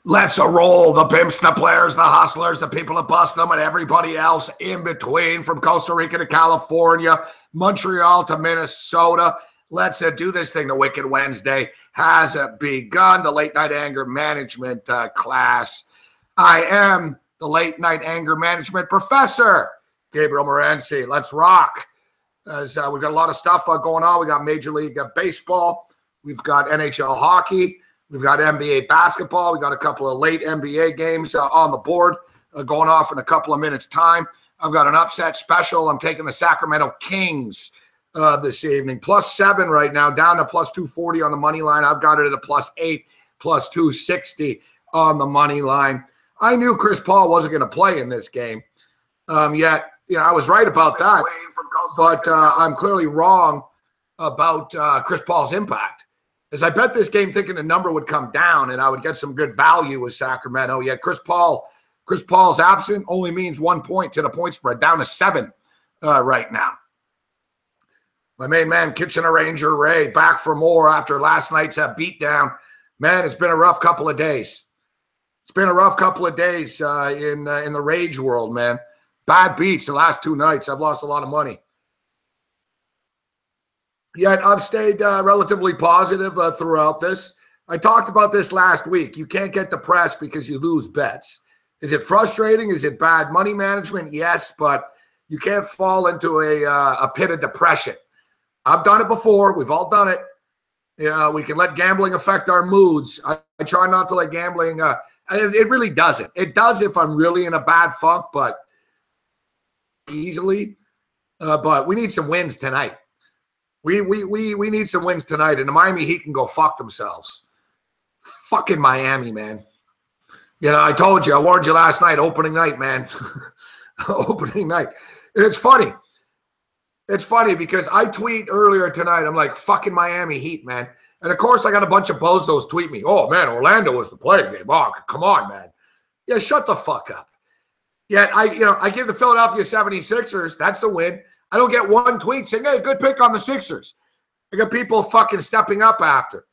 Let's roll the pimps, the players, the hustlers, the people that bust them, and everybody else in between, from Costa Rica to California, Montreal to Minnesota. Let's do this thing. The Wicked Wednesday has begun. The late night anger management class. I am the late night anger management professor, Gabriel Morency. Let's rock. As we've got a lot of stuff going on. We got Major League Baseball. We've got NHL hockey. We've got NBA basketball. We got a couple of late NBA games on the board going off in a couple of minutes' time. I've got an upset special. I'm taking the Sacramento Kings this evening. +7 right now, down to +240 on the money line. I've got it at a +8, +260 on the money line. I knew Chris Paul wasn't going to play in this game. Yet, you know, I was right about that. But I'm clearly wrong about Chris Paul's impact. As I bet this game thinking the number would come down and I would get some good value with Sacramento. Yet Chris Paul's absent only means 1 point to the point spread, down to 7 right now. My main man, Kitchener Ranger Ray, back for more after last night's beatdown. Man, it's been a rough couple of days. It's been a rough couple of days in the rage world, man. Bad beats the last 2 nights. I've lost a lot of money. Yet I've stayed relatively positive throughout this. I talked about this last week. You can't get depressed because you lose bets. Is it frustrating? Is it bad money management? Yes, but you can't fall into a pit of depression. I've done it before. We've all done it. You know, we can let gambling affect our moods. I try not to let gambling. It really doesn't. It does if I'm really in a bad funk, but easily. But we need some wins tonight. We need some wins tonight, and the Miami Heat can go fuck themselves. Fucking Miami, man. You know, I told you, I warned you last night, opening night, man. Opening night. And it's funny. It's funny because I tweet earlier tonight, I'm like, fucking Miami Heat, man. And of course, I got a bunch of bozos tweet me, oh, man, Orlando was the play game. Oh, come on, man. Yeah, shut the fuck up. Yet, I give the Philadelphia 76ers, that's a win. I don't get one tweet saying, hey, good pick on the Sixers. I got people fucking stepping up after.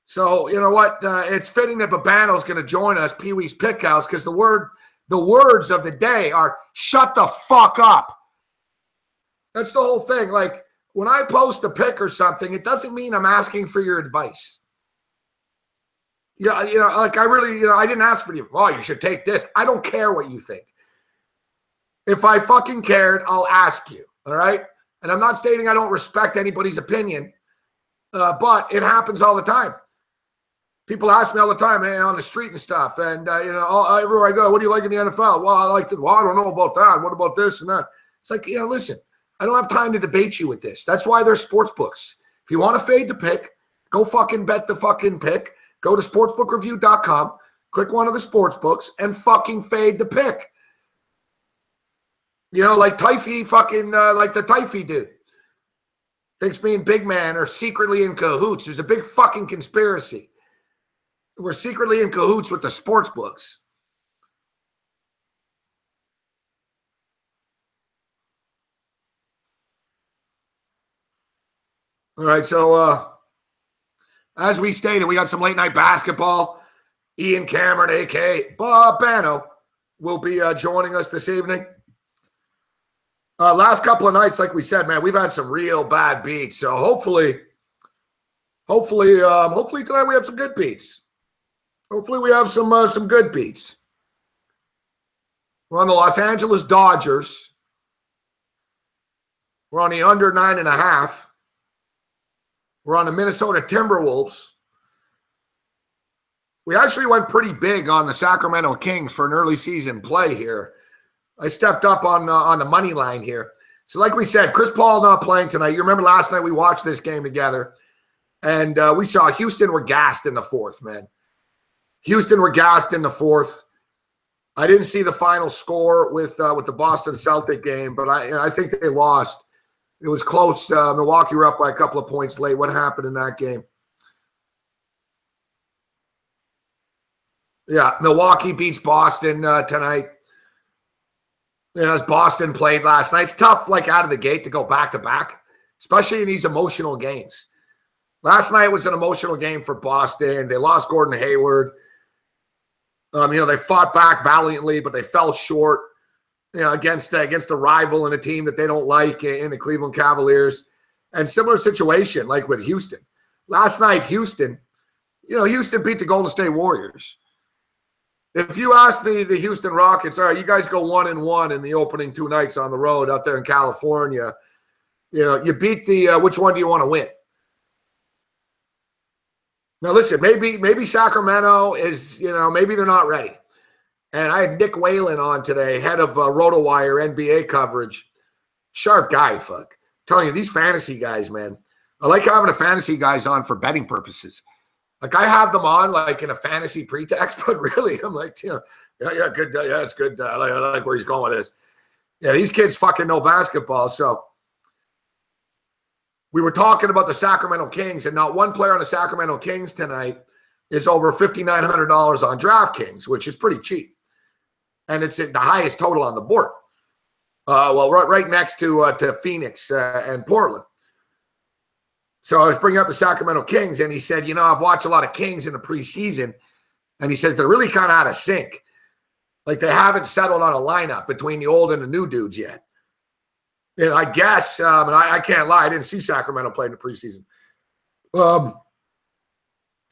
So, you know what? It's fitting that Babano's going to join us, Pee Wee's Pick House, because the words of the day are shut the fuck up. That's the whole thing. Like, when I post a pick or something, it doesn't mean I'm asking for your advice. Yeah, like I really, I didn't ask for you. Oh, you should take this. I don't care what you think. If I fucking cared, I'll ask you, all right? And I'm not stating I don't respect anybody's opinion, but it happens all the time. People ask me all the time, man, on the street and stuff, and, everywhere I go, what do you like in the NFL? Well, I like it. Well, I don't know about that. What about this and that? It's like, listen, I don't have time to debate you with this. That's why there's sports books. If you want to fade the pick, go fucking bet the fucking pick. Go to sportsbookreview.com, click one of the sports books, and fucking fade the pick. Like Typhy fucking, like the Typhy dude. Thinks me and Big Man are secretly in cahoots. There's a big fucking conspiracy. We're secretly in cahoots with the sports books. All right, so as we stated, we got some late night basketball. Ian Cameron, a.k.a. Babano, will be joining us this evening. Last couple of nights, like we said, man, we've had some real bad beats. So hopefully tonight we have some good beats. Hopefully we have some good beats. We're on the Los Angeles Dodgers. We're on the under 9.5. We're on the Minnesota Timberwolves. We actually went pretty big on the Sacramento Kings for an early season play here. I stepped up on the money line here. So like we said, Chris Paul not playing tonight. You remember last night we watched this game together, and we saw Houston were gassed in the fourth, man. Houston were gassed in the fourth. I didn't see the final score with the Boston Celtic game, but I think they lost. It was close. Milwaukee were up by a couple of points late. What happened in that game? Yeah, Milwaukee beats Boston tonight. As Boston played last night, it's tough, like out of the gate, to go back-to-back, especially in these emotional games. Last night was an emotional game for Boston. They lost Gordon Hayward. They fought back valiantly, but they fell short, against the rival and a team that they don't like in the Cleveland Cavaliers. And similar situation like with Houston. Last night, Houston beat the Golden State Warriors. If you ask the Houston Rockets, all right, you guys go 1-1 in the opening 2 nights on the road out there in California, you beat which one do you want to win? Now, listen, maybe Sacramento is, maybe they're not ready. And I had Nick Whalen on today, head of RotoWire NBA coverage. Sharp guy, fuck. I'm telling you, these fantasy guys, man. I like having the fantasy guys on for betting purposes. Like, I have them on, like, in a fantasy pretext, but really, I'm like, good. Yeah, it's good. I like where he's going with this. Yeah, these kids fucking know basketball. So we were talking about the Sacramento Kings, and not one player on the Sacramento Kings tonight is over $5,900 on DraftKings, which is pretty cheap. And it's the highest total on the board. Right next to Phoenix and Portland. So I was bringing up the Sacramento Kings, and he said, I've watched a lot of Kings in the preseason, and he says they're really kind of out of sync. Like, they haven't settled on a lineup between the old and the new dudes yet. And I guess, and I can't lie, I didn't see Sacramento play in the preseason.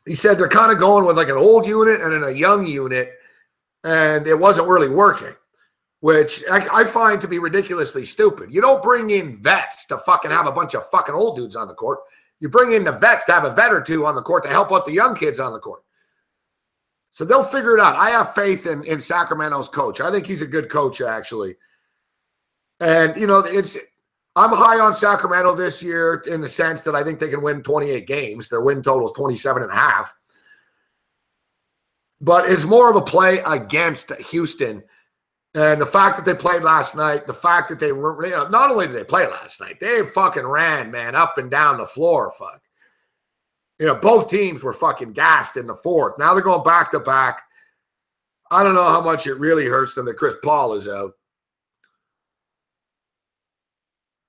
He said they're kind of going with like an old unit and then a young unit, and it wasn't really working, which I find to be ridiculously stupid. You don't bring in vets to fucking have a bunch of fucking old dudes on the court. You bring in the vets to have a vet or two on the court to help out the young kids on the court. So they'll figure it out. I have faith in Sacramento's coach. I think he's a good coach, actually. And, I'm high on Sacramento this year in the sense that I think they can win 28 games. Their win total is 27.5. But it's more of a play against Houston. And the fact that they played last night, the fact that they were, not only did they play last night, they fucking ran, man, up and down the floor, fuck. Both teams were fucking gassed in the fourth. Now they're going back to back. I don't know how much it really hurts them that Chris Paul is out.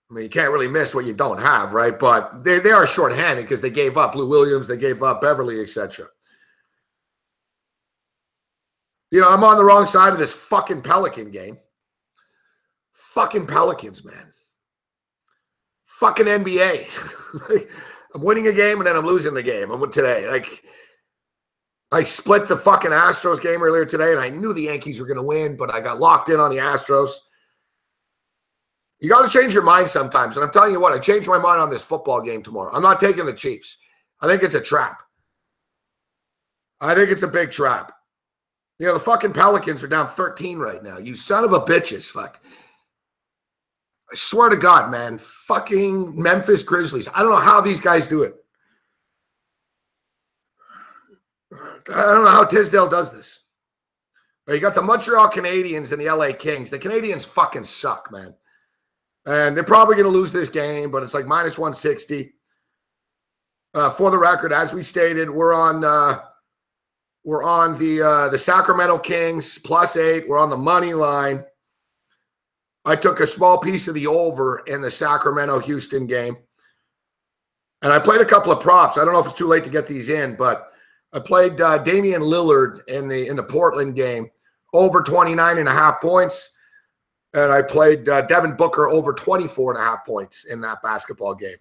I mean, you can't really miss what you don't have, right? But they are shorthanded because they gave up Lou Williams, they gave up Beverly, etc. I'm on the wrong side of this fucking Pelican game. Fucking Pelicans, man. Fucking NBA. I'm winning a game and then I'm losing the game. I'm today. Like, I split the fucking Astros game earlier today, and I knew the Yankees were going to win, but I got locked in on the Astros. You got to change your mind sometimes. And I'm telling you what, I changed my mind on this football game tomorrow. I'm not taking the Chiefs. I think it's a trap. I think it's a big trap. The fucking Pelicans are down 13 right now. You son of a bitches, fuck. I swear to God, man. Fucking Memphis Grizzlies. I don't know how these guys do it. I don't know how Tisdale does this. You got the Montreal Canadiens and the LA Kings. The Canadiens fucking suck, man. And they're probably going to lose this game, but it's like minus 160. For the record, as we stated, we're on the Sacramento Kings +8. We're on the money line. I took a small piece of the over in the Sacramento-Houston game. And I played a couple of props. I don't know if it's too late to get these in, but I played Damian Lillard in the Portland game, over 29.5 points. And I played Devin Booker over 24.5 points in that basketball game.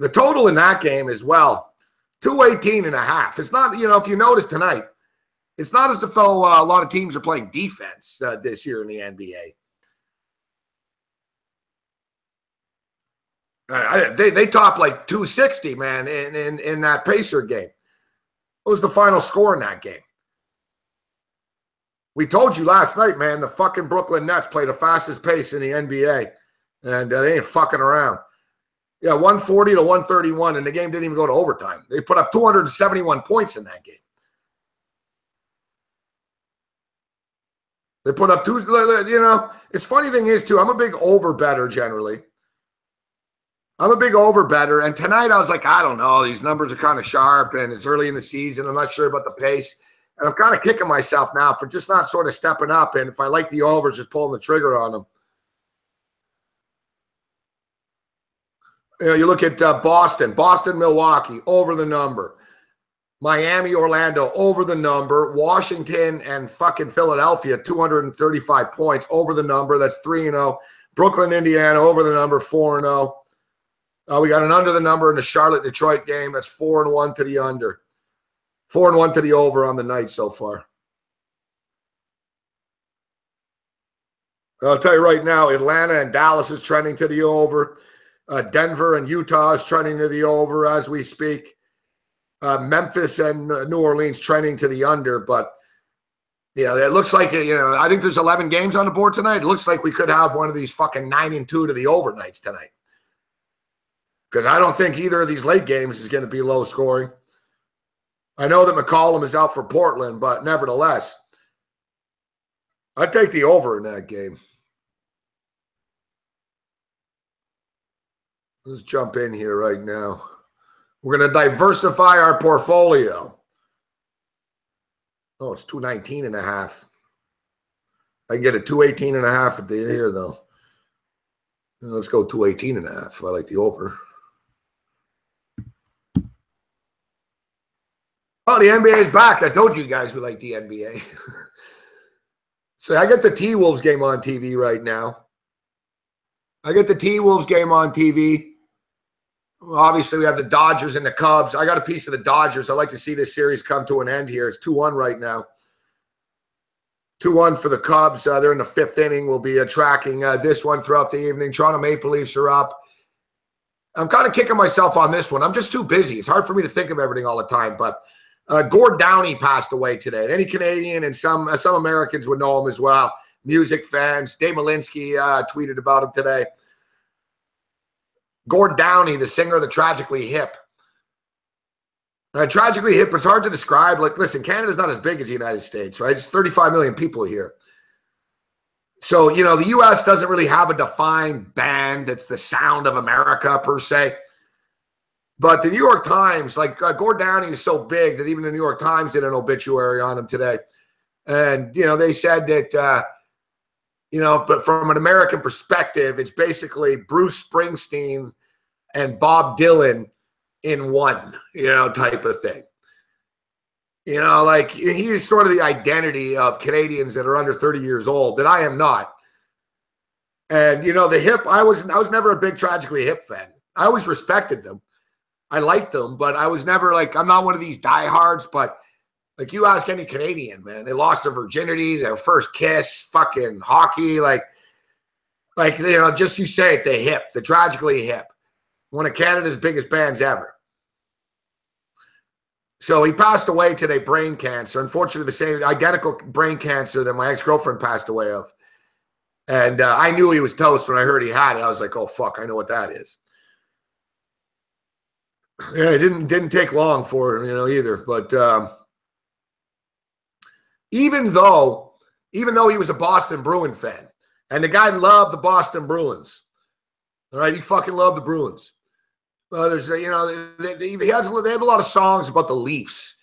The total in that game as well, 218.5. It's not, if you notice tonight, it's not as if a lot of teams are playing defense this year in the NBA. They topped like 260, man, in that Pacer game. What was the final score in that game? We told you last night, man, the fucking Brooklyn Nets play the fastest pace in the NBA, and they ain't fucking around. Yeah, 140 to 131, and the game didn't even go to overtime. They put up 271 points in that game. They put up it's funny thing is, too, I'm a big over better generally. I'm a big over better, and tonight I was like, I don't know, these numbers are kind of sharp, and it's early in the season. I'm not sure about the pace, and I'm kind of kicking myself now for just not sort of stepping up, and if I like the overs, just pulling the trigger on them. You look at Boston, Milwaukee, over the number. Miami, Orlando, over the number. Washington and fucking Philadelphia, 235 points, over the number. That's 3-0. Brooklyn, Indiana, over the number, 4-0. We got an under the number in the Charlotte-Detroit game. That's 4-1 to the under. 4-1 to the over on the night so far. I'll tell you right now, Atlanta and Dallas is trending to the over. Denver and Utah is trending to the over as we speak. Memphis and New Orleans trending to the under. But, it looks like, I think there's 11 games on the board tonight. It looks like we could have one of these fucking 9-2 to the overnights tonight. Because I don't think either of these late games is going to be low scoring. I know that McCollum is out for Portland, but nevertheless, I'd take the over in that game. Let's jump in here right now. We're going to diversify our portfolio. Oh, it's 219.5. I can get a 218.5 at the here, though. Let's go 218.5. I like the over. Oh, the NBA is back. I told you guys we like the NBA. So I get the T-Wolves game on TV right now. Well, obviously, we have the Dodgers and the Cubs. I got a piece of the Dodgers. I'd like to see this series come to an end here. It's 2-1 right now. 2-1 for the Cubs. They're in the 5th inning. We'll be tracking this one throughout the evening. Toronto Maple Leafs are up. I'm kind of kicking myself on this one. I'm just too busy. It's hard for me to think of everything all the time. But Gord Downie passed away today. And any Canadian and some Americans would know him as well. Music fans. Dave Malinsky tweeted about him today. Gord Downie, the singer of the Tragically Hip. Tragically Hip, it's hard to describe. Like, listen, Canada's not as big as the United States, right? It's 35 million people here. So, the U.S. doesn't really have a defined band that's the sound of America, per se. But the New York Times, Gord Downie is so big that even the New York Times did an obituary on him today. And, they said that, but from an American perspective, it's basically Bruce Springsteen and Bob Dylan in one, type of thing. He's sort of the identity of Canadians that are under 30 years old that I am not. And, the Hip, I was never a big Tragically Hip fan. I always respected them. I liked them, but I was never I'm not one of these diehards, but you ask any Canadian, man, they lost their virginity, their first kiss, fucking hockey, just you say it, the Hip, the Tragically Hip. One of Canada's biggest bands ever. So he passed away today, brain cancer. Unfortunately, the same identical brain cancer that my ex-girlfriend passed away of. And I knew he was toast when I heard he had it. I was like, oh, fuck, I know what that is. Yeah, it didn't take long for him, either. But even though he was a Boston Bruin fan, and the guy loved the Boston Bruins. All right, he fucking loved the Bruins. There's, they have a lot of songs about the Leafs.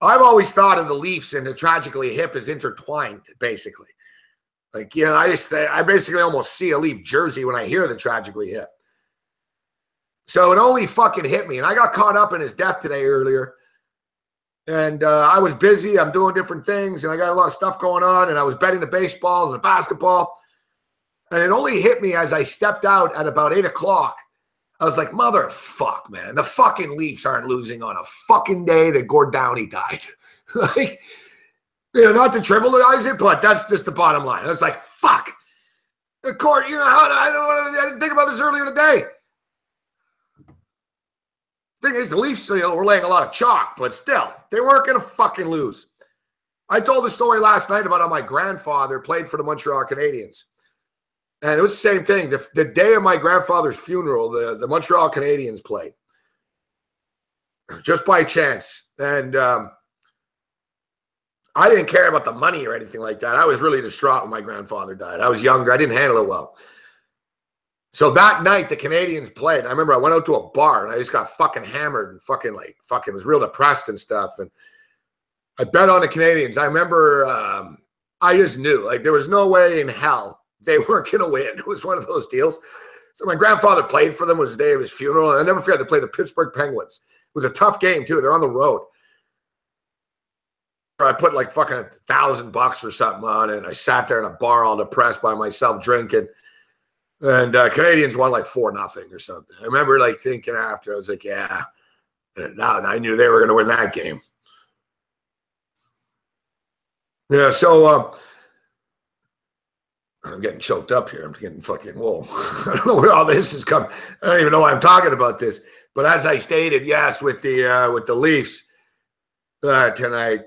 I've always thought of the Leafs and the Tragically Hip as intertwined, basically. I basically almost see a Leaf jersey when I hear the Tragically Hip. So it only fucking hit me. And I got caught up in his death today earlier. And I was busy. I'm doing different things. And I got a lot of stuff going on. And I was betting the baseball and the basketball. And it only hit me as I stepped out at about 8 o'clock. I was like, motherfuck, man. The fucking Leafs aren't losing on a fucking day that Gord Downie died. Not to trivialize it, but that's just the bottom line. I was like, fuck. The court, I didn't think about this earlier in the day. Thing is, the Leafs were laying a lot of chalk, but still, they weren't going to fucking lose. I told a story last night about how my grandfather played for the Montreal Canadiens. And it was the same thing. The day of my grandfather's funeral, the Montreal Canadiens played. Just by chance. And I didn't care about the money or anything like that. I was really distraught when my grandfather died. I was younger. I didn't handle it well. So that night, the Canadiens played. I remember I went out to a bar, and I just got fucking hammered and fucking was real depressed and stuff. And I bet on the Canadiens. I remember I just knew. There was no way in hell they weren't going to win. It was one of those deals. So my grandfather played for them. It was the day of his funeral. And I never forget to play the Pittsburgh Penguins. It was a tough game, too. They're on the road. I put like fucking $1,000 or something on it. And I sat there in a bar all depressed by myself drinking. And Canadians won like 4-0 or something. I remember like thinking after, I was like, yeah. And I knew they were going to win that game. Yeah, so I'm getting choked up here. I'm getting fucking, whoa. I don't know where all this is coming. I don't even know why I'm talking about this. But as I stated, yes, with the Leafs tonight,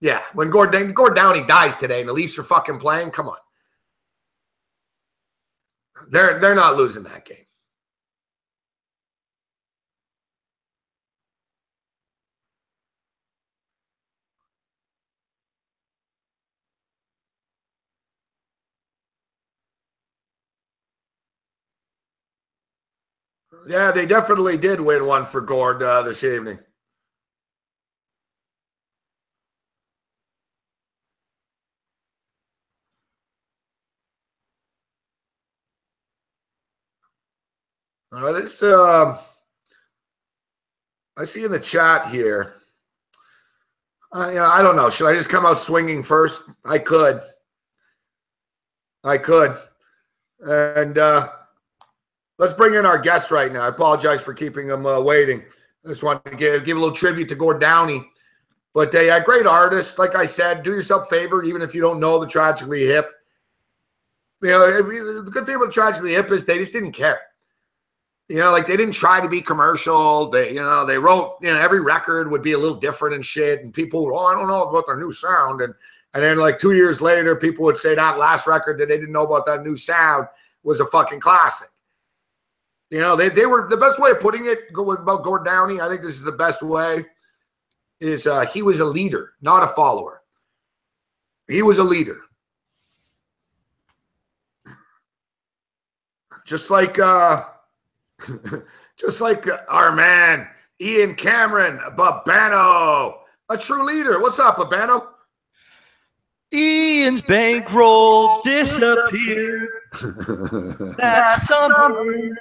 yeah, when Gord Downie dies today and the Leafs are fucking playing, come on. They're not losing that game. Yeah, they definitely did win one for Gord this evening. This I see in the chat here. I don't know. Should I just come out swinging first? I could. And let's bring in our guest right now. I apologize for keeping him waiting. I just want to give a little tribute to Gord Downie. But a great artist. Like I said, do yourself a favor, even if you don't know the Tragically Hip. You know, the good thing about the Tragically Hip is they just didn't care. You know, like they didn't try to be commercial. They wrote, every record would be a little different and shit. And people would, I don't know about their new sound. And then like 2 years later, people would say that last record that they didn't know about that new sound was a fucking classic. You know, they were, the best way of putting it about Gord Downie, I think this is the best way, is he was a leader, not a follower. He was a leader. Just like our man, Ian Cameron Babano, a true leader. What's up, Babano? Ian's bankroll disappeared that summer.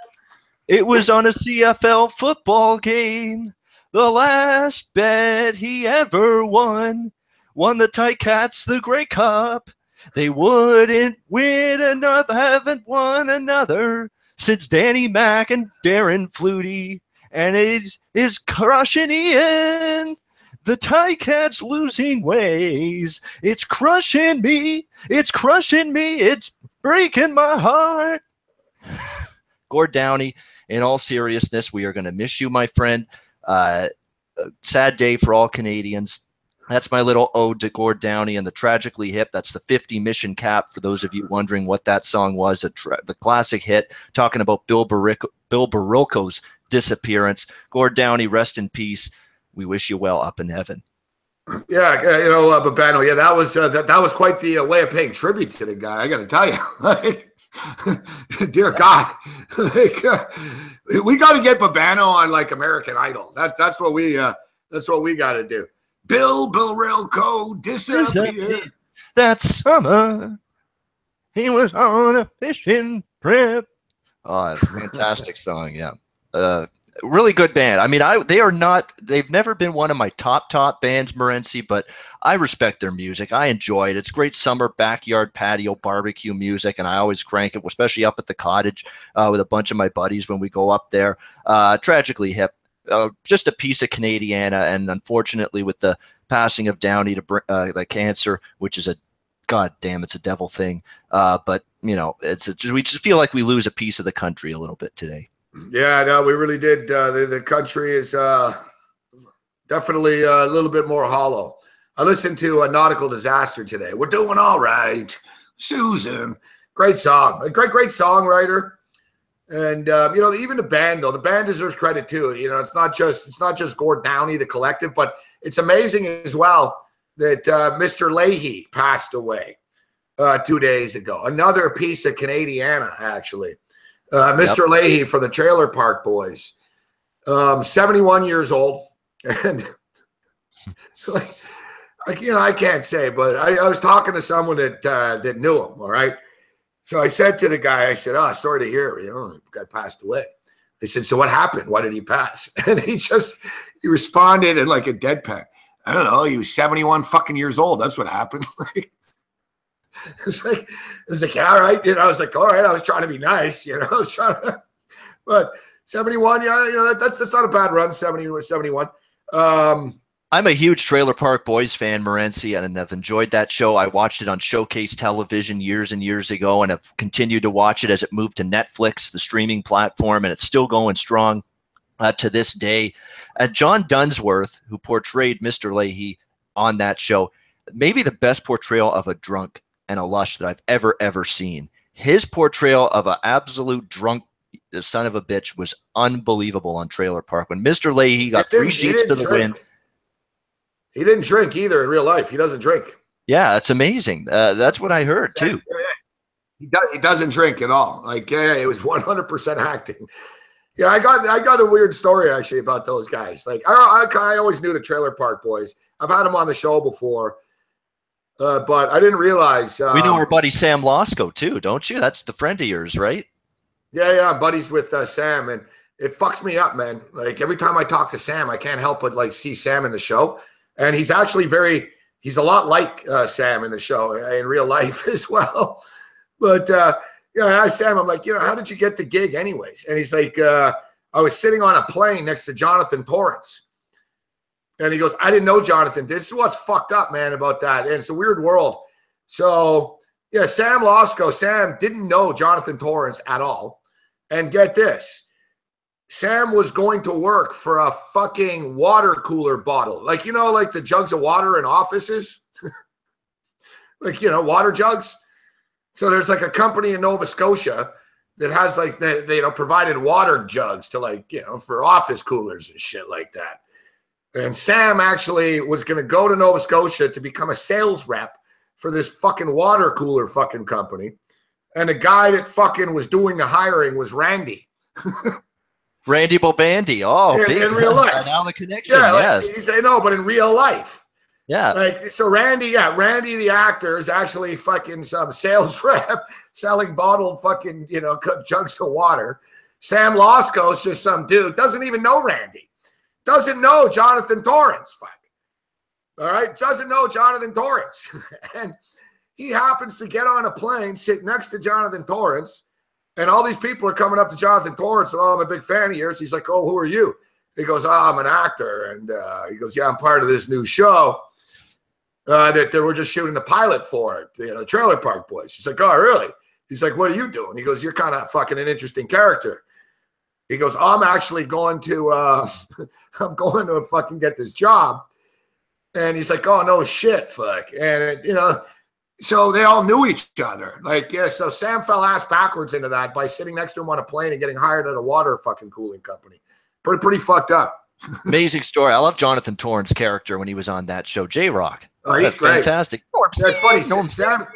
It was on a CFL football game. The last bet he ever won the Ticats the Grey Cup. They wouldn't win another, haven't won another since Danny Mac and Darren Flutie, and it is crushing Ian. The Ticats losing ways. It's crushing me. It's crushing me. It's breaking my heart. Gord Downie, in all seriousness, we are going to miss you, my friend. Sad day for all Canadians. That's my little ode to Gord Downie and the Tragically Hip. That's the 50 Mission Cap, for those of you wondering what that song was, the classic hit, talking about Bill Barilko's disappearance. Gord Downie, rest in peace. We wish you well up in heaven. Yeah, Babano, yeah, that was quite the way of paying tribute to the guy, I got to tell you. Like, dear God. Like, we got to get Babano on, like, American Idol. That's what we got to do. Bill Barilko disappeared that summer. He was on a fishing trip. Oh, fantastic song, yeah. Really good band. I mean, they've never been one of my top bands, Morency, but I respect their music. I enjoy it. It's great summer backyard patio barbecue music, and I always crank it, especially up at the cottage with a bunch of my buddies when we go up there. Tragically Hip. Just a piece of Canadiana, and unfortunately with the passing of Downie to the cancer, which is it's a devil thing. But we just feel like we lose a piece of the country a little bit today. Yeah, no, we really did. The country is definitely a little bit more hollow. I listened to a Nautical Disaster today. We're doing all right, Susan. Great song, a great songwriter. And even the band, though, the band deserves credit too. It's not just Gord Downie, the collective, but it's amazing as well that Mr. Leahy passed away 2 days ago. Another piece of Canadiana, actually. Mr. Leahy for the Trailer Park Boys, 71 years old, and I can't say, but I was talking to someone that knew him. All right. So I said to the guy, I said, "Oh, sorry to hear, the guy passed away." I said, "So what happened? Why did he pass?" And he responded in like a deadpan. "I don't know. He was 71 fucking years old. That's what happened." It's like, all right. I was like, all right. I was trying to be nice, I was trying to, but 71, that's not a bad run. 70 or 71. I'm a huge Trailer Park Boys fan, Morency, and I've enjoyed that show. I watched it on Showcase Television years and years ago, and have continued to watch it as it moved to Netflix, the streaming platform, and it's still going strong to this day. John Dunsworth, who portrayed Mr. Leahy on that show, maybe the best portrayal of a drunk and a lush that I've ever seen. His portrayal of an absolute drunk son of a bitch was unbelievable on Trailer Park. When Mr. Leahy got 3 sheets to the wind. He didn't drink either in real life. He doesn't drink. Yeah, that's amazing. That's what I heard too. He doesn't drink at all. It was 100% acting. Yeah, I got a weird story actually about those guys. I always knew the Trailer Park Boys. I've had them on the show before, but I didn't realize. We know our buddy Sam Losco too, don't you? That's the friend of yours, right? Yeah, I'm buddies with Sam, and it fucks me up, man. Every time I talk to Sam, I can't help but see Sam in the show. And he's actually he's a lot like Sam in the show in real life as well. But, I asked Sam, I'm like, how did you get the gig anyways? And he's like, I was sitting on a plane next to Jonathan Torrance. And he goes, I didn't know Jonathan. This is what's fucked up, man, about that. And it's a weird world. So, Sam Losco, Sam didn't know Jonathan Torrance at all. And get this. Sam was going to work for a fucking water cooler bottle. Like the jugs of water in offices. Water jugs. So there's a company in Nova Scotia that has they provided water jugs to for office coolers and shit like that. And Sam actually was going to go to Nova Scotia to become a sales rep for this fucking water cooler fucking company. And the guy that fucking was doing the hiring was Randy. Randy Bobandy. Oh, in real life. Now the connection. Yeah, yes. You say no, but in real life. Yeah. So Randy the actor is actually fucking some sales rep selling bottled fucking, jugs of water. Sam Losco's just some dude, doesn't even know Randy. Doesn't know Jonathan Torrance. Fuck. All right? Doesn't know Jonathan Torrance. And he happens to get on a plane, sit next to Jonathan Torrance. And all these people are coming up to Jonathan Torrance, and I'm a big fan of yours. He's like, "Oh, who are you?" He goes, "Oh, I'm an actor." And he goes, "Yeah, I'm part of this new show that they were just shooting the pilot for, Trailer Park Boys." He's like, "Oh, really?" He's like, "What are you doing?" He goes, "You're kind of fucking an interesting character." He goes, "I'm actually going to, I'm going to fucking get this job." And he's like, "Oh, no shit, fuck." And, so they all knew each other. So Sam fell ass backwards into that by sitting next to him on a plane and getting hired at a water fucking cooling company. Pretty fucked up. Amazing story. I love Jonathan Torrance's character when he was on that show, J-Rock. Oh, he's great. Fantastic. That's funny. Sam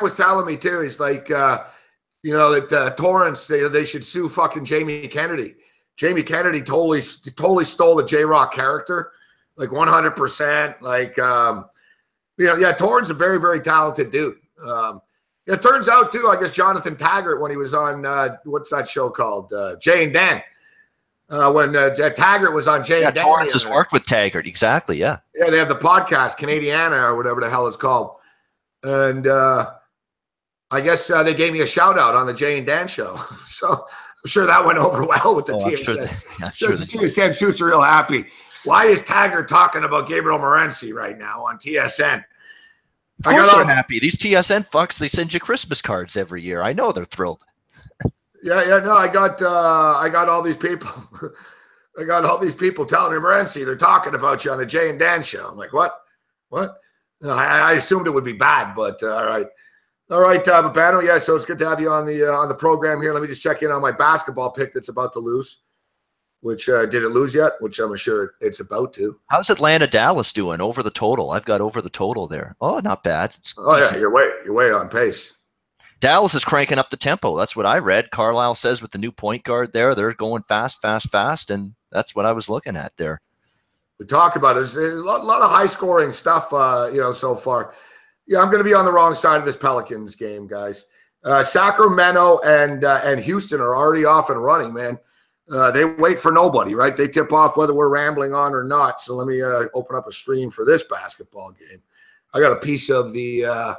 was telling me too. He's like, that Torrance, they should sue fucking Jamie Kennedy. Jamie Kennedy totally stole the J-Rock character, 100%. Torrance a very, very talented dude. It turns out, too, I guess Jonathan Taggart, when he was on, what's that show called? Jay and Dan. When Taggart was on Jay and Dan. Torrance has worked with Taggart. Exactly, yeah. Yeah, they have the podcast, Canadiana or whatever the hell it's called. And I guess they gave me a shout-out on the Jay and Dan show. So I'm sure that went over well with the TSN. I'm sure the TSN suits are real happy. Why is Taggart talking about Gabriel Morency right now on TSN? Of course they're happy. These TSN fucks, they send you Christmas cards every year. I know they're thrilled. No, I got all these people. I got all these people telling me, Morency, they're talking about you on the Jay and Dan show. I'm like, what? No, I assumed it would be bad, but all right. All right, Babano, yeah, so it's good to have you on the program here. Let me just check in on my basketball pick that's about to lose. Which did it lose yet? Which I'm sure it's about to. How's Atlanta Dallas doing over the total? I've got over the total there. Oh, not bad. You're way on pace. Dallas is cranking up the tempo. That's what I read. Carlisle says with the new point guard there, they're going fast, and that's what I was looking at there. We talk about it. There's a lot of high scoring stuff, so far. Yeah, I'm going to be on the wrong side of this Pelicans game, guys. Sacramento and Houston are already off and running, man. They wait for nobody, right? They tip off whether we're rambling on or not. So let me open up a stream for this basketball game. I got a piece of the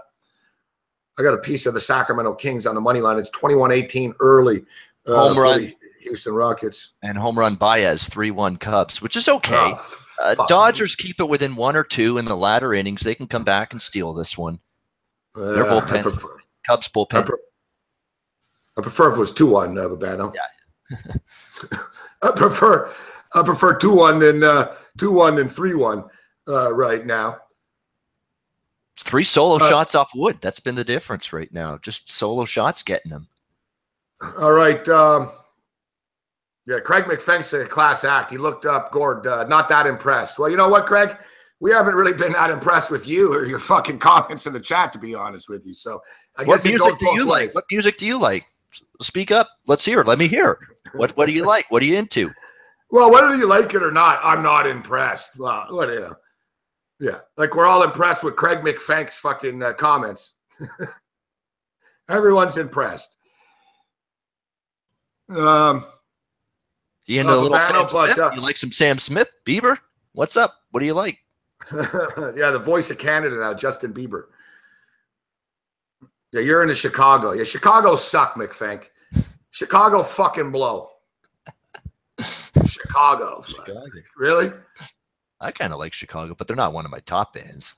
Sacramento Kings on the money line. It's 21-18 early. Home run. Houston Rockets. And home run Baez, 3-1 Cubs, which is okay. Dodgers keep it within 1 or 2 in the latter innings. They can come back and steal this one. Their bullpen. Cubs bullpen. I prefer if it was 2-1, Babano. Yeah. I prefer 2-1 than 3-1 right now. 3 solo shots off Wood. That's been the difference right now. Just solo shots getting them. All right. Yeah, Craig McFank's a class act. He looked up Gord, not that impressed. Well, you know what, Craig? We haven't really been that impressed with you or your fucking comments in the chat, to be honest with you. So I guess what music do you like? What music do you like? Speak up. Let's hear it. Let me hear it. What do you like? What are you into? Well, whether you like it or not, I'm not impressed. Well, what do you? Yeah, like we're all impressed with Craig McFank's fucking comments. Everyone's impressed. You into a little Sam Smith? You like some Sam Smith? Bieber? What's up? What do you like? Yeah, the voice of Canada now, Justin Bieber. Yeah, you're into Chicago. Yeah, Chicago suck, McFank. Chicago fucking blow. Chicago. Really? I kind of like Chicago, but they're not one of my top bands.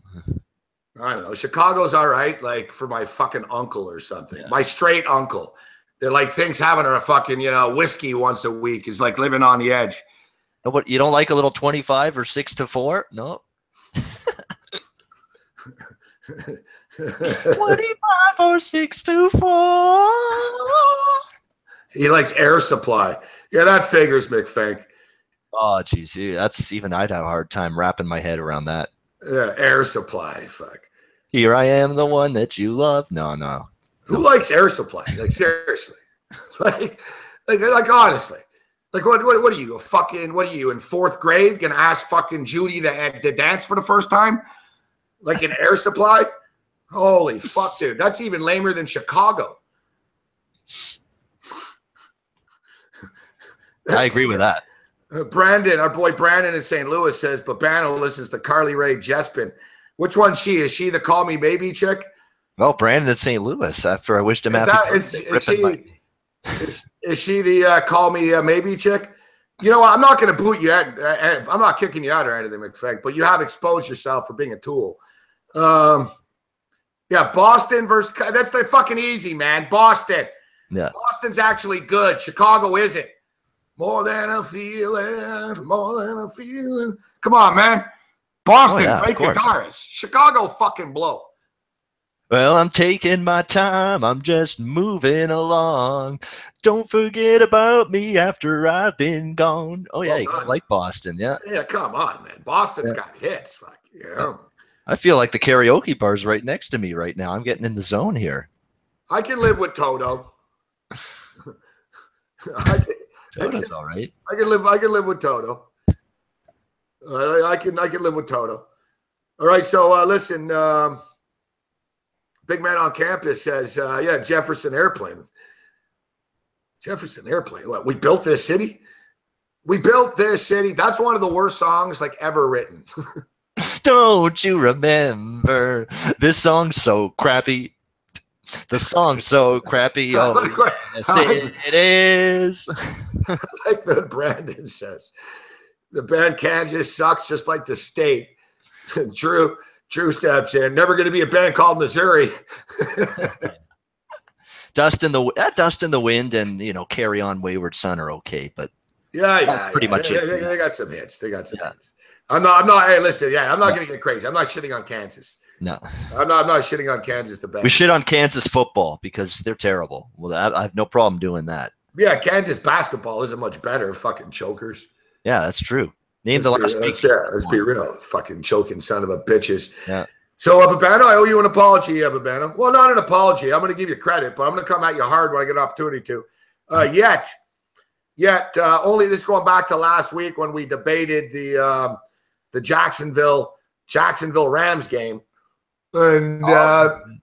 I don't know. Chicago's all right, like for my fucking uncle or something. Yeah. My straight uncle. They're like things having a fucking, whiskey once a week is like living on the edge. No, but you don't like a little 25 or 6 to 4? No. 25 or 6 to 4. He likes Air Supply. Yeah, that figures, McFank. Oh, geez. That's even I'd have a hard time wrapping my head around that. Yeah, Air Supply. Fuck. Here I am, the one that you love. No. Who likes Air Supply? Like, seriously. like honestly. Like, what are you, what are you, in 4th grade? Gonna ask fucking Judy to dance for the first time? Like an Air Supply? Holy fuck, dude. That's even lamer than Chicago. I agree with that. Brandon, our boy Brandon in St. Louis says, Babano listens to Carly Rae Jepsen. Which one's she? Is she the Call Me Maybe chick? Well, Brandon in St. Louis, after I wished him happy birthday. Is she the Call Me Maybe chick? You know what? I'm not going to boot you out. I'm not kicking you out or anything, McFank, but you have exposed yourself for being a tool. Yeah, Boston versus – that's the fucking easy, man. Boston. Yeah. Boston's actually good. Chicago isn't. More than a feeling, more than a feeling. Come on, man. Boston, great guitarist. Chicago fucking blow. Well, I'm taking my time. I'm just moving along. Don't forget about me after I've been gone. Oh, yeah, you like Boston, yeah. Yeah, come on, man. Boston's got hits. Fuck, yeah. I feel like the karaoke bar's right next to me right now. I'm getting in the zone here. I can live with Toto. Toto's all right. I can live with Toto. I can live with Toto. All right, so listen, Big Man on Campus says, yeah, Jefferson Airplane. Jefferson Airplane. What? We built this city? We built this city. That's one of the worst songs like ever written. Don't you remember? This song's so crappy. The song's so crappy. Oh, yes, it is. Like that Brandon says. The band Kansas sucks just like the state. Drew steps in. Never going to be a band called Missouri. Dust in the Wind and, Carry On Wayward Son are okay, but that's pretty much it. They got some hits. Hits. I'm not. Hey, listen. Yeah, I'm not going to get crazy. I'm not shitting on Kansas. No, I'm not shitting on Kansas. The band. We shit on Kansas football because they're terrible. Well, I have no problem doing that. Yeah, Kansas basketball isn't much better. Fucking chokers. Yeah, that's true. Name the last week. Yeah, let's be real. Fucking choking son of a bitches. Yeah. So, Babano, I owe you an apology, Babano. Well, not an apology. I'm going to give you credit, but I'm going to come at you hard when I get an opportunity to. Only this going back to last week when we debated the Jacksonville Rams game. And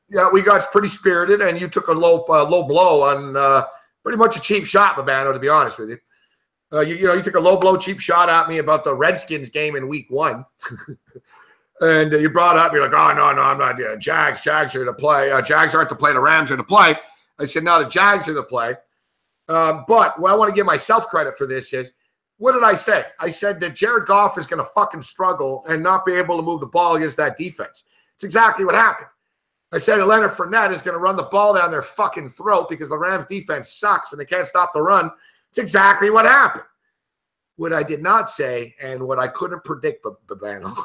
yeah, we got pretty spirited, and you took a low blow on pretty much a cheap shot, Babano, to be honest with you. You took a low blow, cheap shot at me about the Redskins game in week 1. And you brought up, you're like, oh, no, I'm not. Jags are to play. Jags aren't to play. The Rams are to play. I said, no, the Jags are to play. But what I want to give myself credit for this is, what did I say? I said that Jared Goff is going to fucking struggle and not be able to move the ball against that defense. It's exactly what happened. I said that Leonard Fournette is going to run the ball down their fucking throat because the Rams defense sucks and they can't stop the run. It's exactly what happened. What I did not say, and what I couldn't predict, Babano,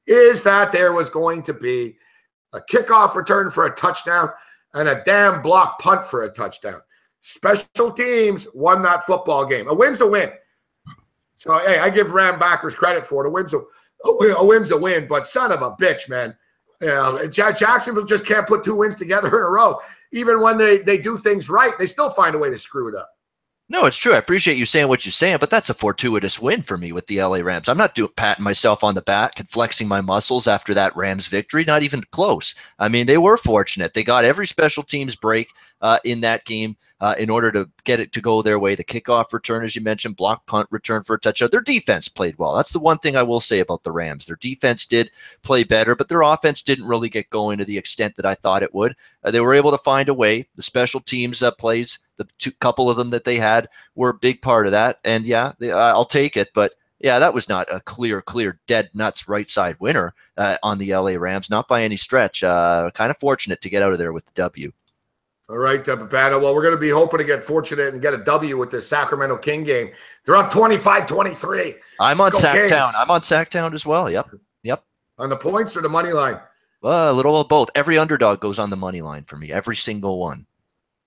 is that there was going to be a kickoff return for a touchdown and a damn block punt for a touchdown. Special teams won that football game. A win's a win. So, hey, I give Ram backers credit for it. A win's a win, but son of a bitch, man. Jacksonville just can't put 2 wins together in a row. Even when they do things right, they still find a way to screw it up. No, it's true. I appreciate you saying what you're saying, but that's a fortuitous win for me with the LA Rams. I'm not patting myself on the back and flexing my muscles after that Rams victory. Not even close. I mean, they were fortunate. They got every special teams break in that game in order to get it to go their way. The kickoff return, as you mentioned, block punt return for a touchdown. Their defense played well. That's the one thing I will say about the Rams. Their defense did play better, but their offense didn't really get going to the extent that I thought it would. They were able to find a way. The special teams plays, the couple of them that they had, were a big part of that. And yeah, I'll take it. But yeah, that was not a clear, dead nuts right side winner on the LA Rams, not by any stretch. Kind of fortunate to get out of there with the W. All right, Babano. Well, we're going to be hoping to get fortunate and get a W with this Sacramento King game. They're up 25-23. I'm on Sacktown. I'm on Sacktown as well. Yep. On the points or the money line? A little of both. Every underdog goes on the money line for me. Every single one.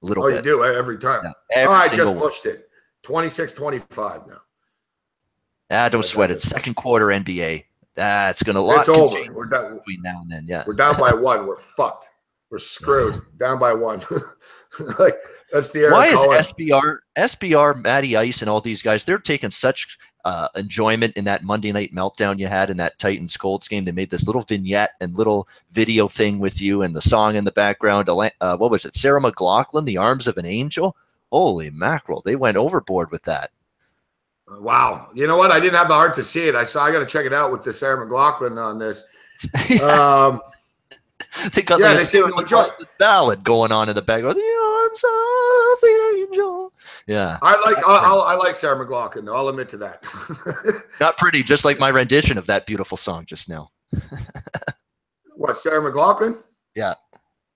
A little bit. You do every time. Yeah, I just pushed it. 26-25 now. Don't sweat it. Second quarter NBA. It's going to It's over. We're done. Between now and then. Yeah. We're down by 1. We're fucked. We're screwed. Down by 1. Like, that's the Why is SBR, Matty Ice, and all these guys, they're taking such enjoyment in that Monday night meltdown you had in that Titans Colts game. They made this little vignette and little video thing with you and the song in the background. What was it? Sarah McLachlan, The Arms of an Angel? Holy mackerel. They went overboard with that. Wow. You know what? I didn't have the heart to see it. I got to check it out with the Sarah McLachlan on this. They got the ballad going on in the background. The arms of the angel. Yeah. I like Sarah McLachlan. I'll admit to that. Not pretty, just like my rendition of that beautiful song just now. What, Sarah McLachlan? Yeah.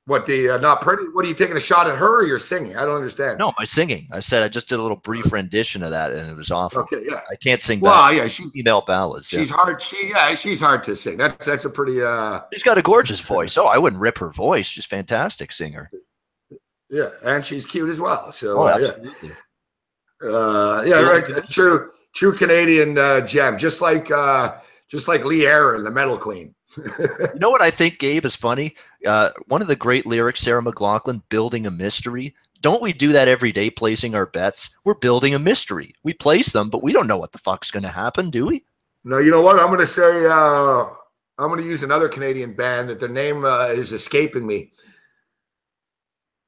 What, the not pretty? What, are you taking a shot at her or you're singing? I don't understand. No, my singing. I said I just did a little brief rendition of that, and it was awful. Okay, yeah. I can't sing. Well, yeah, she's female ballads. She's hard. She's hard to sing. That's a pretty. She's got a gorgeous voice. Oh, I wouldn't rip her voice. She's a fantastic singer. Yeah, and she's cute as well. So absolutely. Right. True Canadian gem, just like Lee Aaron, the Metal Queen. You know what I think, Gabe, is funny? One of the great lyrics, Sarah McLachlan, building a mystery. Don't we do that every day, placing our bets? We're building a mystery. We place them, but we don't know what the fuck's going to happen, do we? No, you know what? I'm going to say I'm going to use another Canadian band that their name is escaping me.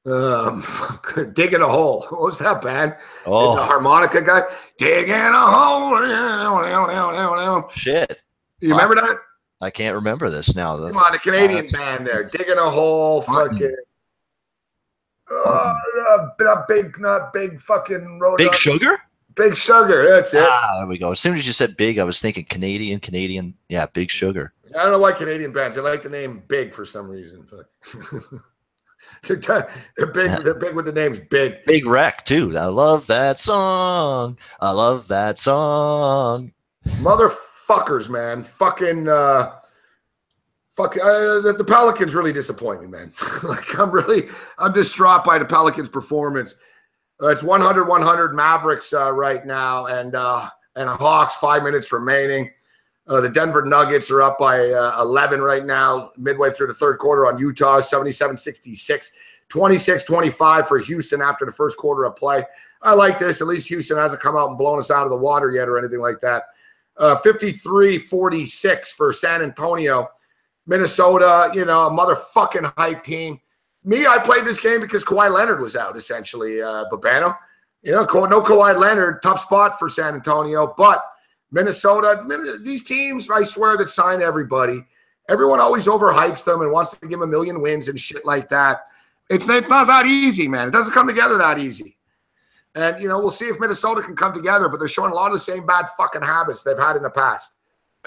Digging a Hole. What was that band? Oh, the harmonica guy. Digging a hole. Shit. You remember that? I can't remember this now. Come on, the Canadian band there. Digging a Hole. Fucking. Not big fucking road. Big Sugar? Big Sugar. That's it. There we go. As soon as you said big, I was thinking Canadian. Yeah, Big Sugar. I don't know why Canadian bands. I like the name Big for some reason. They're big. Yeah. They're big with the names Big. Big Wreck too. I love that song. Motherfuckers, man. Fucking. The Pelicans really disappoint me, man. Like I'm distraught by the Pelicans' performance. It's 100-100 Mavericks right now, and Hawks 5 minutes remaining. The Denver Nuggets are up by 11 right now, midway through the third quarter on Utah, 77-66, 26-25 for Houston after the first quarter of play. I like this. At least Houston hasn't come out and blown us out of the water yet or anything like that. 53-46 for San Antonio. Minnesota, you know, a motherfucking hype team. Me, I played this game because Kawhi Leonard was out, essentially, Babano. You know, no Kawhi Leonard, tough spot for San Antonio. But Minnesota, these teams, I swear, that sign everybody. Everyone always overhypes them and wants to give them a million wins and shit like that. It's not that easy, man. It doesn't come together that easy. And, you know, we'll see if Minnesota can come together, but they're showing a lot of the same bad fucking habits they've had in the past.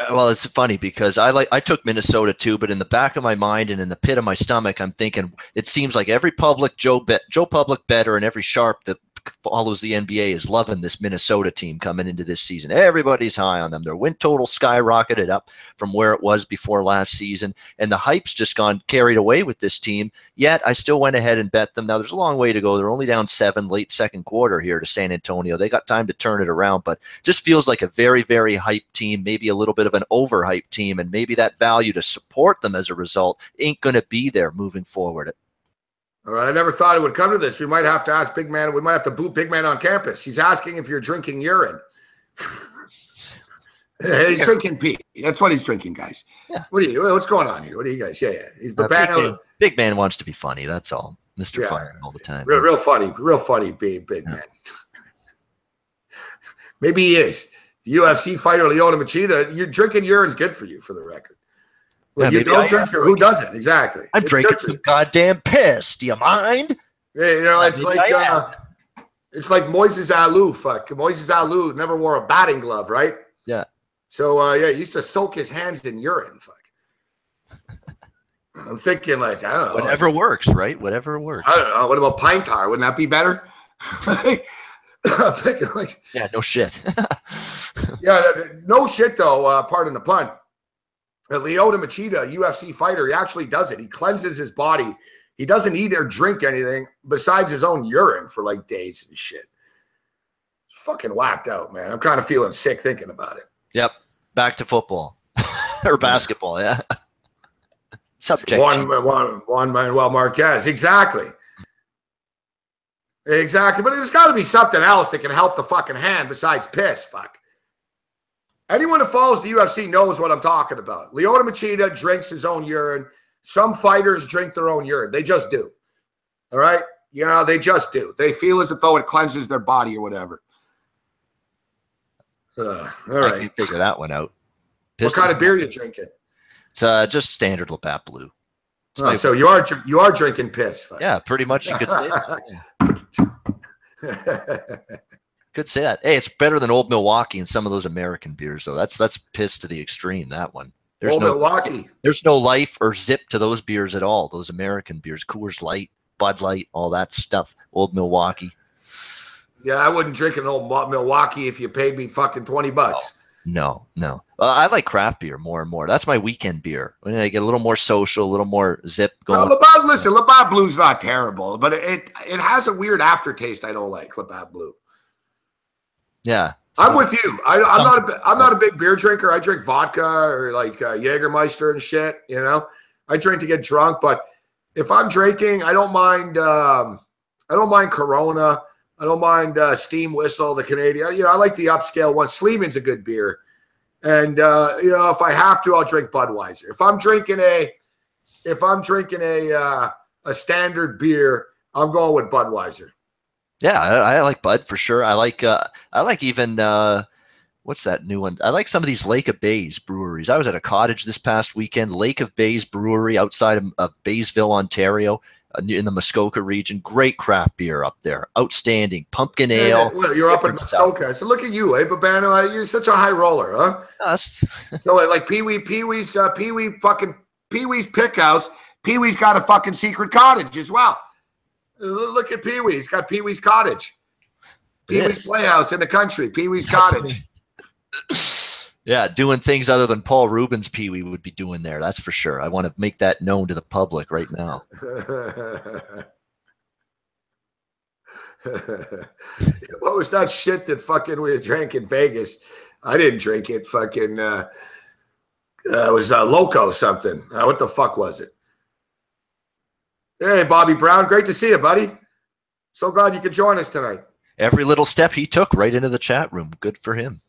Well, it's funny because I took Minnesota too, but in the back of my mind and in the pit of my stomach, I'm thinking it seems like every public Joe Public bettor and every sharp that follows the NBA is loving this Minnesota team coming into this season. Everybody's high on them. Their win total skyrocketed up from where it was before last season, and the hype's just gone carried away with this team. Yet I still went ahead and bet them. Now there's a long way to go. They're only down 7 late second quarter here to San Antonio. They got time to turn it around, but just feels like a very, very hyped team, maybe a little bit of an overhyped team, and maybe that value to support them as a result ain't going to be there moving forward. All right, I never thought it would come to this. We might have to ask Big Man. We might have to boot Big Man on campus. He's asking if you're drinking urine. He's drinking pee. That's what he's drinking, guys. Yeah. What's going on here? What are you guys? Yeah. He's Big Man wants to be funny. That's all. Mr. Fire all the time. Real funny, big man. Maybe he is. UFC fighter Lyoto Machida. You're drinking urine's good for you, for the record. Well, you don't drink your. Who doesn't? Exactly. I'm drinking some goddamn piss. Do you mind? Yeah, you know, it's like Moises Alou. Fuck, Moises Alou never wore a batting glove, right? Yeah. So he used to soak his hands in urine. Fuck. I'm thinking like, I don't know. Whatever works, right? Whatever works. I don't know. What about pine tar? Wouldn't that be better? I'm thinking like. Yeah. No shit. Yeah. No shit though. Pardon the pun. Lyoto Machida, UFC fighter, he actually does it. He cleanses his body. He doesn't eat or drink anything besides his own urine for like days and shit. It's fucking whacked out, man. I'm kind of feeling sick thinking about it. Yep. Back to football or basketball. Yeah. Subject. Juan Manuel Marquez. Exactly. But there's got to be something else that can help the fucking hand besides piss. Fuck. Anyone who follows the UFC knows what I'm talking about. Lyoto Machida drinks his own urine. Some fighters drink their own urine. They just do. All right? You know, they just do. They feel as though it cleanses their body or whatever. All right. I can figure that one out. What kind of beer are you drinking? It's just standard Labatt Blue. So you are drinking piss. Fuck. Yeah, pretty much you could say that. Could say that. Hey, it's better than Old Milwaukee and some of those American beers, though. That's piss to the extreme, that one. Milwaukee. There's no life or zip to those beers at all, those American beers. Coors Light, Bud Light, all that stuff. Old Milwaukee. Yeah, I wouldn't drink an Old Milwaukee if you paid me fucking $20. No. I like craft beer more and more. That's my weekend beer. When I get a little more social, a little more zip going. Labatt Blue's not terrible, but it has a weird aftertaste I don't like, Labatt Blue. Yeah, I'm with you. I'm not a big beer drinker. I drink vodka or like Jägermeister and shit. You know, I drink to get drunk. But if I'm drinking, I don't mind. I don't mind Corona. I don't mind Steam Whistle, the Canadian. You know, I like the upscale one. Sleeman's a good beer. And you know, if I have to, I'll drink Budweiser. If I'm drinking a standard beer, I'm going with Budweiser. Yeah, I like Bud for sure. I like even what's that new one? I like some of these Lake of Bays breweries. I was at a cottage this past weekend, Lake of Bays Brewery outside of Baysville, Ontario, in the Muskoka region. Great craft beer up there. Outstanding. Pumpkin ale. Well, you're up in Muskoka. So look at you, Babano. You're such a high roller, huh? So like Pee-wee's Pickhouse. Pee-wee's got a fucking secret cottage as well. Look at Pee-wee. He's got Pee-wee's cottage. Pee-wee's Playhouse in the country. Pee-wee's cottage. Yeah, doing things other than Paul Rubens' Pee-wee would be doing there. That's for sure. I want to make that known to the public right now. What was that shit that fucking we drank in Vegas? I didn't drink it. Fucking it was Loco something. What the fuck was it? Hey, Bobby Brown. Great to see you, buddy. So glad you could join us tonight. Every little step he took right into the chat room. Good for him.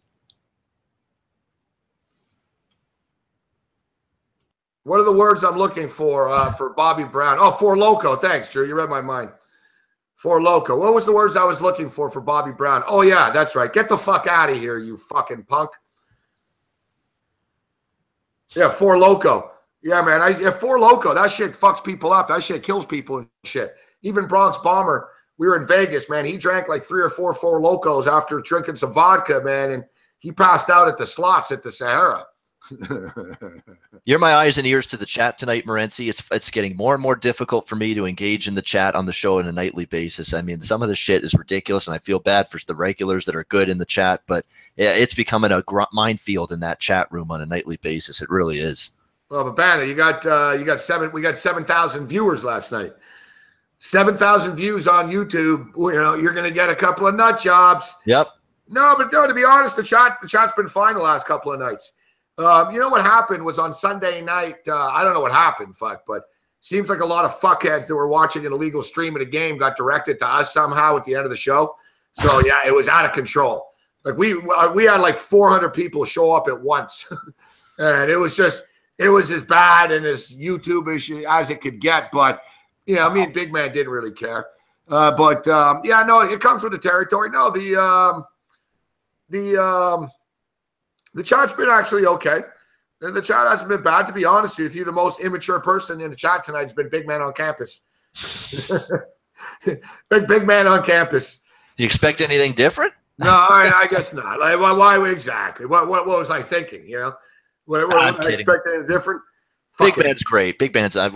What are the words I'm looking for Bobby Brown? Oh, For Loco. Thanks, Drew. You read my mind. For Loco. What was the words I was looking for Bobby Brown? Oh, yeah, that's right. Get the fuck out of here, you fucking punk. Yeah, For Loco. Yeah, man. For Loco. That shit fucks people up. That shit kills people and shit. Even Bronx Bomber, we were in Vegas, man. He drank like 3 or 4 Four Locos after drinking some vodka, man, and he passed out at the slots at the Sahara. You're my eyes and ears to the chat tonight, Morency. It's getting more and more difficult for me to engage in the chat on the show on a nightly basis. I mean, some of the shit is ridiculous, and I feel bad for the regulars that are good in the chat, but it's becoming a minefield in that chat room on a nightly basis. It really is. Well, but Banner, we got 7,000 viewers last night. 7,000 views on YouTube. You know, you're going to get a couple of nut jobs. Yep. No, to be honest, the chat's been fine the last couple of nights. You know what happened was on Sunday night, I don't know what happened, but seems like a lot of fuckheads that were watching an illegal stream of the game got directed to us somehow at the end of the show. So, yeah, it was out of control. Like, we had like 400 people show up at once. And it was as bad and as YouTube-ish as it could get. But, yeah, me and Big Man didn't really care. Yeah, no, it comes with the territory. No, the chat's been actually okay. The chat hasn't been bad, to be honest with you. The most immature person in the chat tonight has been Big Man on Campus. big Man on Campus. You expect anything different? No, I guess not. Like, why exactly? What was I thinking? You know, what I expect anything different? Big Man's great. Big Man's. I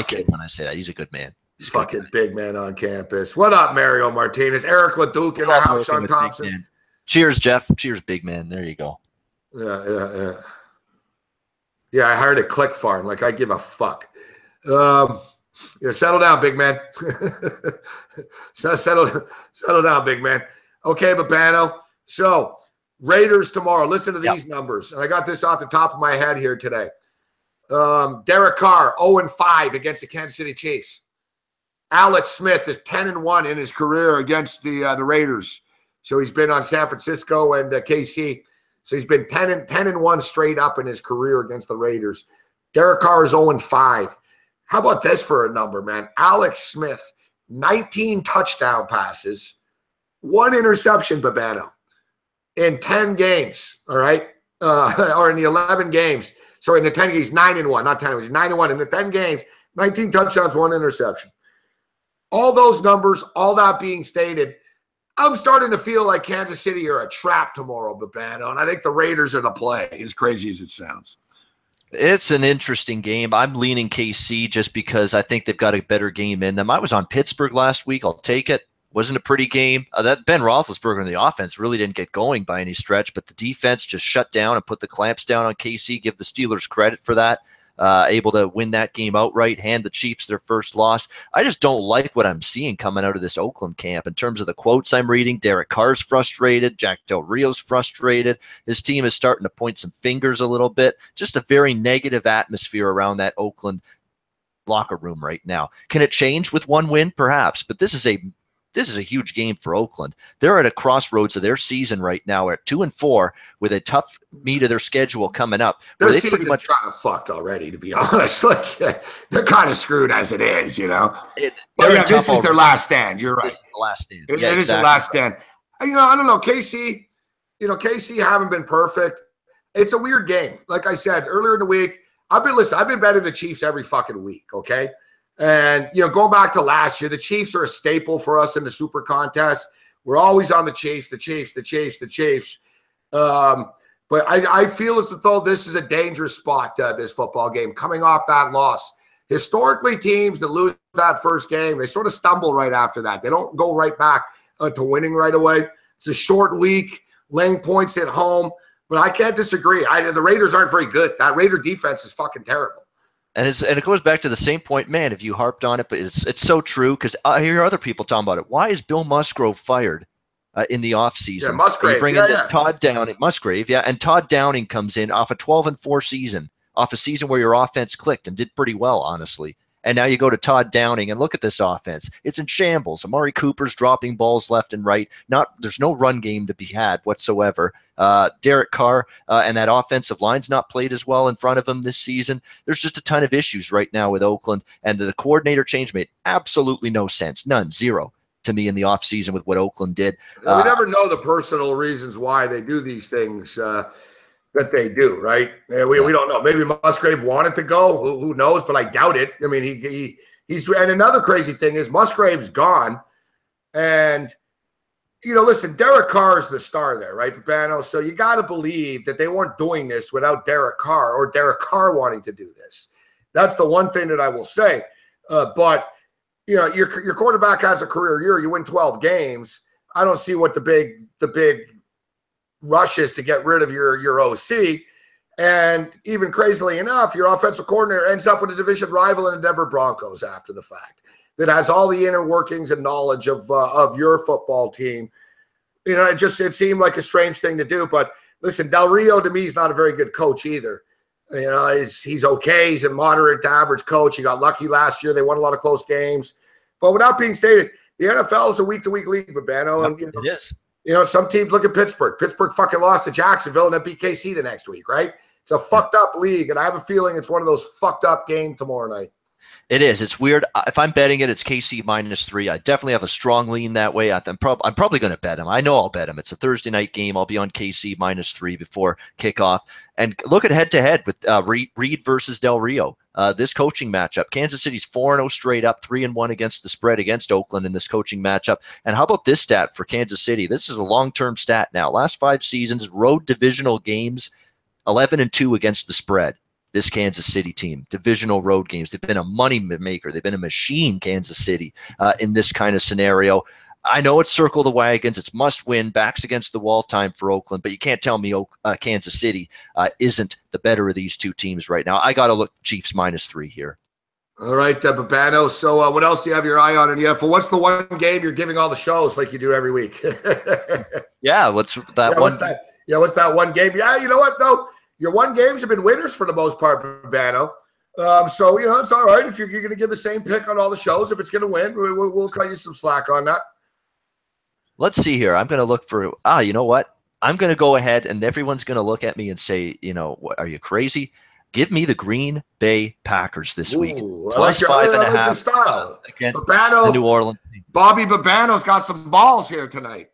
kid when I say that. He's a good man. He's fucking Big Man on Campus. What up, Mario Martinez? Eric LeDuc in the house. Sean Thompson. Cheers, Jeff. Cheers, Big Man. There you go. Yeah, I hired a click farm. Like, I give a fuck. Yeah, settle down, Big Man. settle down, Big Man. Okay, Babano. So, Raiders tomorrow. Listen to these numbers. And I got this off the top of my head here today. Derek Carr, 0-5 against the Kansas City Chiefs. Alex Smith is 10-1 in his career against the Raiders. So he's been on San Francisco and KC. So he's been 10-1 straight up in his career against the Raiders. Derek Carr is 0-5. How about this for a number, man? Alex Smith, 19 touchdown passes, 1 interception, Babano, in 10 games, all right? Or in the 11 games. Sorry, in the 10 games, 9-1, not 10. He's 9-1. In the 10 games, 19 touchdowns, 1 interception. All those numbers, all that being stated, I'm starting to feel like Kansas City are a trap tomorrow, Babano, and I think the Raiders are the play, as crazy as it sounds. It's an interesting game. I'm leaning KC just because I think they've got a better game in them. I was on Pittsburgh last week. I'll take it. Wasn't a pretty game. That Ben Roethlisberger in the offense really didn't get going by any stretch, but the defense just shut down and put the clamps down on KC. Give the Steelers credit for that. Able to win that game outright, hand the Chiefs their first loss. I just don't like what I'm seeing coming out of this Oakland camp in terms of the quotes I'm reading. Derek Carr's frustrated. Jack Del Rio's frustrated. His team is starting to point some fingers a little bit. Just a very negative atmosphere around that Oakland locker room right now. Can it change with one win? Perhaps, but this is a huge game for Oakland. They're at a crossroads of their season right now at 2-4 with a tough meat of their schedule coming up. Their season's pretty much kind of fucked already, to be honest. Like, they're kind of screwed as it is, you know. This is their last stand. You're right. The last stand. It is the last stand. You know, I don't know. KC haven't been perfect. It's a weird game. Like I said earlier in the week, I've been betting the Chiefs every fucking week. Okay. And, you know, going back to last year, the Chiefs are a staple for us in the Super Contest. We're always on the Chiefs. But I feel as though this is a dangerous spot, this football game, coming off that loss. Historically, teams that lose that first game, they sort of stumble right after that. They don't go right back to winning right away. It's a short week, laying points at home. But I can't disagree. The Raiders aren't very good. That Raider defense is fucking terrible. And it goes back to the same point, man, if you harped on it, but it's so true because I hear other people talking about it. Why is Bill Musgrove fired in the offseason? Yeah, Musgrave. You bring in Todd Downing. Musgrave, yeah. And Todd Downing comes in off a 12-4 season, off a season where your offense clicked and did pretty well, honestly. And now you go to Todd Downing and look at this offense. It's in shambles. Amari Cooper's dropping balls left and right. There's no run game to be had whatsoever. Derek Carr and that offensive line's not played as well in front of him this season. There's just a ton of issues right now with Oakland, and the coordinator change made absolutely no sense. None. Zero to me in the offseason with what Oakland did. We never know the personal reasons why they do these things that they do, right? We don't know. Maybe Musgrave wanted to go. Who knows? But I doubt it. I mean, he's – and another crazy thing is Musgrave's gone. And, listen, Derek Carr is the star there, right, Babano? So you got to believe that they weren't doing this without Derek Carr or Derek Carr wanting to do this. That's the one thing that I will say. But, your quarterback has a career year. You win 12 games. I don't see what the big rush is to get rid of your OC. And even crazily enough, your offensive coordinator ends up with a division rival in the Denver Broncos after the fact that has all the inner workings and knowledge of your football team. It seemed like a strange thing to do. But listen, Del Rio to me is not a very good coach either. He's okay. He's a moderate to average coach. He got lucky last year. They won a lot of close games. But without being stated, the NFL is a week-to-week league, Babano. And, it is. Some teams look at Pittsburgh. Pittsburgh fucking lost to Jacksonville and then beat KC the next week, right? It's a fucked up league, and I have a feeling it's one of those fucked up games tomorrow night. It is. It's weird. If I'm betting it, it's KC -3. I definitely have a strong lean that way. I'm probably going to bet him. I know I'll bet him. It's a Thursday night game. I'll be on KC -3 before kickoff. And look at head-to-head with Reed versus Del Rio. This coaching matchup. Kansas City's 4-0 straight up, 3-1 against the spread against Oakland in this coaching matchup. And how about this stat for Kansas City? This is a long-term stat now. Last 5 seasons, road divisional games, 11-2 against the spread. This Kansas City team, divisional road games. They've been a money maker. They've been a machine, Kansas City, in this kind of scenario. I know it's circle the wagons. It's must win, backs against the wall time for Oakland, but you can't tell me Kansas City isn't the better of these two teams right now. I got to look Chiefs -3 here. All right, Babano. So what else do you have your eye on? And for what's the one game you're giving all the shows like you do every week? Yeah, what's that one? What's that one game? Yeah, you know what, though? Your one games have been winners for the most part, Babano. So, it's all right. If you're going to give the same pick on all the shows, if it's going to win, we'll cut you some slack on that. Let's see here. I'm going to look for – you know what? I'm going to go ahead, and everyone's going to look at me and say, are you crazy? Give me the Green Bay Packers this week. Plus 5.5 against Babano, the New Orleans team. Bobby Babano's got some balls here tonight.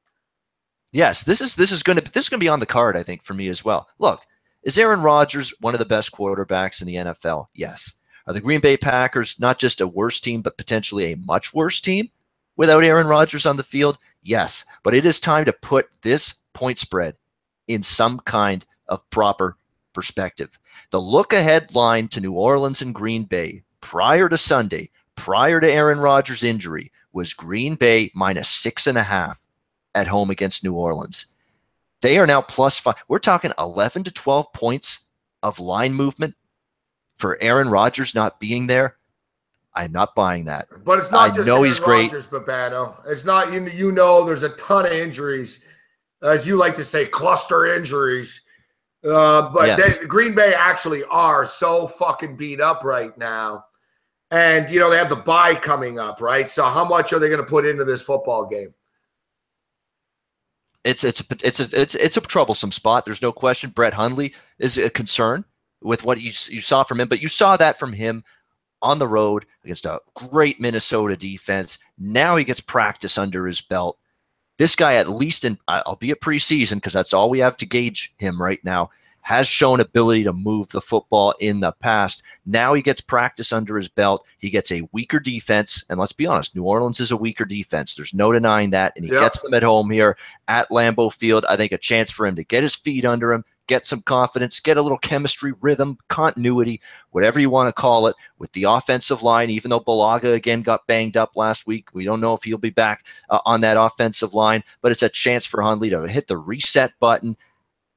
Yes, this is going to be on the card, I think, for me as well. Look. Is Aaron Rodgers one of the best quarterbacks in the NFL? Yes. Are the Green Bay Packers not just a worse team, but potentially a much worse team without Aaron Rodgers on the field? Yes. But it is time to put this point spread in some kind of proper perspective. The look-ahead line to New Orleans and Green Bay prior to Sunday, prior to Aaron Rodgers' injury, was Green Bay -6.5 at home against New Orleans. They are now +5. We're talking 11 to 12 points of line movement for Aaron Rodgers not being there. I'm not buying that. But it's not I just know Aaron he's great. Rodgers, Babano. It's not there's a ton of injuries, as you like to say, cluster injuries. But yes. Green Bay actually are so fucking beat up right now, and they have the bye coming up, right? So how much are they going to put into this football game? It's a troublesome spot. There's no question. Brett Hundley is a concern with what you saw from him, but you saw that from him on the road against a great Minnesota defense. Now he gets practice under his belt. This guy, at least albeit preseason, because that's all we have to gauge him right now, has shown ability to move the football in the past. Now he gets practice under his belt. He gets a weaker defense. And let's be honest, New Orleans is a weaker defense. There's no denying that. And he gets them at home here at Lambeau Field. I think a chance for him to get his feet under him, get some confidence, get a little chemistry, rhythm, continuity, whatever you want to call it, with the offensive line. Even though Balaga again got banged up last week, we don't know if he'll be back on that offensive line. But it's a chance for Hundley to hit the reset button,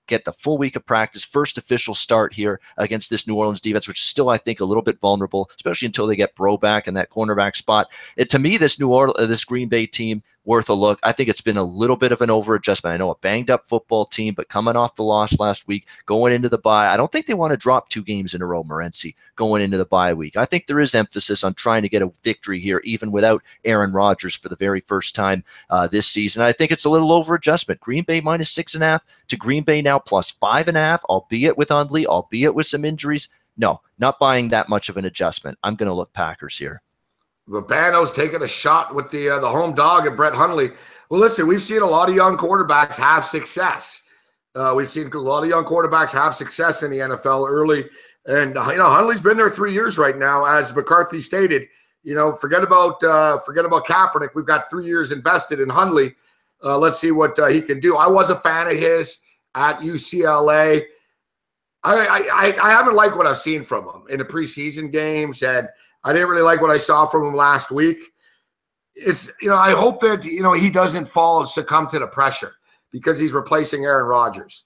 get the full week of practice, first official start here against this New Orleans defense, which is still, I think, a little bit vulnerable, especially until they get Bro back in that cornerback spot. To me, this Green Bay team worth a look. I think it's been a little bit of an over-adjustment. I know a banged-up football team, but coming off the loss last week, going into the bye, I don't think they want to drop 2 games in a row, Morency, going into the bye week. I think there is emphasis on trying to get a victory here, even without Aaron Rodgers for the very first time this season. I think it's a little over-adjustment. Green Bay minus 6.5 to Green Bay now plus 5.5, albeit with Hundley, albeit with some injuries. No, not buying that much of an adjustment. I'm going to look Packers here. Bano's taking a shot with the home dog at Brett Hundley. Well, listen, we've seen a lot of young quarterbacks have success. We've seen a lot of young quarterbacks have success in the NFL early. And, Hundley's been there 3 years right now. As McCarthy stated, forget about Kaepernick. We've got 3 years invested in Hundley. Let's see what he can do. I was a fan of his at UCLA. I haven't liked what I've seen from him in the preseason games, and I didn't really like what I saw from him last week. It's, I hope that, he doesn't succumb to the pressure because he's replacing Aaron Rodgers.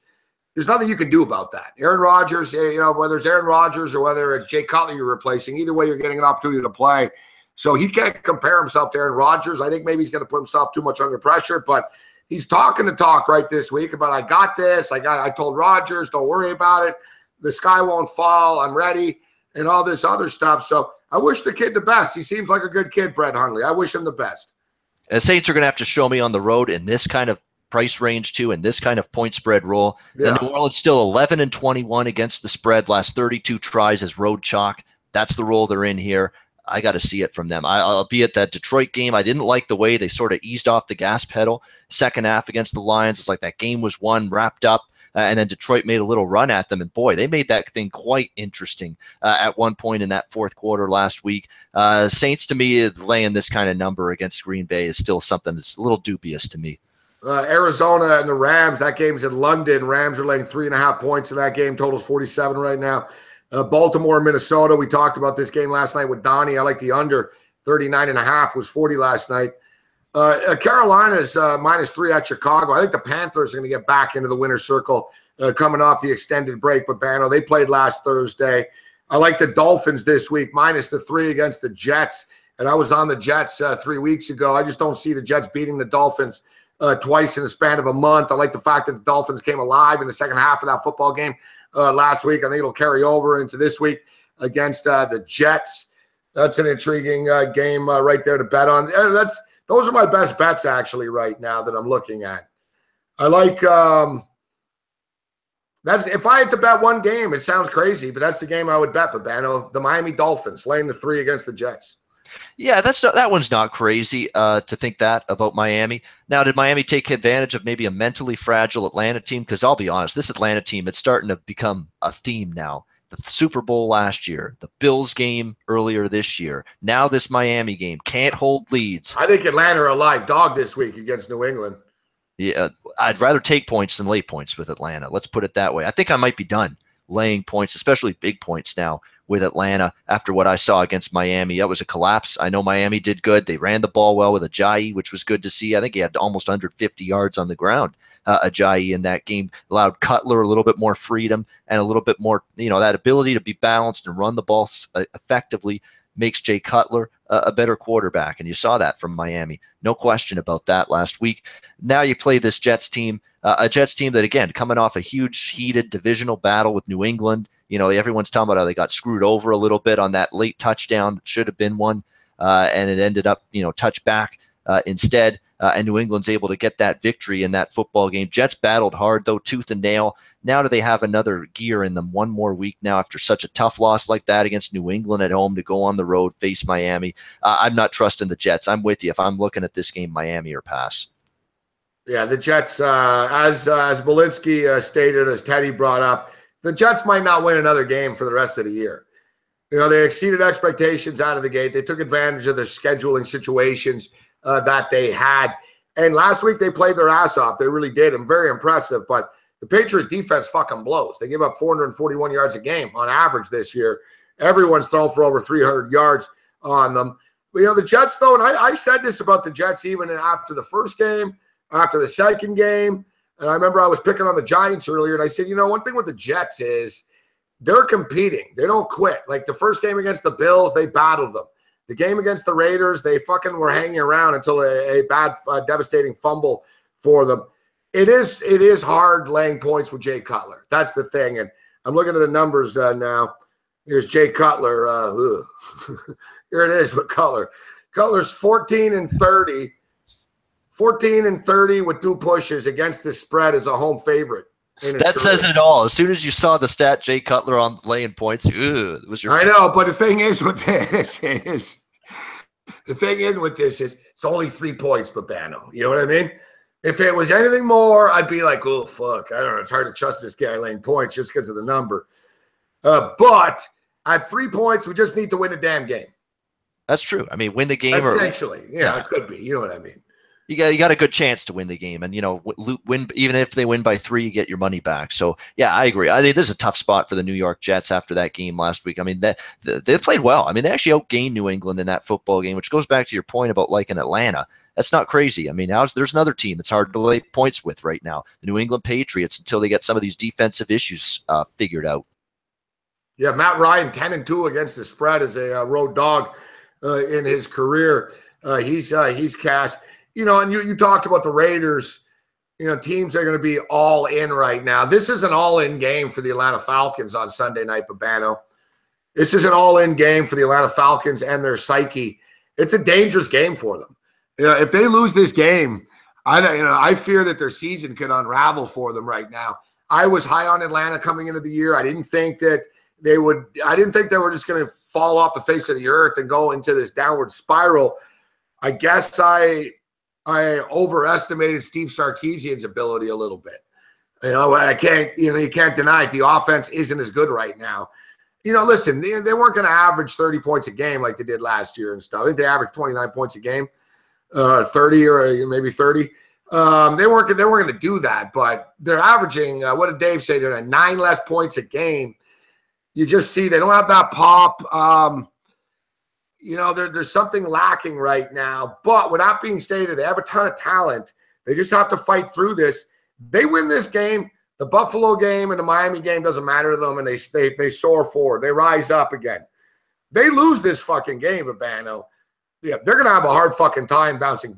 There's nothing you can do about that. Aaron Rodgers, whether it's Aaron Rodgers or whether it's Jay Cutler you're replacing, either way you're getting an opportunity to play. So he can't compare himself to Aaron Rodgers. I think maybe he's going to put himself too much under pressure, but he's talking the talk right this week about, I got this. I told Rodgers, don't worry about it. The sky won't fall. I'm ready, and all this other stuff. So I wish the kid the best. He seems like a good kid, Brett Hundley. I wish him the best. And Saints are going to have to show me on the road in this kind of price range too, and this kind of point spread roll. Yeah. And New Orleans still 11-21 against the spread. Last 32 tries as road chalk. That's the role they're in here. I got to see it from them. I'll be at that Detroit game. I didn't like the way they sort of eased off the gas pedal second half against the Lions. It's like that game was won, wrapped up. And then Detroit made a little run at them. And, boy, they made that thing quite interesting at one point in that fourth quarter last week. Saints, to me, laying this kind of number against Green Bay is still something that's a little dubious to me. Arizona and the Rams, that game's in London. Rams are laying 3.5 points in that game. Total's 47 right now. Baltimore, Minnesota, we talked about this game last night with Donnie. I like the under. 39.5 was 40 last night. Carolina's -3 at Chicago. I think the Panthers are going to get back into the winner's circle coming off the extended break. But, Bano, they played last Thursday. I like the Dolphins this week, -3 against the Jets. And I was on the Jets 3 weeks ago. I just don't see the Jets beating the Dolphins twice in the span of a month. I like the fact that the Dolphins came alive in the second half of that football game last week. I think it'll carry over into this week against the Jets. That's an intriguing game right there to bet on. And those are my best bets, actually, right now that I'm looking at. I like that's if I had to bet one game, it sounds crazy, but that's the game I would bet, Babano. The Miami Dolphins laying the 3 against the Jets. Yeah, that one's not crazy to think that about Miami. Now, did Miami take advantage of maybe a mentally fragile Atlanta team? Because I'll be honest, this Atlanta team, it's starting to become a theme now. The Super Bowl last year, the Bills game earlier this year, now this Miami game, can't hold leads. I think Atlanta are a live dog this week against New England. Yeah, I'd rather take points than lay points with Atlanta. Let's put it that way. I think I might be done laying points, especially big points now with Atlanta after what I saw against Miami. That was a collapse. I know Miami did good. They ran the ball well with Ajayi, which was good to see. I think he had almost 150 yards on the ground. Ajayi in that game allowed Cutler a little bit more freedom and a little bit more, that ability to be balanced and run the ball effectively makes Jay Cutler a better quarterback. And you saw that from Miami. No question about that last week. Now you play this Jets team, a Jets team that, again, coming off a huge heated divisional battle with New England. Everyone's talking about how they got screwed over a little bit on that late touchdown. Should have been one. And it ended up, touchback instead. And New England's able to get that victory in that football game. Jets battled hard, though, tooth and nail. Now do they have another gear in them one more week now after such a tough loss like that against New England at home to go on the road, face Miami? I'm not trusting the Jets. I'm with you. If I'm looking at this game, Miami or pass. Yeah, the Jets, as Belinsky stated, as Teddy brought up, the Jets might not win another game for the rest of the year. They exceeded expectations out of the gate. They took advantage of their scheduling situations that they had. And last week they played their ass off. They really did. I'm very impressive. But the Patriots defense fucking blows. They give up 441 yards a game on average this year. Everyone's thrown for over 300 yards on them. But, the Jets, though, and I said this about the Jets even after the first game, after the second game. And I remember I was picking on the Giants earlier, and I said, one thing with the Jets is they're competing. They don't quit. Like the first game against the Bills, they battled them. The game against the Raiders, they fucking were hanging around until a bad, devastating fumble for them. It is hard laying points with Jay Cutler. That's the thing. And I'm looking at the numbers now. Here's Jay Cutler. Here it is with Cutler. Cutler's 14-30. 14-30 with 2 pushes against the spread as a home favorite. That says it all. As soon as you saw the stat, Jay Cutler on laying points, it was your. I know, but the thing is with this is it's only 3 points, Babano. You know what I mean? If it was anything more, I'd be like, oh fuck, I don't know. It's hard to trust this guy laying points just because of the number. But at 3 points, we just need to win a damn game. That's true. I mean, win the game. Essentially, it could be. You know what I mean? You got a good chance to win the game, and win even if they win by 3, you get your money back. So yeah, I agree. I think this is a tough spot for the New York Jets after that game last week. I mean, they played well. I mean, they actually outgained New England in that football game, which goes back to your point about liking Atlanta. That's not crazy. I mean, there's another team that's hard to lay points with right now, the New England Patriots, until they get some of these defensive issues figured out. Yeah, Matt Ryan 10-2 against the spread as a road dog in his career. He's cashed. And you talked about the Raiders, teams are going to be all in right now. This is an all-in game for the Atlanta Falcons on Sunday night, Babano. This is an all-in game for the Atlanta Falcons and their psyche. It's a dangerous game for them. If they lose this game, I fear that their season could unravel for them right now. I was high on Atlanta coming into the year. I didn't think that they were just going to fall off the face of the earth and go into this downward spiral. I guess I overestimated Steve Sarkisian's ability a little bit. I can't, you can't deny it. The offense isn't as good right now. Listen, they weren't going to average 30 points a game like they did last year and stuff. I think they averaged 29 points a game, 30 or maybe 30. They weren't going to do that, but they're averaging, what did Dave say tonight? 9 less points a game. You just see they don't have that pop. There's something lacking right now. But with that being stated, they have a ton of talent. They just have to fight through this. They win this game. The Buffalo game and the Miami game doesn't matter to them, and they soar forward. They rise up again. They lose this fucking game, Babano. Yeah, they're going to have a hard fucking time bouncing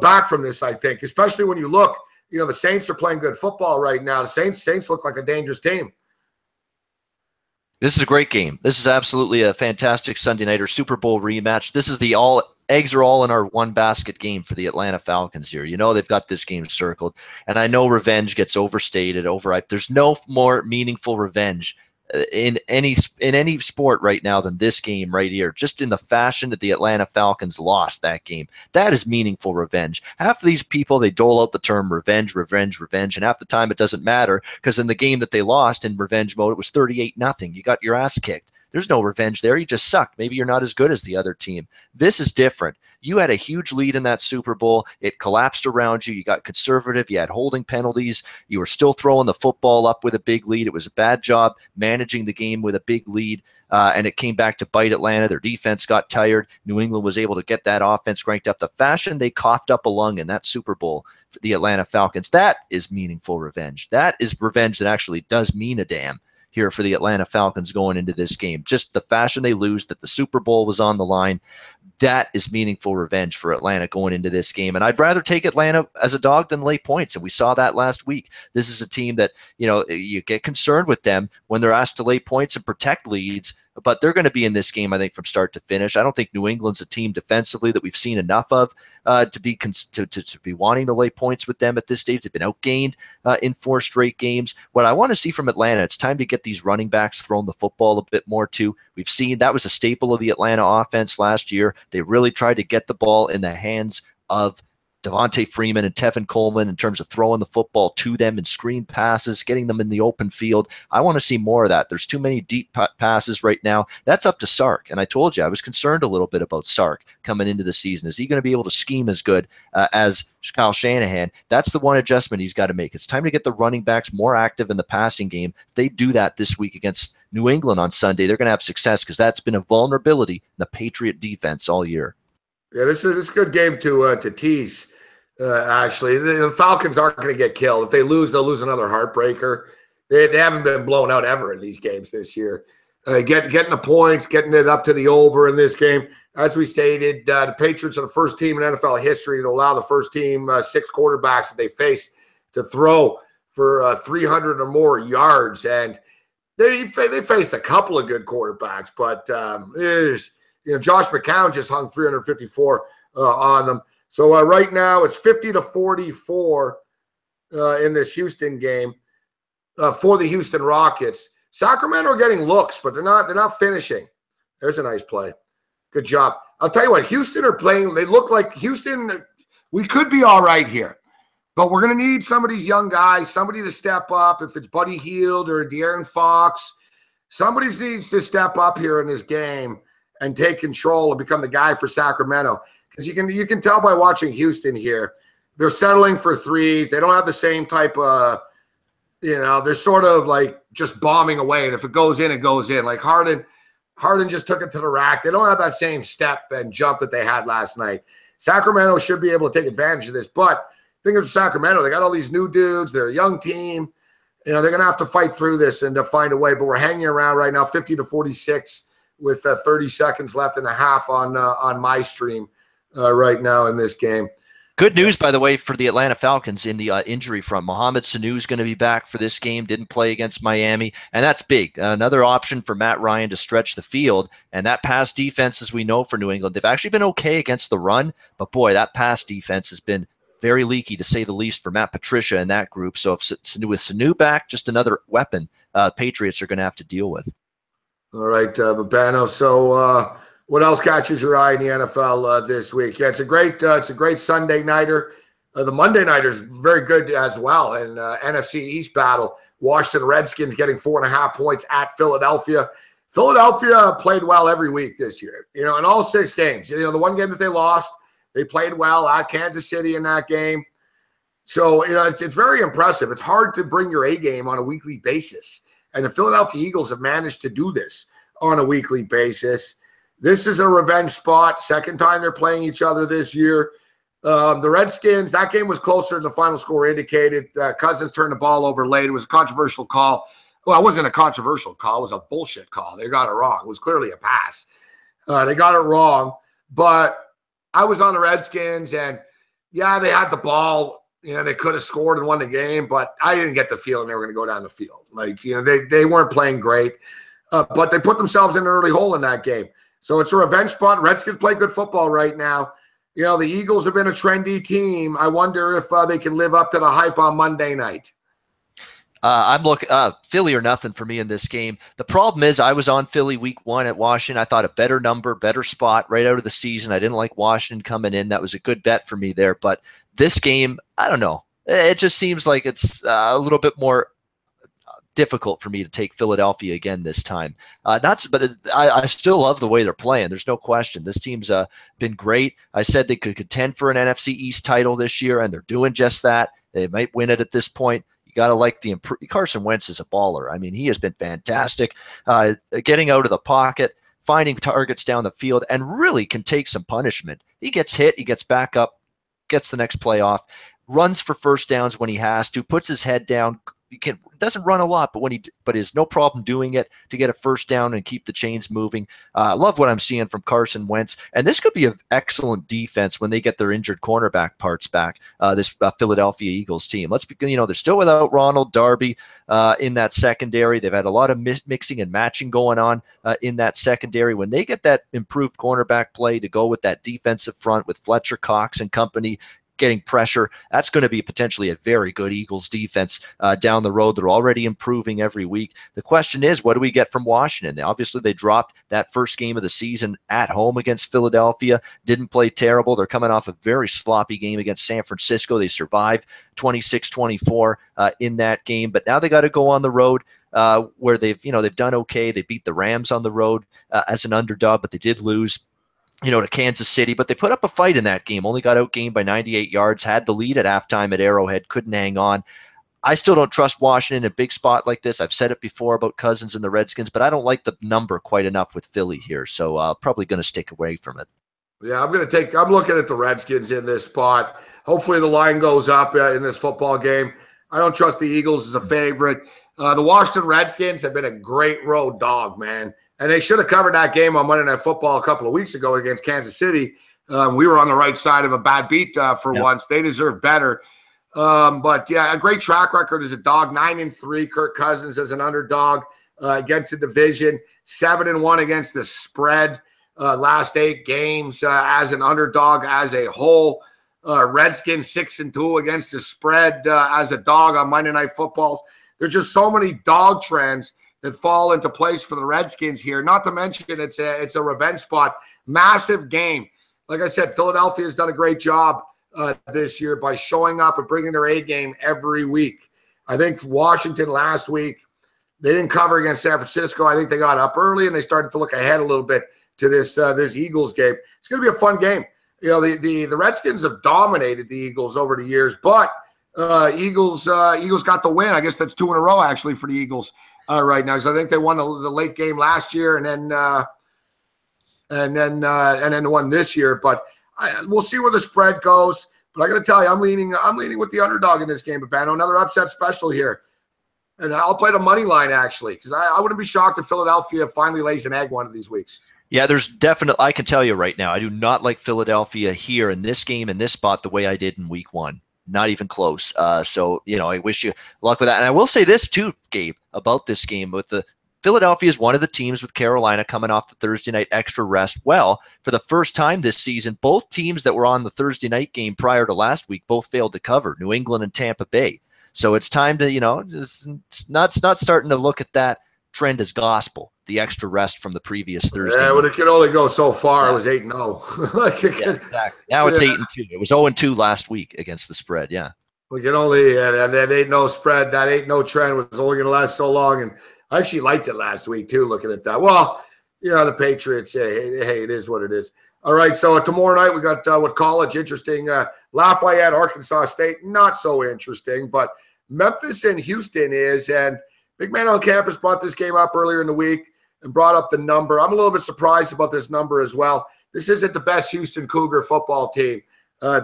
back from this, I think, especially when you look, the Saints are playing good football right now. The Saints look like a dangerous team. This is a great game. This is absolutely a fantastic Sunday night or Super Bowl rematch. This is the eggs are all in our one basket game for the Atlanta Falcons here. They've got this game circled, and I know revenge gets overstated, overhyped. There's no more meaningful revenge in any sport right now than this game right here. Just in the fashion that the Atlanta Falcons lost that game, that is meaningful revenge. Half of these people, they dole out the term revenge, and half the time it doesn't matter, because in the game that they lost in revenge mode, it was 38-0. You got your ass kicked. There's no revenge there. You just sucked. Maybe you're not as good as the other team. This is different. You had a huge lead in that Super Bowl. It collapsed around you. You got conservative. You had holding penalties. You were still throwing the football up with a big lead. It was a bad job managing the game with a big lead, and it came back to bite Atlanta. Their defense got tired. New England was able to get that offense cranked up. The fashion they coughed up a lung in that Super Bowl for the Atlanta Falcons, that is meaningful revenge. That is revenge that actually does mean a damn here for the Atlanta Falcons going into this game. Just the fashion they lose, that the Super Bowl was on the line, that is meaningful revenge for Atlanta going into this game. And I'd rather take Atlanta as a dog than lay points, and we saw that last week. This is a team that, you get concerned with them when they're asked to lay points and protect leads, but they're going to be in this game, I think, from start to finish. I don't think New England's a team defensively that we've seen enough of to be wanting to lay points with them at this stage. They've been outgained in 4 straight games. What I want to see from Atlanta, it's time to get these running backs throwing the football a bit more too. We've seen that was a staple of the Atlanta offense last year. They really tried to get the ball in the hands of Devontae Freeman and Tevin Coleman in terms of throwing the football to them and screen passes, getting them in the open field. I want to see more of that. There's too many deep passes right now. That's up to Sark. And I told you, I was concerned a little bit about Sark coming into the season. Is he going to be able to scheme as good as Kyle Shanahan? That's the one adjustment he's got to make. It's time to get the running backs more active in the passing game. If they do that this week against New England on Sunday, they're going to have success, because that's been a vulnerability in the Patriot defense all year. Yeah, this is a good game to tease. Actually, the Falcons aren't going to get killed. If they lose, they'll lose another heartbreaker. They haven't been blown out ever in these games this year. getting the points, getting it up to the over in this game. As we stated, the Patriots are the first team in NFL history to allow the first team 6 quarterbacks that they face to throw for 300 or more yards. And they faced a couple of good quarterbacks, but Josh McCown just hung 354 on them. So right now it's 50-44 in this Houston game for the Houston Rockets. Sacramento are getting looks, but they're not finishing. There's a nice play. Good job. I'll tell you what, Houston are playing. They look like Houston. We could be all right here, but we're going to need some of these young guys, somebody to step up. If it's Buddy Hield or De'Aaron Fox, somebody needs to step up here in this game and take control and become the guy for Sacramento. Because you can tell by watching Houston here, they're settling for threes. They don't have the same type of, they're sort of like just bombing away. And if it goes in, it goes in. Like Harden just took it to the rack. They don't have that same step and jump that they had last night. Sacramento should be able to take advantage of this. But think of Sacramento. They got all these new dudes. They're a young team. They're going to have to fight through this and to find a way. But we're hanging around right now, 50-46 with 30 seconds left and a half on my stream right now in this game. Good news, by the way, for the Atlanta Falcons in the injury front. Mohamed Sanu is going to be back for this game. Didn't play against Miami, and that's big. Another option for Matt Ryan to stretch the field. And that pass defense, as we know for New England, they've actually been okay against the run. But, boy, that pass defense has been very leaky, to say the least, for Matt Patricia and that group. So with Sanu back, just another weapon Patriots are going to have to deal with. All right, Babano. So what else catches your eye in the NFL this week? Yeah, it's a great Sunday nighter. The Monday nighter is very good as well. And NFC East battle, Washington Redskins getting 4.5 points at Philadelphia. Philadelphia played well every week this year. In all 6 games. The one game that they lost, they played well at Kansas City in that game. So it's very impressive. It's hard to bring your A game on a weekly basis. And the Philadelphia Eagles have managed to do this on a weekly basis. This is a revenge spot. Second time they're playing each other this year. The Redskins, that game was closer than the final score indicated. Cousins turned the ball over late. It was a controversial call. Well, it wasn't a controversial call. It was a bullshit call. They got it wrong. It was clearly a pass. They got it wrong. But I was on the Redskins, and, yeah, they had the ball. They could have scored and won the game, but I didn't get the feeling they were going to go down the field. They weren't playing great, but they put themselves in an early hole in that game. So it's a revenge spot. Redskins play good football right now. The Eagles have been a trendy team. I wonder if they can live up to the hype on Monday night. I'm looking Philly or nothing for me in this game. The problem is I was on Philly week 1 at Washington. I thought a better number, better spot right out of the season. I didn't like Washington coming in. That was a good bet for me there. But this game, I don't know. It just seems like it's a little bit more difficult for me to take Philadelphia again this time. But I still love the way they're playing. There's no question. This team's been great. I said they could contend for an NFC East title this year, and they're doing just that. They might win it at this point. You got to like the Carson Wentz is a baller. I mean, he has been fantastic, getting out of the pocket, finding targets down the field, and really can take some punishment. He gets hit, he gets back up, gets the next play off, runs for first downs when he has to, puts his head down. He doesn't run a lot, but is no problem doing it to get a first down and keep the chains moving. I love what I'm seeing from Carson Wentz, and this could be an excellent defense when they get their injured cornerback parts back. This Philadelphia Eagles team. They're still without Ronald Darby in that secondary. They've had a lot of mixing and matching going on in that secondary. When they get that improved cornerback play to go with that defensive front with Fletcher Cox and company getting pressure, that's going to be potentially a very good Eagles defense down the road. They're already improving every week. The question is, what do we get from Washington? Obviously, they dropped that first game of the season at home against Philadelphia. Didn't play terrible. They're coming off a very sloppy game against San Francisco. They survived 26-24 in that game, but now they got to go on the road where they've done okay. They beat the Rams on the road as an underdog, but they did lose to Kansas City, but they put up a fight in that game, only got outgained by 98 yards, had the lead at halftime at Arrowhead, couldn't hang on. I still don't trust Washington in a big spot like this. I've said it before about Cousins and the Redskins, but I don't like the number quite enough with Philly here, so probably going to stick away from it. Yeah, I'm looking at the Redskins in this spot. Hopefully the line goes up in this football game. I don't trust the Eagles as a favorite. The Washington Redskins have been a great road dog, man. And they should have covered that game on Monday Night Football a couple of weeks ago against Kansas City. We were on the right side of a bad beat for once. They deserve better. But, yeah, a great track record as a dog. 9-3, Kirk Cousins as an underdog against the division. 7-1 against the spread. Last 8 games as an underdog as a whole. Redskins 6-2 against the spread as a dog on Monday Night Footballs. There's just so many dog trends that fall into place for the Redskins here. Not to mention it's a revenge spot. Massive game. Like I said, Philadelphia has done a great job this year by showing up and bringing their A game every week. I think Washington last week, they didn't cover against San Francisco. I think they got up early and they started to look ahead a little bit to this Eagles game. It's going to be a fun game. You know, the Redskins have dominated the Eagles over the years, but Eagles got the win. I guess that's 2 in a row actually for the Eagles right now. So I think they won the late game last year and then won this year. But we'll see where the spread goes. But I got to tell you, I'm leaning with the underdog in this game. Babano, another upset special here, and I'll play the money line actually because I wouldn't be shocked if Philadelphia finally lays an egg one of these weeks. Yeah, there's definitely, I can tell you right now, I do not like Philadelphia here in this game, in this spot, the way I did in week 1. Not even close. So, you know, I wish you luck with that. And I will say this too, Gabe, about this game. With the Philadelphia is one of the teams with Carolina coming off the Thursday night extra rest. Well, for the first time this season, both teams that were on the Thursday night game prior to last week both failed to cover, New England and Tampa Bay. So it's time to, you know, it's not starting to look at that trend as gospel, the extra rest from the previous Thursday. Yeah, but it can only go so far. Yeah. It was 8-0. Like exactly. Now it's 8-2. It was 0-2 last week against the spread. Yeah. We can only, and that 8-0 spread, that 8-0 trend was only going to last so long. And I actually liked it last week too, looking at that. Well, you know, the Patriots, hey, it is what it is. All right, so tomorrow night we got what college interesting. Lafayette, Arkansas State, not so interesting, but Memphis and Houston is, and Big Man on Campus brought this game up earlier in the week and brought up the number. I'm a little bit surprised about this number as well. This isn't the best Houston Cougar football team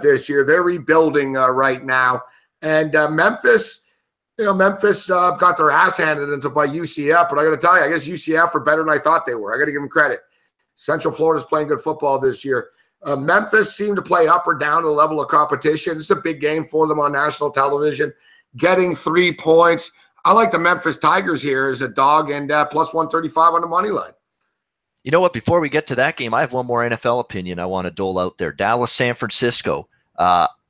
this year. They're rebuilding right now. And Memphis got their ass handed into by UCF. But I got to tell you, I guess UCF are better than I thought they were. I got to give them credit. Central Florida's playing good football this year. Memphis seemed to play up or down to the level of competition. It's a big game for them on national television. Getting 3 points. I like the Memphis Tigers here as a dog and plus 135 on the money line. You know what? Before we get to that game, I have one more NFL opinion I want to dole out there. Dallas, San Francisco.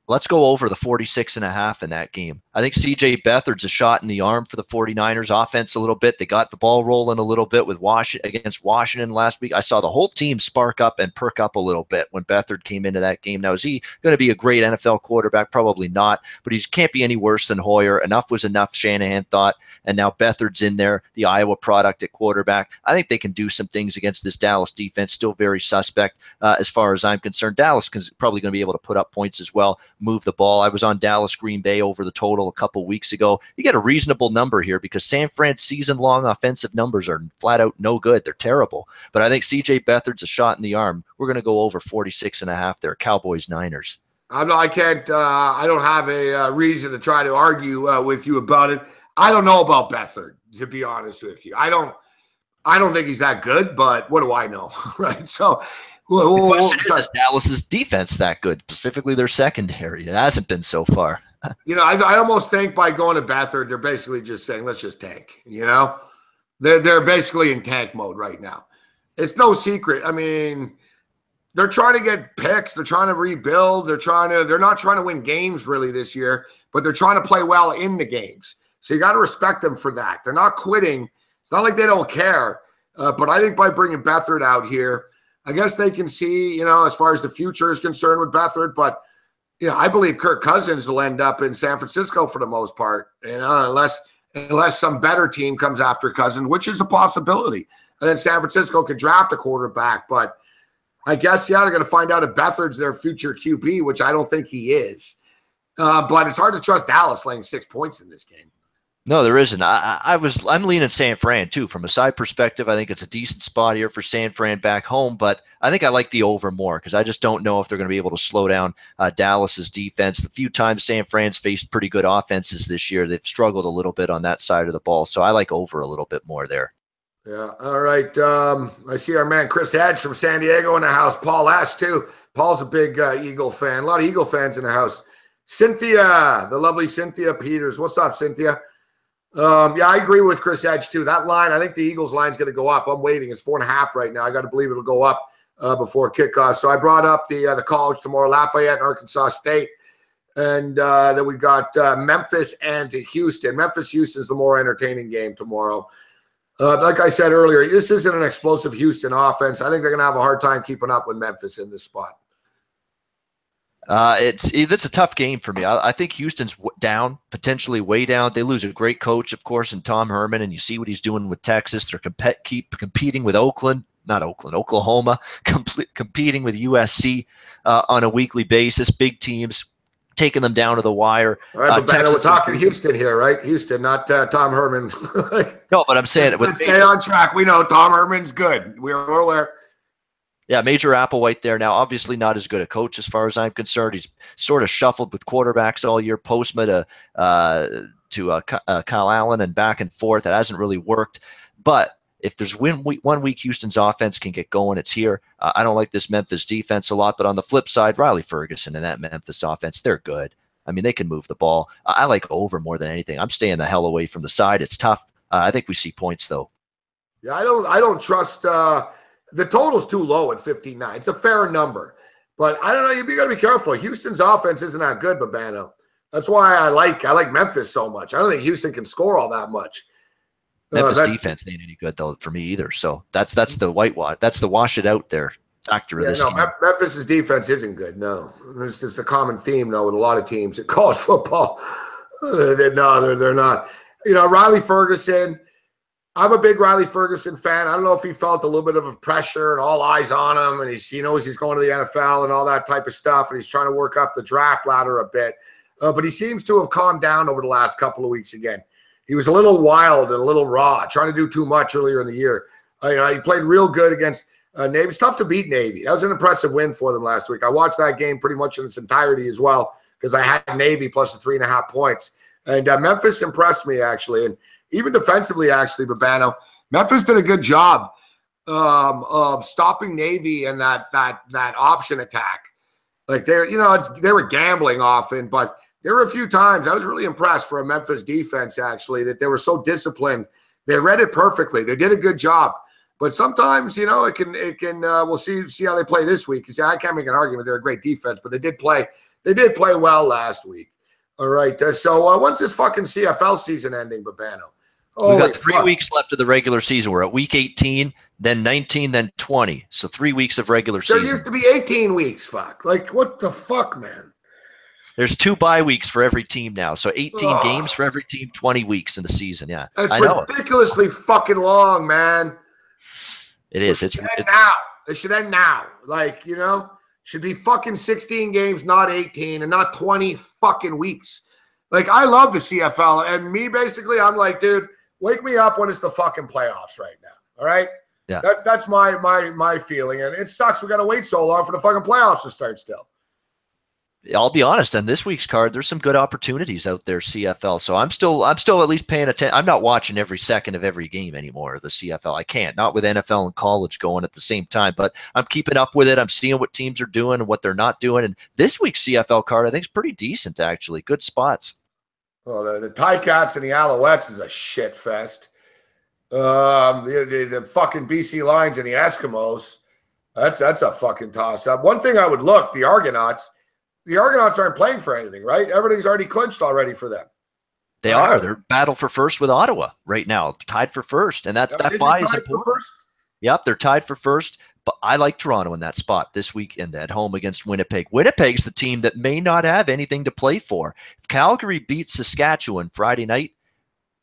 Let's go over the 46.5 in that game. I think C.J. Beathard's a shot in the arm for the 49ers offense a little bit. They got the ball rolling a little bit with against Washington last week. I saw the whole team spark up and perk up a little bit when Beathard came into that game. Now, is he going to be a great NFL quarterback? Probably not, but he can't be any worse than Hoyer. Enough was enough, Shanahan thought, and now Beathard's in there, the Iowa product at quarterback. I think they can do some things against this Dallas defense, still very suspect as far as I'm concerned. Dallas is probably going to be able to put up points as well, move the ball. I was on Dallas Green Bay over the total a couple weeks ago. You get a reasonable number here because San Fran's season-long offensive numbers are flat out no good. They're terrible. But I think C.J. Beathard's a shot in the arm. We're going to go over 46.5 there. Cowboys-Niners. I don't have a reason to try to argue with you about it. I don't know about Beathard, to be honest with you. I don't think he's that good, but what do I know, right? So the question is Dallas's defense that good, specifically their secondary? It hasn't been so far. You know, I almost think by going to Beathard, they're basically just saying, let's just tank, you know? They're basically in tank mode right now. It's no secret. I mean, they're trying to get picks. They're trying to rebuild. They're not trying to win games really this year, but they're trying to play well in the games. So you got to respect them for that. They're not quitting. It's not like they don't care. But I think by bringing Beathard out here, I guess they can see, you know, as far as the future is concerned with Beathard. But, yeah, I believe Kirk Cousins will end up in San Francisco for the most part, you know, unless some better team comes after Cousins, which is a possibility. And then San Francisco could draft a quarterback. But I guess, yeah, they're going to find out if Beathard's their future QB, which I don't think he is. But it's hard to trust Dallas laying 6 points in this game. No, there isn't. I'm leaning San Fran too. From a side perspective, I think it's a decent spot here for San Fran back home, but I think I like the over more because I just don't know if they're going to be able to slow down Dallas's defense. The few times San Fran's faced pretty good offenses this year, they've struggled a little bit on that side of the ball. So I like over a little bit more there. Yeah. All right. I see our man Chris Edge from San Diego in the house. Paul S. too. Paul's a big Eagle fan. A lot of Eagle fans in the house. Cynthia, the lovely Cynthia Peters. What's up, Cynthia? Yeah, I agree with Chris Edge too. That line, I think the Eagles line's going to go up. I'm waiting. It's 4.5 right now. I got to believe it'll go up before kickoff. So I brought up the college tomorrow, Lafayette and Arkansas State. And then we got Memphis and Houston. Memphis-Houston's the more entertaining game tomorrow. Like I said earlier, this isn't an explosive Houston offense. I think they're going to have a hard time keeping up with Memphis in this spot. It's a tough game for me. I think Houston's down, potentially way down. They lose a great coach, of course, in Tom Herman, and you see what he's doing with Texas. They're keep competing with Oklahoma, competing with USC on a weekly basis. Big teams taking them down to the wire. All right, but we're talking Houston here, right? Houston, not Tom Herman. No, but I'm saying it. Let's stay on track. We know Tom Herman's good. We're aware. Yeah, Major Applewhite there. Now, obviously not as good a coach as far as I'm concerned. He's sort of shuffled with quarterbacks all year, Postma to Kyle Allen and back and forth. It hasn't really worked. But if there's 1 week Houston's offense can get going, it's here. I don't like this Memphis defense a lot, but on the flip side, Riley Ferguson and that Memphis offense, they're good. I mean, they can move the ball. I like over more than anything. I'm staying the hell away from the side. It's tough. I think we see points, though. Yeah, I don't trust the total's too low at 59. It's a fair number. But I don't know. You got to be careful. Houston's offense isn't that good, Babano. That's why I like Memphis so much. I don't think Houston can score all that much. Memphis defense ain't any good though for me either. So that's the whitewash. That's the wash it out there factor of this game. Memphis's defense isn't good. No, it's just a common theme though with a lot of teams at college football. They're not. You know, Riley Ferguson. I'm a big Riley Ferguson fan. I don't know if he felt a little bit of a pressure and all eyes on him, and he knows he's going to the NFL and all that type of stuff, and he's trying to work up the draft ladder a bit. But he seems to have calmed down over the last couple of weeks again. He was a little wild and a little raw, trying to do too much earlier in the year. He played real good against Navy. It's tough to beat Navy. That was an impressive win for them last week. I watched that game pretty much in its entirety as well because I had Navy plus the 3.5 points. And Memphis impressed me, actually. And even defensively, actually, Babano, Memphis did a good job of stopping Navy and that option attack. Like they were gambling often, but there were a few times I was really impressed for a Memphis defense, actually, that they were so disciplined. They read it perfectly. They did a good job. But sometimes, it can. We'll see how they play this week. I can't make an argument they're a great defense, but they did play well last week. All right. So when's this fucking CFL season ending, Babano? We've got 3 weeks left of the regular season. We're at week 18, then 19, then 20. So 3 weeks of regular season. There used to be 18 weeks, fuck. Like, what the fuck, man? There's 2 bye weeks for every team now. So 18 games for every team, 20 weeks in the season. Yeah. That's ridiculously fucking long, man. It is. It should end now. Like, should be fucking 16 games, not 18, and not 20 fucking weeks. Like, I love the CFL. And me, basically, I'm like, dude, wake me up when it's the fucking playoffs right now. All right? Yeah. That's my feeling. And it sucks we got to wait so long for the fucking playoffs to start still. I'll be honest, on this week's card, there's some good opportunities out there, CFL. So I'm still at least paying attention. I'm not watching every second of every game anymore, the CFL. I can't, not with NFL and college going at the same time, but I'm keeping up with it. I'm seeing what teams are doing and what they're not doing. And this week's CFL card, I think, is pretty decent, actually. Good spots. Well, the Ticats and the Alouettes is a shit fest. The fucking BC Lions and the Eskimos, that's a fucking toss-up. One thing I would look, the Argonauts aren't playing for anything, right? Everything's already clinched already for them. They are. They're battle for first with Ottawa right now, tied for first, and that bye is important. Yep, they're tied for first, but I like Toronto in that spot this weekend at home against Winnipeg. Winnipeg's the team that may not have anything to play for. If Calgary beats Saskatchewan Friday night,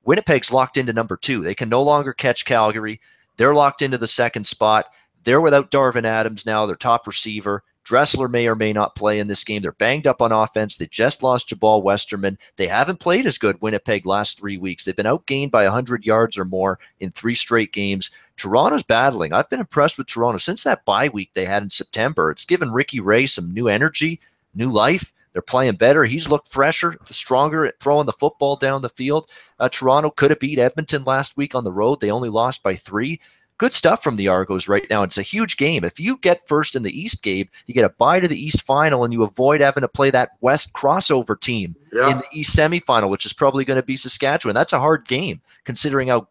Winnipeg's locked into number 2. They can no longer catch Calgary. They're locked into the second spot. They're without Darvin Adams now, their top receiver. Dressler may or may not play in this game. They're banged up on offense. They just lost Jabal Westerman. They haven't played as good, Winnipeg, last 3 weeks. They've been outgained by 100 yards or more in 3 straight games. Toronto's battling. I've been impressed with Toronto. Since that bye week they had in September, it's given Ricky Ray some new energy, new life. They're playing better. He's looked fresher, stronger at throwing the football down the field. Toronto could have beat Edmonton last week on the road. They only lost by 3. Good stuff from the Argos right now. It's a huge game. If you get first in the East, Gabe, you get a bye to the East final, and you avoid having to play that West crossover team in the East semifinal, which is probably going to be Saskatchewan. That's a hard game, considering how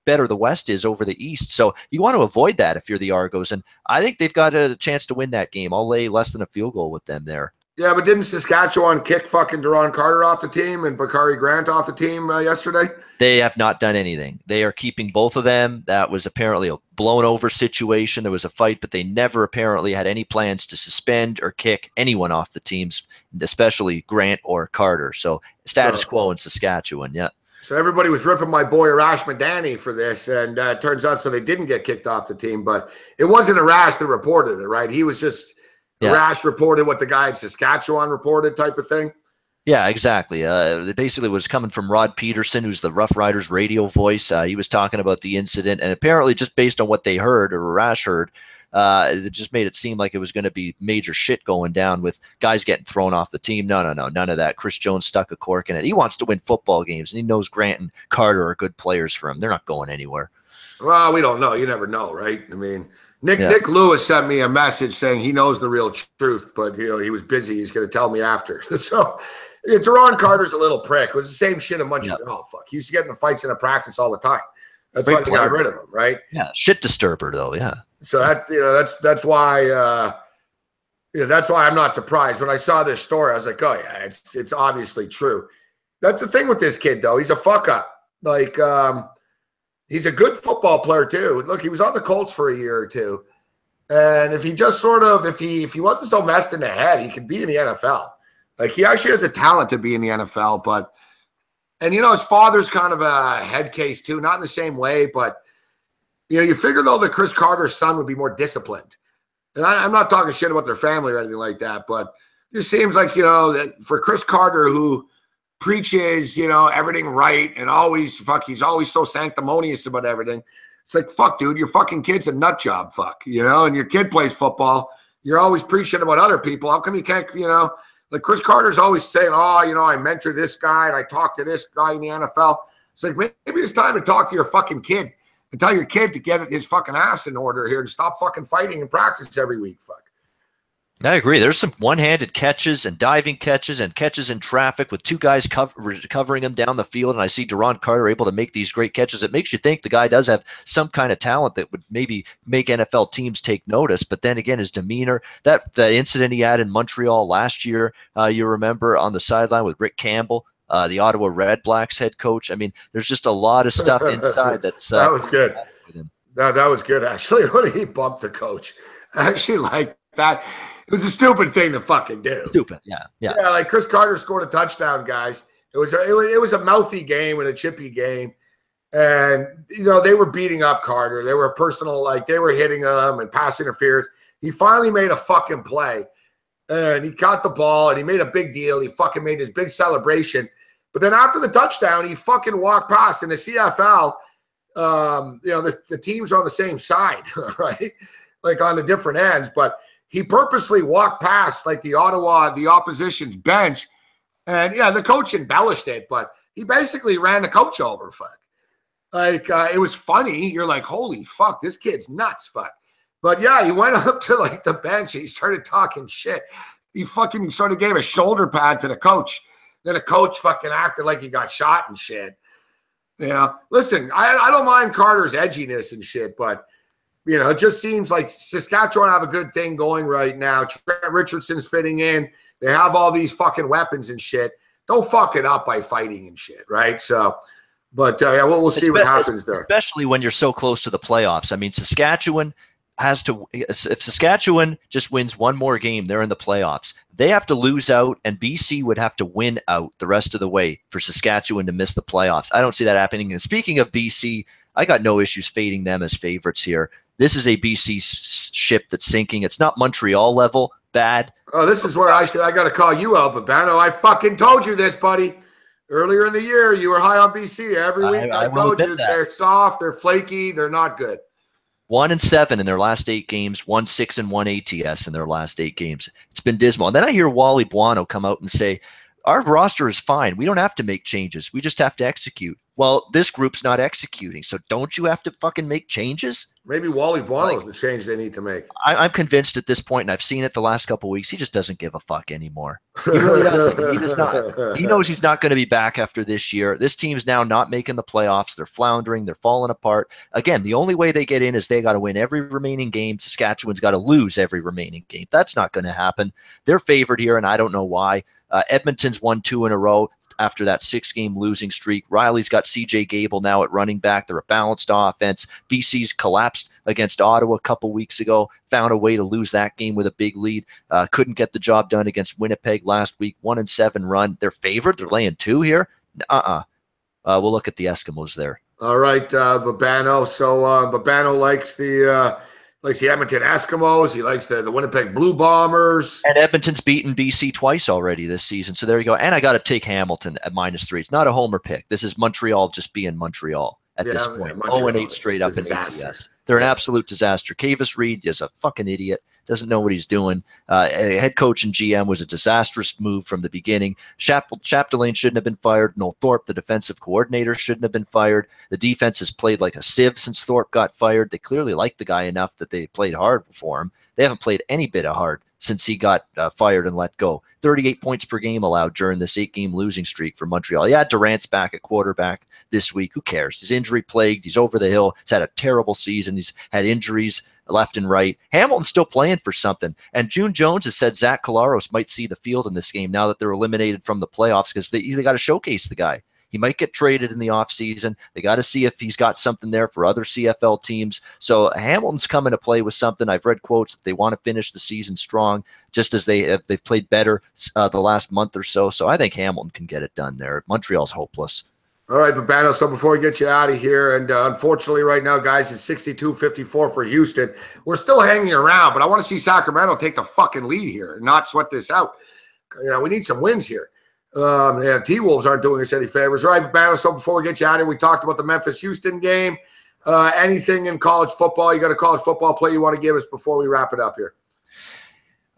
better the West is over the East. So you want to avoid that if you're the Argos, and I think they've got a chance to win that game. I'll lay less than a field goal with them there. Yeah, but didn't Saskatchewan kick fucking Duron Carter off the team and Bakari Grant off the team yesterday? They have not done anything. They are keeping both of them. That was apparently a blown over situation. There was a fight, but they never apparently had any plans to suspend or kick anyone off the teams, especially Grant or Carter. So status quo in Saskatchewan, yeah. So everybody was ripping my boy Arash Madani for this, and it turns out so they didn't get kicked off the team, but it wasn't Arash that reported it, right? He was just Arash reported what the guy in Saskatchewan reported type of thing. Yeah, exactly. Basically, it was coming from Rod Peterson, who's the Rough Riders radio voice. He was talking about the incident, and apparently just based on what they heard, or Arash heard, it just made it seem like it was going to be major shit going down with guys getting thrown off the team. No, none of that. Chris Jones stuck a cork in it. He wants to win football games, and he knows Grant and Carter are good players for him. They're not going anywhere. Well, we don't know. You never know, right? I mean, Nick Lewis sent me a message saying he knows the real truth, but he was busy. He's going to tell me after. So Duron Carter's a little prick. It was the same shit in Montreal. Fuck, he used to get in the fights in the practice all the time. That's why they got rid of him, right? Yeah, shit disturber though. Yeah. So that's why that's why I'm not surprised when I saw this story. I was like, oh yeah, it's obviously true. That's the thing with this kid though. He's a fuck up. Like he's a good football player too. Look, he was on the Colts for a year or two, and if he just if he wasn't so messed in the head, he could be in the NFL. Like he actually has a talent to be in the NFL, but his father's kind of a head case too, not in the same way, but you figure though that Chris Carter's son would be more disciplined. And I'm not talking shit about their family or anything like that, but it just seems like, that for Chris Carter, who preaches, everything right and he's always so sanctimonious about everything. It's like, fuck, dude, your fucking kid's a nut job, fuck, and your kid plays football. You're always preaching about other people. How come you can't, like Chris Carter's always saying, I mentor this guy and I talk to this guy in the NFL. It's like, maybe it's time to talk to your fucking kid and tell your kid to get his fucking ass in order here and stop fucking fighting in practice every week, fuck. I agree. There's some one-handed catches and diving catches and catches in traffic with 2 guys covering him down the field, and I see Duron Carter able to make these great catches. It makes you think the guy does have some kind of talent that would maybe make NFL teams take notice. But then again, his demeanor, the incident he had in Montreal last year, you remember on the sideline with Rick Campbell, the Ottawa Red Blacks head coach. I mean, there's just a lot of stuff inside that's that was good. That was good, actually, when he bumped the coach. I actually like that. It was a stupid thing to fucking do. Stupid, yeah. Like Chris Carter scored a touchdown, guys. It was a mouthy game and a chippy game, and they were beating up Carter. They were personal, like they were hitting him and pass interference. He finally made a fucking play, and he caught the ball and he made a big deal. He fucking made his big celebration, but then after the touchdown, he fucking walked past. In the CFL, the teams are on the same side, right? Like on the different ends, but he purposely walked past like the opposition's bench. And yeah, the coach embellished it, but he basically ran the coach over, fuck. Like, it was funny. You're like, holy fuck, this kid's nuts, fuck. But yeah, he went up to like the bench and he started talking shit. He fucking sort of gave a shoulder pad to the coach. Then the coach fucking acted like he got shot and shit. Listen, I don't mind Carter's edginess and shit, but it just seems like Saskatchewan have a good thing going right now. Trent Richardson's fitting in. They have all these fucking weapons and shit. Don't fuck it up by fighting and shit, right? So, but we'll see what happens there. Especially when you're so close to the playoffs. I mean, Saskatchewan has to – if Saskatchewan just wins one more game, they're in the playoffs. They have to lose out, and BC would have to win out the rest of the way for Saskatchewan to miss the playoffs. I don't see that happening. And speaking of BC, I got no issues fading them as favorites here. This is a BC ship that's sinking. It's not Montreal level, bad. Oh, this is where I got to call you out, Babano. I fucking told you this, buddy. Earlier in the year, you were high on BC every week. I told you they're soft, they're flaky, they're not good. 1-7 in their last 8 games, 1-6 and 1 ATS in their last 8 games. It's been dismal. And then I hear Wally Buono come out and say, our roster is fine. We don't have to make changes. We just have to execute. Well, this group's not executing, so don't you have to fucking make changes? Maybe Wally Buono is the change they need to make. I'm convinced at this point, and I've seen it the last couple of weeks, he just doesn't give a fuck anymore. He really doesn't. He does not. He knows he's not going to be back after this year. This team's now not making the playoffs. They're floundering. They're falling apart. Again, the only way they get in is they got to win every remaining game. Saskatchewan's got to lose every remaining game. That's not going to happen. They're favored here, and I don't know why. Edmonton's won 2 in a row after that 6-game losing streak. Riley's got CJ Gable now at running back. They're a balanced offense. BC's collapsed against Ottawa a couple weeks ago, found a way to lose that game with a big lead. Couldn't get the job done against Winnipeg last week. 1-7 run. They're favored. They're laying 2 here. We'll look at the Eskimos there. All right, Babano. So Babano likes the Edmonton Eskimos. He likes the Winnipeg Blue Bombers. And Edmonton's beaten BC twice already this season. So there you go. And I got to take Hamilton at -3. It's not a homer pick. This is Montreal just being Montreal at this point. 0-8 straight up in ATS. They're an absolute disaster. Kavis Reed is a fucking idiot. Doesn't know what he's doing. Head coach and GM was a disastrous move from the beginning. Chapdelaine shouldn't have been fired. Noel Thorpe, the defensive coordinator, shouldn't have been fired. The defense has played like a sieve since Thorpe got fired. They clearly like the guy enough that they played hard for him. They haven't played any bit of hard since he got fired and let go. 38 points per game allowed during this 8-game losing streak for Montreal. Yeah, Durant's back at quarterback this week. Who cares? He's injury plagued. He's over the hill. He's had a terrible season. He's had injuries left and right. Hamilton's still playing for something. And June Jones has said Zach Collaros might see the field in this game now that they're eliminated from the playoffs because they got to showcase the guy. He might get traded in the offseason. They got to see if he's got something there for other CFL teams. So Hamilton's coming to play with something. I've read quotes that they want to finish the season strong, just as they've played better the last month or so. So I think Hamilton can get it done there. Montreal's hopeless. All right, Babano, so before we get you out of here, and unfortunately right now, guys, it's 62-54 for Houston. We're still hanging around, but I want to see Sacramento take the fucking lead here and not sweat this out. We need some wins here. T-Wolves aren't doing us any favors. All right, Babano, so before we get you out of here, we talked about the Memphis-Houston game. Anything in college football? You got a college football play you want to give us before we wrap it up here?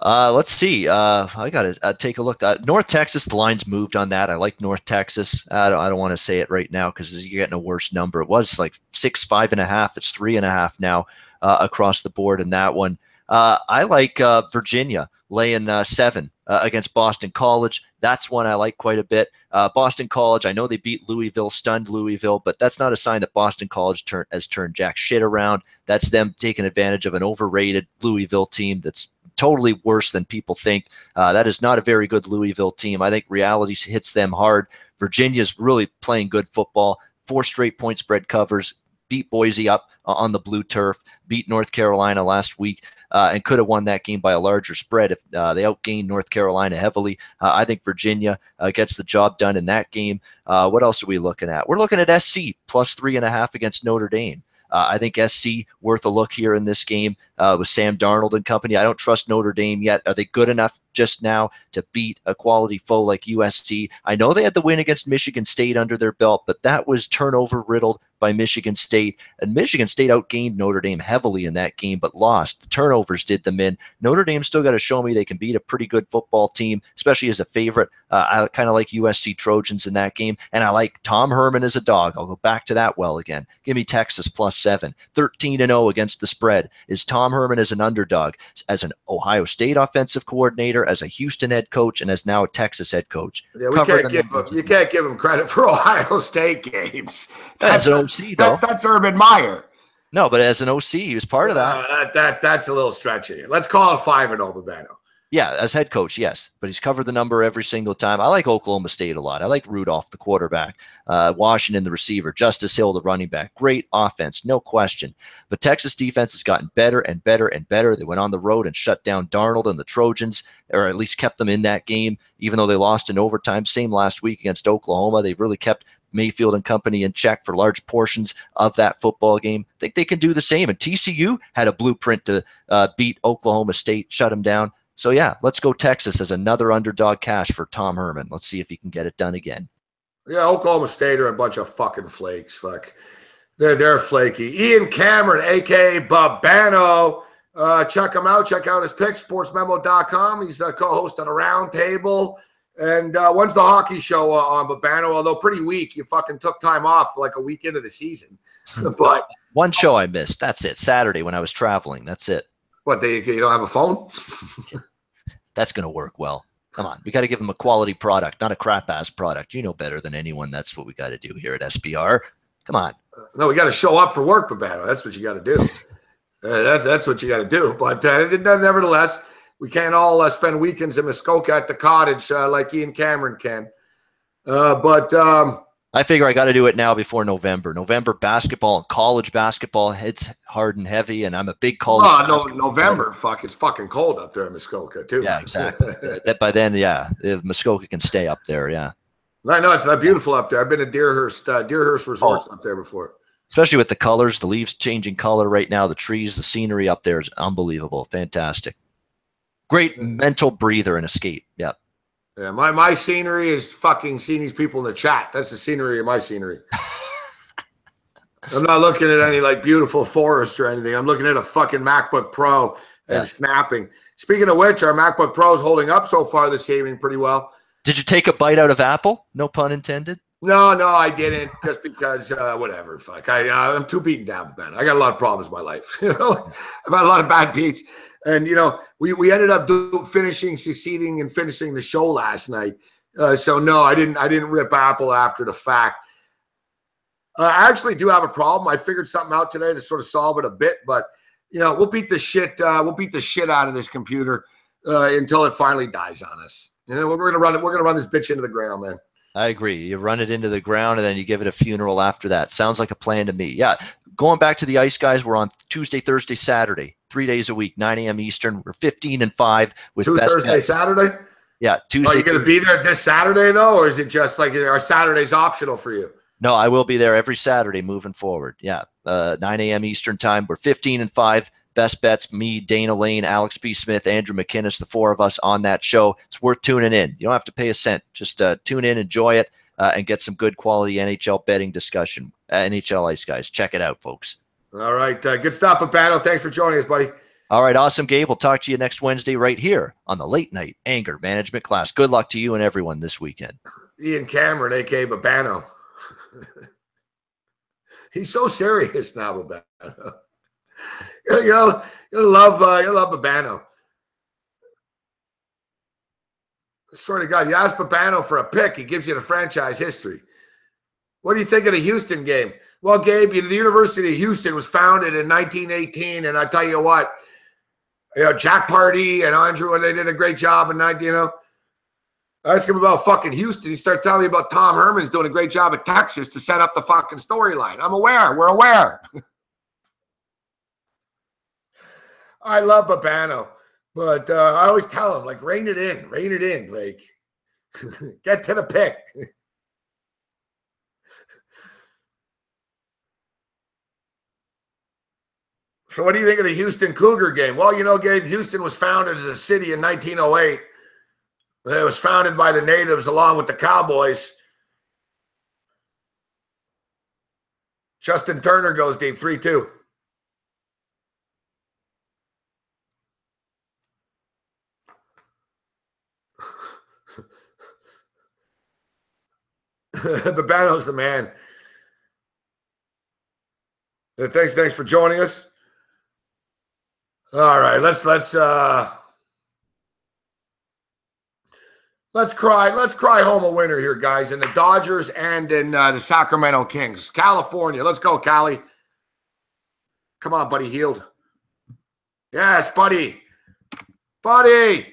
Let's see. I got to take a look. North Texas, the line's moved on that. I like North Texas. I don't want to say it right now because you're getting a worse number. It was like 5.5. It's 3.5 now across the board in that one. I like Virginia laying 7 against Boston College. That's one I like quite a bit. Boston College, I know they beat Louisville, stunned Louisville, but that's not a sign that Boston College has turned jack shit around. That's them taking advantage of an overrated Louisville team that's totally worse than people think. That is not a very good Louisville team. I think reality hits them hard. Virginia's really playing good football. 4 straight point spread covers. Beat Boise up on the blue turf. Beat North Carolina last week. And could have won that game by a larger spread if they outgained North Carolina heavily. I think Virginia gets the job done in that game. What else are we looking at? We're looking at SC plus 3.5 against Notre Dame. I think SC worth a look here in this game with Sam Darnold and company. I don't trust Notre Dame yet. Are they good enough just now to beat a quality foe like USC? I know they had the win against Michigan State under their belt, but that was turnover riddled by Michigan State. And Michigan State outgained Notre Dame heavily in that game, but lost. The turnovers did them in. Notre Dame still got to show me they can beat a pretty good football team, especially as a favorite. I kind of like USC Trojans in that game, and I like Tom Herman as a dog. I'll go back to that well again. Give me Texas plus 7. 13-0 against the spread. Is Tom Herman as an underdog, as an Ohio State offensive coordinator, as a Houston head coach, and as now a Texas head coach? Yeah, you can't give him credit for Ohio State games. As an OC, though. That's Urban Meyer. No, but as an OC, he was part of that. That's a little stretchy. Let's call it 5-0, Babano. Yeah, as head coach, yes. But he's covered the number every single time. I like Oklahoma State a lot. I like Rudolph, the quarterback. Washington, the receiver. Justice Hill, the running back. Great offense, no question. But Texas defense has gotten better and better and better. They went on the road and shut down Darnold and the Trojans, or at least kept them in that game, even though they lost in overtime. Same last week against Oklahoma. They really kept Mayfield and company in check for large portions of that football game. I think they can do the same. And TCU had a blueprint to beat Oklahoma State, shut them down. So, yeah, let's go Texas as another underdog cash for Tom Herman. Let's see if he can get it done again. Yeah, Oklahoma State are a bunch of fucking flakes. Fuck. They're flaky. Ian Cameron, a.k.a. Babano. Check him out. Check out his picks, sportsmemo.com. He's a co-host on a round table. And when's the hockey show on Babano? Although pretty weak. You fucking took time off like a week into the season. But one show I missed. That's it. Saturday when I was traveling. That's it. What, you don't have a phone? That's going to work well. Come on. We got to give them a quality product, not a crap-ass product. You know better than anyone. That's what we got to do here at SBR. Come on. No, we got to show up for work, Babano. That's what you got to do. That's what you got to do. But nevertheless, we can't all spend weekends in Muskoka at the cottage like Ian Cameron can. I figure I got to do it now before November. November basketball and college basketball hits hard and heavy, and I'm a big college. Oh, no, November. Fuck, it's fucking cold up there in Muskoka too. Yeah, exactly. By then, yeah, Muskoka can stay up there. Yeah. I know it's not beautiful up there. I've been to Deerhurst Resorts up there before. Especially with the colors, the leaves changing color right now, the trees, the scenery up there is unbelievable. Fantastic. Great mental breather and escape. Yeah. Yeah, my scenery is fucking seeing these people in the chat. That's the scenery of my scenery. I'm not looking at any like beautiful forest or anything. I'm looking at a fucking MacBook Pro and snapping. Speaking of which, our MacBook Pro is holding up so far this evening pretty well. Did you take a bite out of Apple? No pun intended. No, I didn't. Just because, whatever. Fuck, I'm too beaten down, man. I got a lot of problems in my life. I've had a lot of bad beats, and we ended up succeeding in finishing the show last night. So no, I didn't rip Apple after the fact. I actually do have a problem. I figured something out today to sort of solve it a bit, but we'll beat the shit. We'll beat the shit out of this computer until it finally dies on us. We're gonna run it. We're gonna run this bitch into the ground, man. I agree. You run it into the ground and then you give it a funeral after that. Sounds like a plan to me. Yeah. Going back to the Ice Guys, we're on Tuesday, Thursday, Saturday, 3 days a week, 9 a.m. Eastern. We're 15-5 with best Thursday, bets. Saturday? Yeah, Tuesday. Are you going to be there this Saturday, though, or is it just like our Saturday's optional for you? No, I will be there every Saturday moving forward. Yeah, 9 a.m. Eastern time. We're 15-5. Best bets, me, Dana Lane, Alex B. Smith, Andrew McInnes, the four of us on that show. It's worth tuning in. You don't have to pay a cent. Just tune in, enjoy it, and get some good quality NHL betting discussion. NHL Ice Guys. Check it out, folks. All right. Good stuff, Babano. Thanks for joining us, buddy. All right. Awesome, Gabe. We'll talk to you next Wednesday right here on the Late Night Anger Management class. Good luck to you and everyone this weekend. Ian Cameron, a.k.a. Babano. He's so serious now, Babano. You'll love Babano. I swear to God, you ask Babano for a pick, he gives you the franchise history. What do you think of the Houston game? Well, Gabe, the University of Houston was founded in 1918, and I tell you what, Jack Pardee and Andrew, and they did a great job in 19. Ask him about fucking Houston. He started telling me about Tom Herman's doing a great job at Texas to set up the fucking storyline. I'm aware. We're aware. I love Babano, but I always tell him, like, rein it in, like, get to the pick. So what do you think of the Houston Cougar game? Well, Gabe, Houston was founded as a city in 1908. It was founded by the natives along with the Cowboys. Justin Turner goes deep, 3-2. Babano's the man. Thanks for joining us. All right, let's cry home a winner here, guys, in the Dodgers and in the Sacramento Kings. California, let's go, Cali. Come on, buddy, Healed. Yes, buddy. Buddy.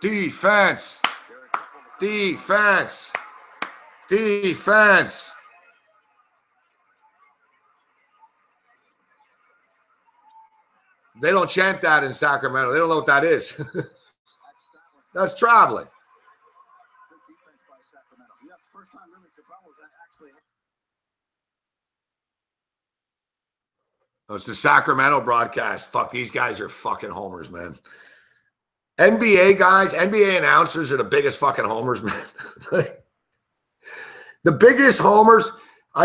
Defense. They don't chant that in Sacramento. They don't know what that is. That's traveling. Oh, it's the Sacramento broadcast. Fuck, these guys are fucking homers, man. NBA guys, NBA announcers are the biggest fucking homers, man. The biggest homers,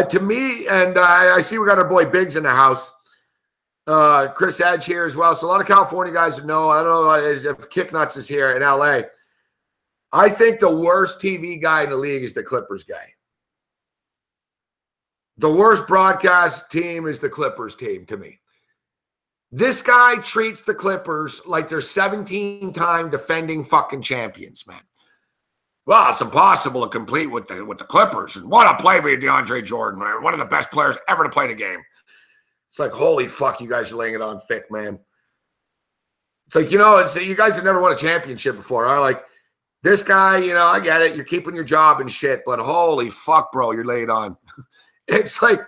to me, and I see we got our boy Biggs in the house. Chris Edge here as well. So a lot of California guys would know. I don't know if Kicknuts is here in LA. I think the worst TV guy in the league is the Clippers guy. The worst broadcast team is the Clippers team to me. This guy treats the Clippers like they're 17-time defending fucking champions, man. Well, it's impossible to compete with the Clippers. And what a play by DeAndre Jordan, man. One of the best players ever to play the game. It's like, holy fuck, you guys are laying it on thick, man. It's like, you guys have never won a championship before. Huh? Like, this guy, I get it. You're keeping your job and shit, but holy fuck, bro, you're laying on. It's like,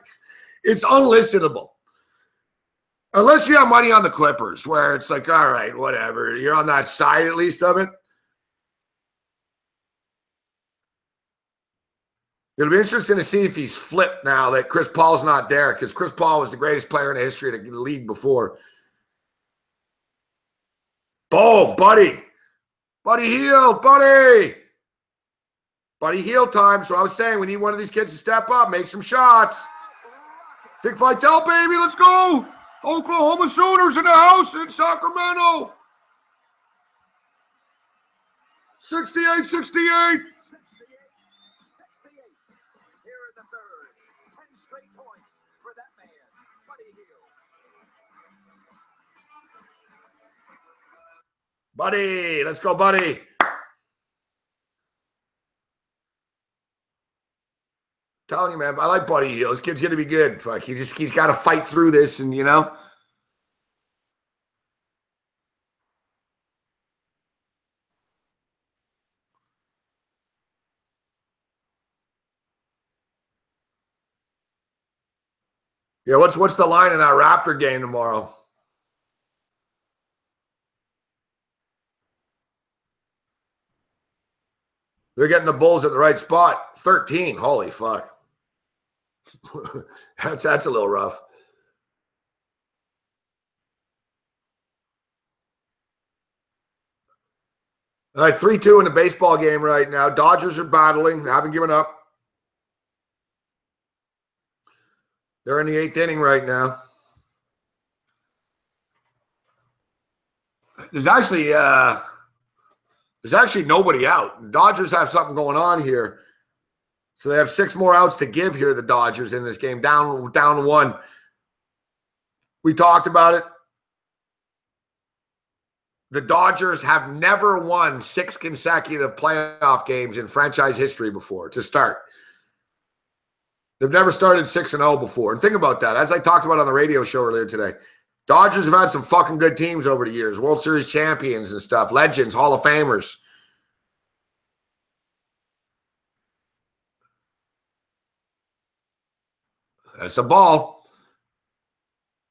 it's unlistenable. Unless you have money on the Clippers, where it's like, all right, whatever. You're on that side at least of it. It'll be interesting to see if he's flipped now that Chris Paul's not there, because Chris Paul was the greatest player in the history of the league before. Boom, buddy. Buddy Heel, buddy. Buddy Heel time. So I was saying we need one of these kids to step up, make some shots. Dick Vitale, baby, let's go. Oklahoma Sooners in the house in Sacramento. 68-68. Buddy, let's go, buddy. Telling you, man, I like Buddy Hill. This kid's gonna be good. Fuck, he's got to fight through this, and Yeah, what's the line in that Raptor game tomorrow? They're getting the Bulls at the right spot. 13. Holy fuck. That's a little rough. All right, 3-2 in the baseball game right now. Dodgers are battling. They haven't given up. They're in the 8th inning right now. There's actually nobody out. The Dodgers have something going on here. So they have 6 more outs to give here, the Dodgers, in this game. Down 1. We talked about it. The Dodgers have never won 6 consecutive playoff games in franchise history before to start. They've never started 6-0 before. And think about that. As I talked about on the radio show earlier today, Dodgers have had some fucking good teams over the years. World Series champions and stuff. Legends, Hall of Famers. That's a ball.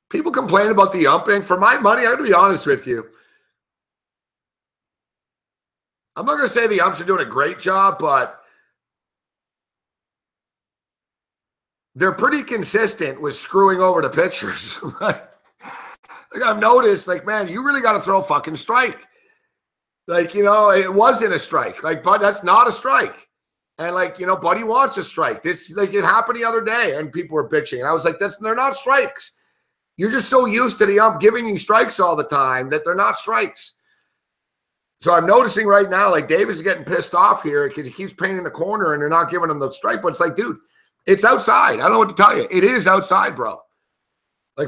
People complain about the umping. For my money, I'm going to be honest with you. I'm not going to say the umps are doing a great job, but they're pretty consistent with screwing over the pitchers. Like I've noticed, man, you really got to throw a fucking strike. It wasn't a strike. But that's not a strike. And Buddy wants a strike. This it happened the other day, and people were bitching. And I was like, they're not strikes. You're just so used to the ump giving you strikes all the time that they're not strikes. So I'm noticing right now, Davis is getting pissed off here because he keeps painting the corner and they're not giving him the strike. But it's like, dude, it's outside. I don't know what to tell you. It is outside, bro.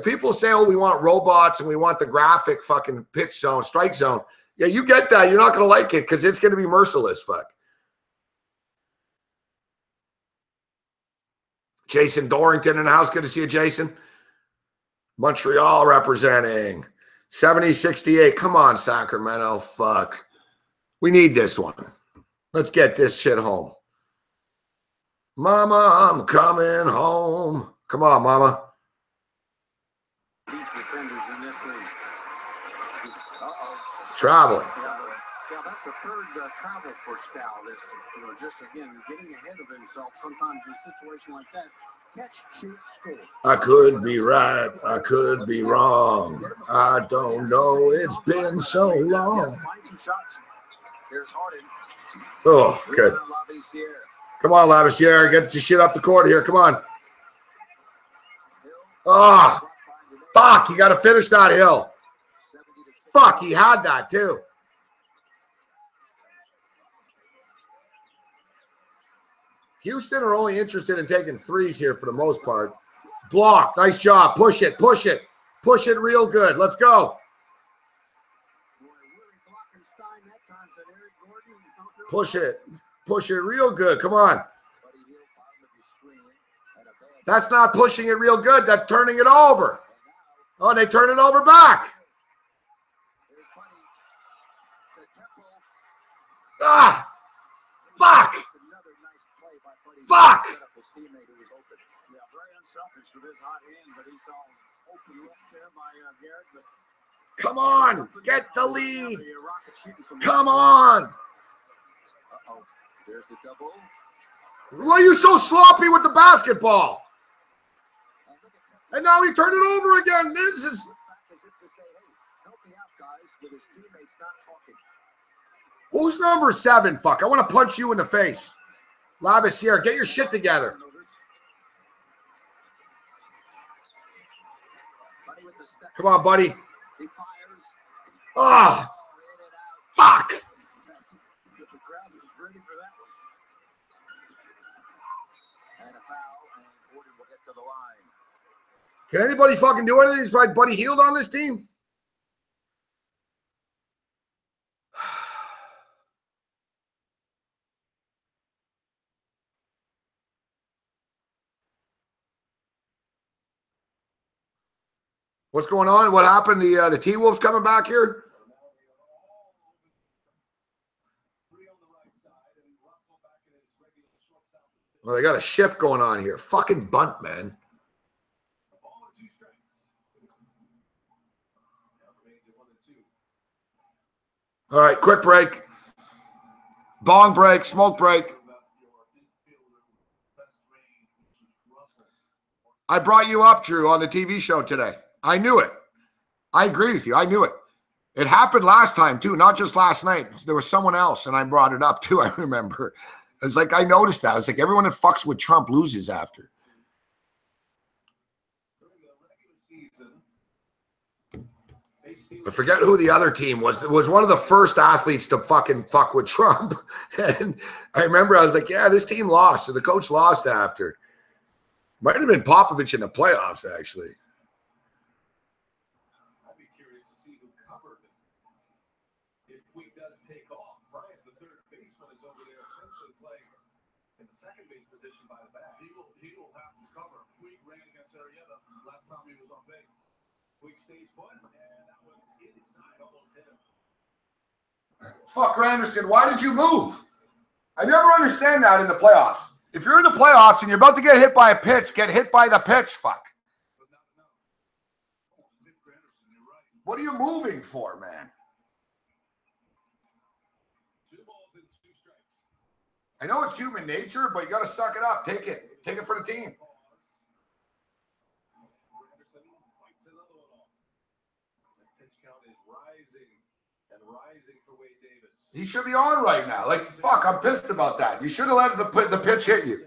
People say, oh, we want robots and we want the graphic fucking pitch zone, strike zone. Yeah, you get that. You're not going to like it because it's going to be merciless, fuck. Jason Dorrington in the house. Good to see you, Jason. Montreal representing. 70-68. Come on, Sacramento. Fuck. We need this one. Let's get this shit home. Mama, I'm coming home. Come on, Mama. Traveling. Yeah, that's the third travel for Scal. This, just again, getting ahead of himself. Sometimes in a situation like that, Catch, shoot, score. I could be right. I could be wrong. I don't know. It's been so long. Find some shots. Here's Harden. Oh, good. Come on, Lavisier. Get your shit up the court here. Come on. Ah, oh, fuck. You got to finish that, Hill. Fuck, he had that, too. Houston are only interested in taking threes here for the most part. Block. Nice job. Push it. Push it. Push it real good. Let's go. Push it. Push it real good. Come on. That's not pushing it real good. That's turning it over. Oh, they turn it over back. Ah. Fuck. Fuck. Come on. Get the lead. Come on. Why are you so sloppy with the basketball? And now he turned it over again. This is... Who's number 7? Fuck, I want to punch you in the face. Lavisier, get your shit together. Come on, buddy. Ah, oh, fuck. Can anybody fucking do anything? Is my buddy healed on this team? What's going on? What happened? The T-Wolves coming back here? Well, they got a shift going on here. Fucking bunt, man. All right, quick break. Bong break, smoke break. I brought you up, Drew, on the TV show today. I knew it. I agree with you. I knew it. It happened last time, too, not just last night. There was someone else, and I brought it up, too, I remember. It's like I noticed that. It's like everyone that fucks with Trump loses after. I forget who the other team was. It was one of the first athletes to fucking fuck with Trump. And I remember I was like, yeah, this team lost. So the coach lost after. Might have been Popovich in the playoffs, actually. I'd be curious to see who covered if Puig does take off. Bryant, the third baseman, is over there essentially playing in the second base position by the bat. He will have to cover. Puig ran against Arrieta last time he was on base. Puig stays put, and that one's inside, almost hit him. Fuck, Anderson, why did you move? I never understand that in the playoffs. If you're in the playoffs and you're about to get hit by a pitch, get hit by the pitch, fuck. What are you moving for, man? 2 balls and 2 strikes. I know it's human nature, but you got to suck it up. Take it. Take it for the team. He should be on right now. Like, fuck, I'm pissed about that. You should have let the pitch hit you.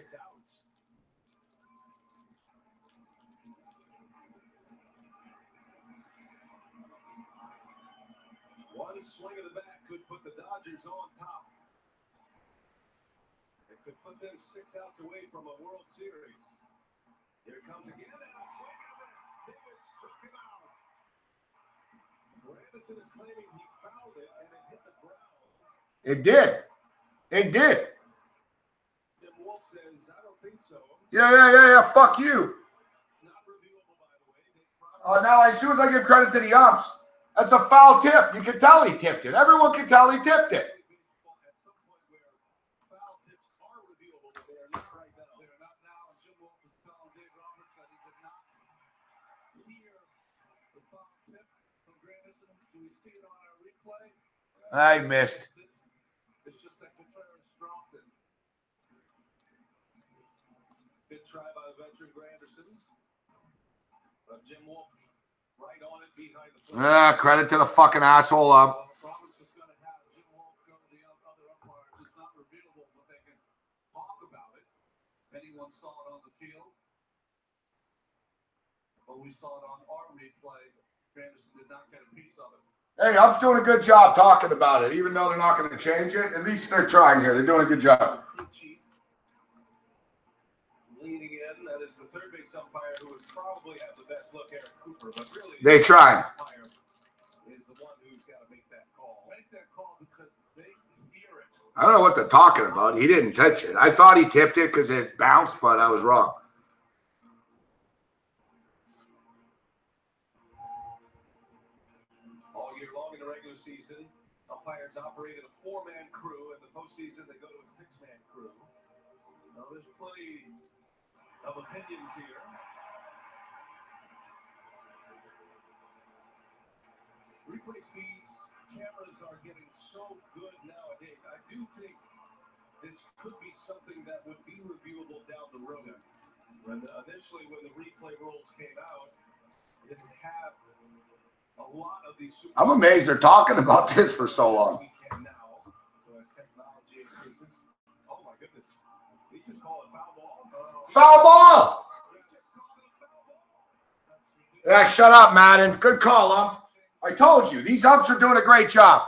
One swing of the bat could put the Dodgers on top. It could put them 6 outs away from a World Series. Here comes again, and a swing of this. Davis struck him out. Anderson is claiming he fouled it, and it hit the ground. It did. It did. Jim Wolf says, I don't think so. Yeah. Fuck you. Not reviewable, by the way. Oh, now as soon as I give credit to the umps, that's a foul tip. You can tell he tipped it. Everyone can tell he tipped it. At some point where foul tips are reviewable, but they are not right now. They are not now. And Jim Wolf is telling Dave Roberts that he did not hear the foul tip from Granderson. Do we see it on our replay? I missed. It's just that Contreras dropped it. Good try by the Credit to the fucking asshole up. Anyone saw it on the field, but we saw it on our replay. Anderson did not get a piece of it. Hey, Up's doing a good job talking about it, even though they're not going to change it. At least they're trying here. They're doing a good job. Leaning in, that is the third base umpire who would probably have the best look, Eric Cooper, but really They tried. Is the one who's got to make that call. Make that call because they fear it. I don't know what they're talking about. He didn't touch it. I thought he tipped it because it bounced, but I was wrong. All year long in the regular season, umpires operated a 4-man crew. In the postseason, they go to a 6-man crew. Now, there's plenty of opinions here. Replay speeds, cameras are getting so good nowadays. I do think this could be something that would be reviewable down the road. Initially, when the replay rules came out, it didn't have a lot of these. I'm amazed they're talking about this for so long. We can now. So as technology increases, oh my goodness, he just called it foul ball. Foul ball! Yeah, shut up, Madden. Good call, ump. I told you, these umps are doing a great job.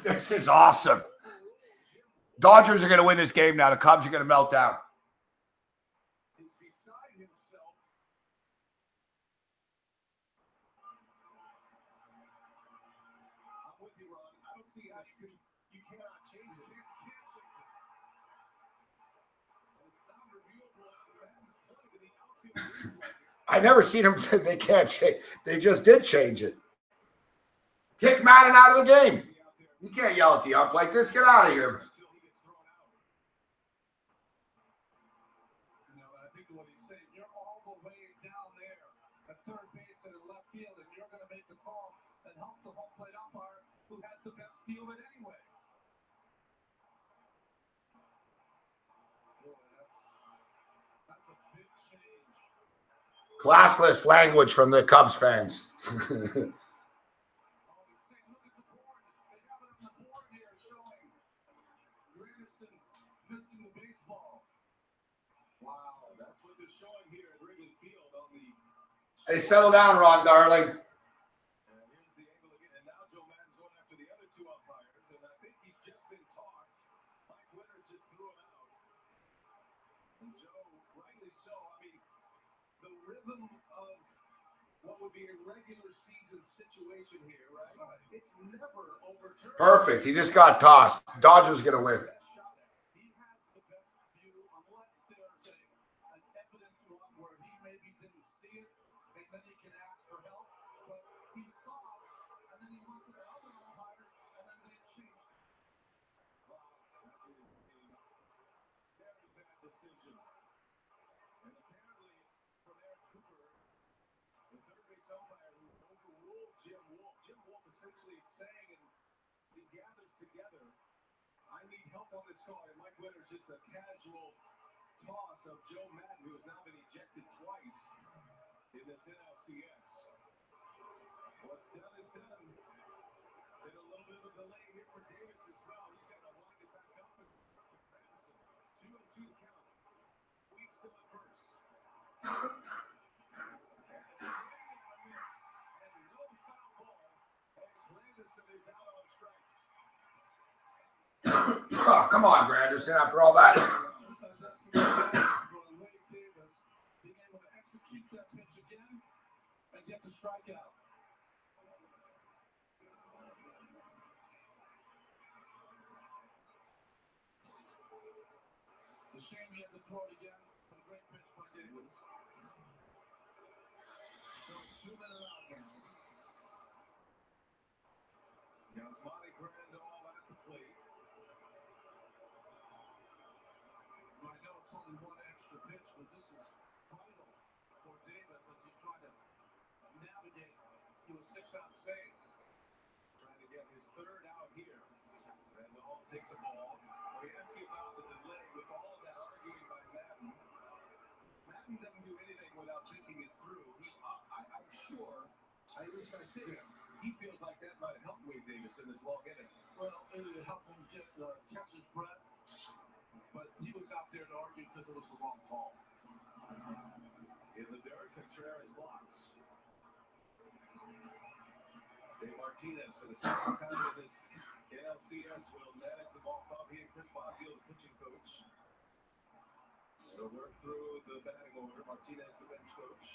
This is awesome. Dodgers are going to win this game now. The Cubs are going to melt down. I never seen them. They can't change. They just did change it. Kick Madden out of the game. You can't yell at the ump like this. Get out of here. I think what he's saying, you're all the way down there at third base and in left field, and you're going to make the call and help the home plate umpire who has the best view of it anyway. That's a big change. Classless language from the Cubs fans. Hey, settle down, Ron Darling. Here's the angle again, and now Joe Madden's going after the other two umpires, and I think he's just been tossed. Mike Winter just threw him out. And Joe, rightly so. I mean, the rhythm of what would be a regular season situation here, right? It's never overturned. Perfect. He just got tossed. Dodgers going to win. He has the best view, unless there's an evident one where he maybe didn't see it. And then he can ask for help, but he saw it, and then he went to the other umpires, and then they changed. Wow, that is a very bad decision. And apparently, from Eric Cooper, the third base umpire who overruled Jim Wolf essentially is saying, and he gathers together, I need help on this call, and Mike Winter's just a casual toss of Joe Madden, who has now been ejected twice in this NLCS. What's done is done. Been a little bit of a delay here for Davis as well. He's got to wind it back up and 2-2 count. Weeks to the first. And no foul ball as Granderson is out on strikes. Oh, come on, Granderson, after all that. Get the strikeout. The shame he had to throw it again. A great pitch by Davis. So 2 minutes out now. Yasmani Grandal at the plate. I know it's only one extra pitch, but this is vital for Davis as he's trying to navigate to a 6-out save. Trying to get his third out here. And all takes a ball. We ask you about the delay with all of that arguing by Madden. Madden doesn't do anything without thinking it through. I'm sure, at least I see him, he feels like that might help Wade Davis in this long inning. Well, it would help him catch his breath, but he was out there to argue because it was the wrong call. In the dirt, Contreras blocks. Dave Martinez for the second time in this NLCS will manage the ball club. He and Chris Bosio, the pitching coach. They'll work through the batting order. Martinez, the bench coach.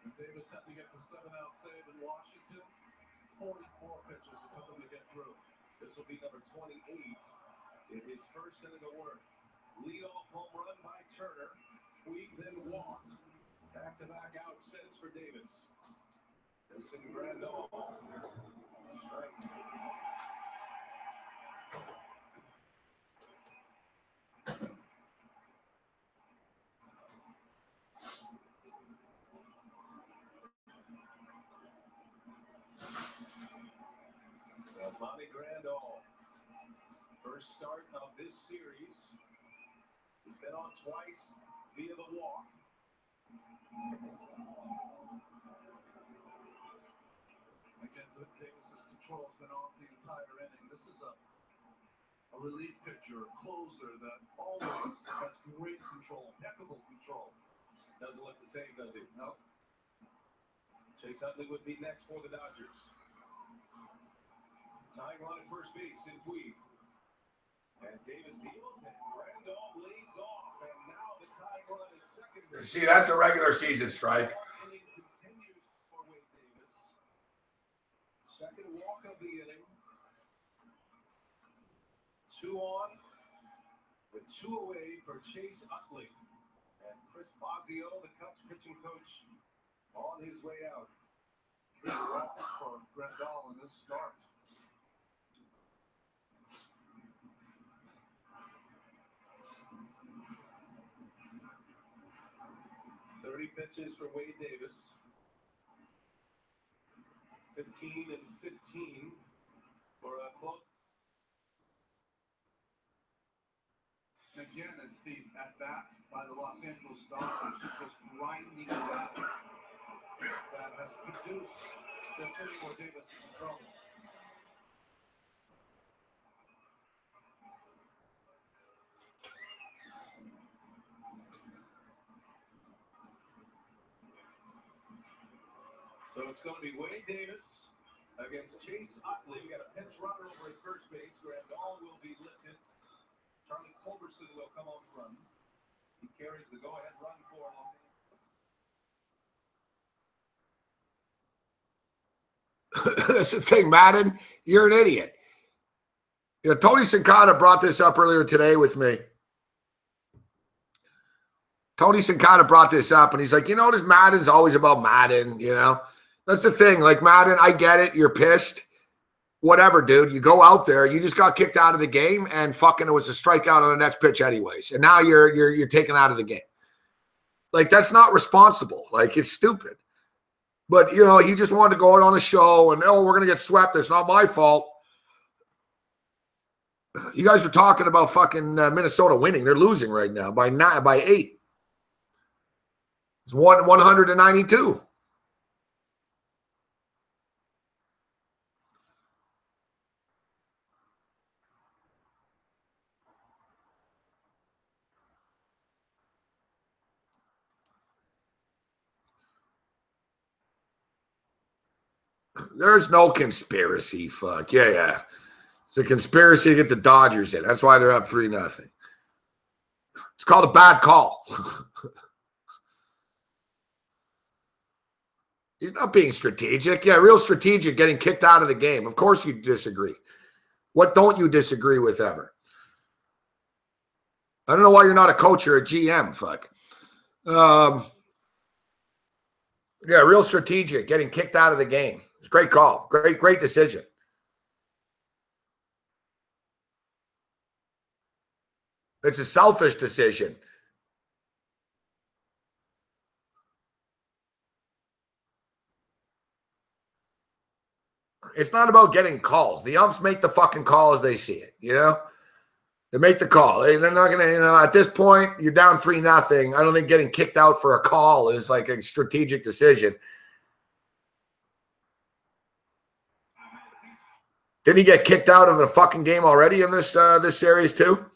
And Davis had to get the 7-out save in Washington. 44 pitches it took him to get through. This will be number 28 in his first inning of work. Leadoff home run by Turner. Puig then walked. Back-to-back out sets for Davis. This in Grandal. Strike. Monty Grandal. First start of this series. He's been on twice via the walk. Again, Davis's control has been off the entire inning. This is a relief pitcher, a closer that always has great control, impeccable control. Doesn't look the same, does he? No. Chase Utley would be next for the Dodgers. Tying run at first base in Puig. And Davis deals, and Grandal lays off. And now the tying run at second base. See, that's a regular season strike. Inning continues for Wade Davis. Second walk of the inning. 2 on, with 2 away for Chase Utley. And Chris Bosio, the Cubs pitching coach, on his way out. Big loss for Grandal in this start. 30 pitches for Wade Davis. 15 and 15 for a close. Again, it's these at-bats by the Los Angeles Dodgers just grinding it out that has produced this inning where Davis is in trouble. So it's going to be Wade Davis against Chase Utley. We got a pinch runner over at first base. Grandal will be lifted. Charlie Culberson will come on the run. He carries the go-ahead run for Los Angeles. That's the thing, Madden. You're an idiot. You know, Tony Sincata brought this up earlier today with me. Tony Sincata brought this up, and he's like, you know, this Madden's always about Madden, you know? That's the thing. Like, Madden, I get it. You're pissed. Whatever, dude. You go out there. You just got kicked out of the game, and fucking it was a strikeout on the next pitch anyways. And now you're taken out of the game. Like, that's not responsible. Like, it's stupid. But, you know, he just wanted to go out on a show, and, oh, we're going to get swept. It's not my fault. You guys are talking about fucking Minnesota winning. They're losing right now by 8. It's 192. There's no conspiracy, fuck. Yeah. It's a conspiracy to get the Dodgers in. That's why they're up 3-0. It's called a bad call. He's not being strategic. Yeah, real strategic, getting kicked out of the game. Of course you disagree. What don't you disagree with ever? I don't know why you're not a coach or a GM, fuck. Yeah, real strategic, getting kicked out of the game. It's a great call. Great decision. It's a selfish decision. It's not about getting calls. The umps make the fucking call as they see it, you know? They make the call. They're not going to, you know, at this point, you're down 3-0. I don't think getting kicked out for a call is like a strategic decision. Did he get kicked out of a fucking game already in this this series too?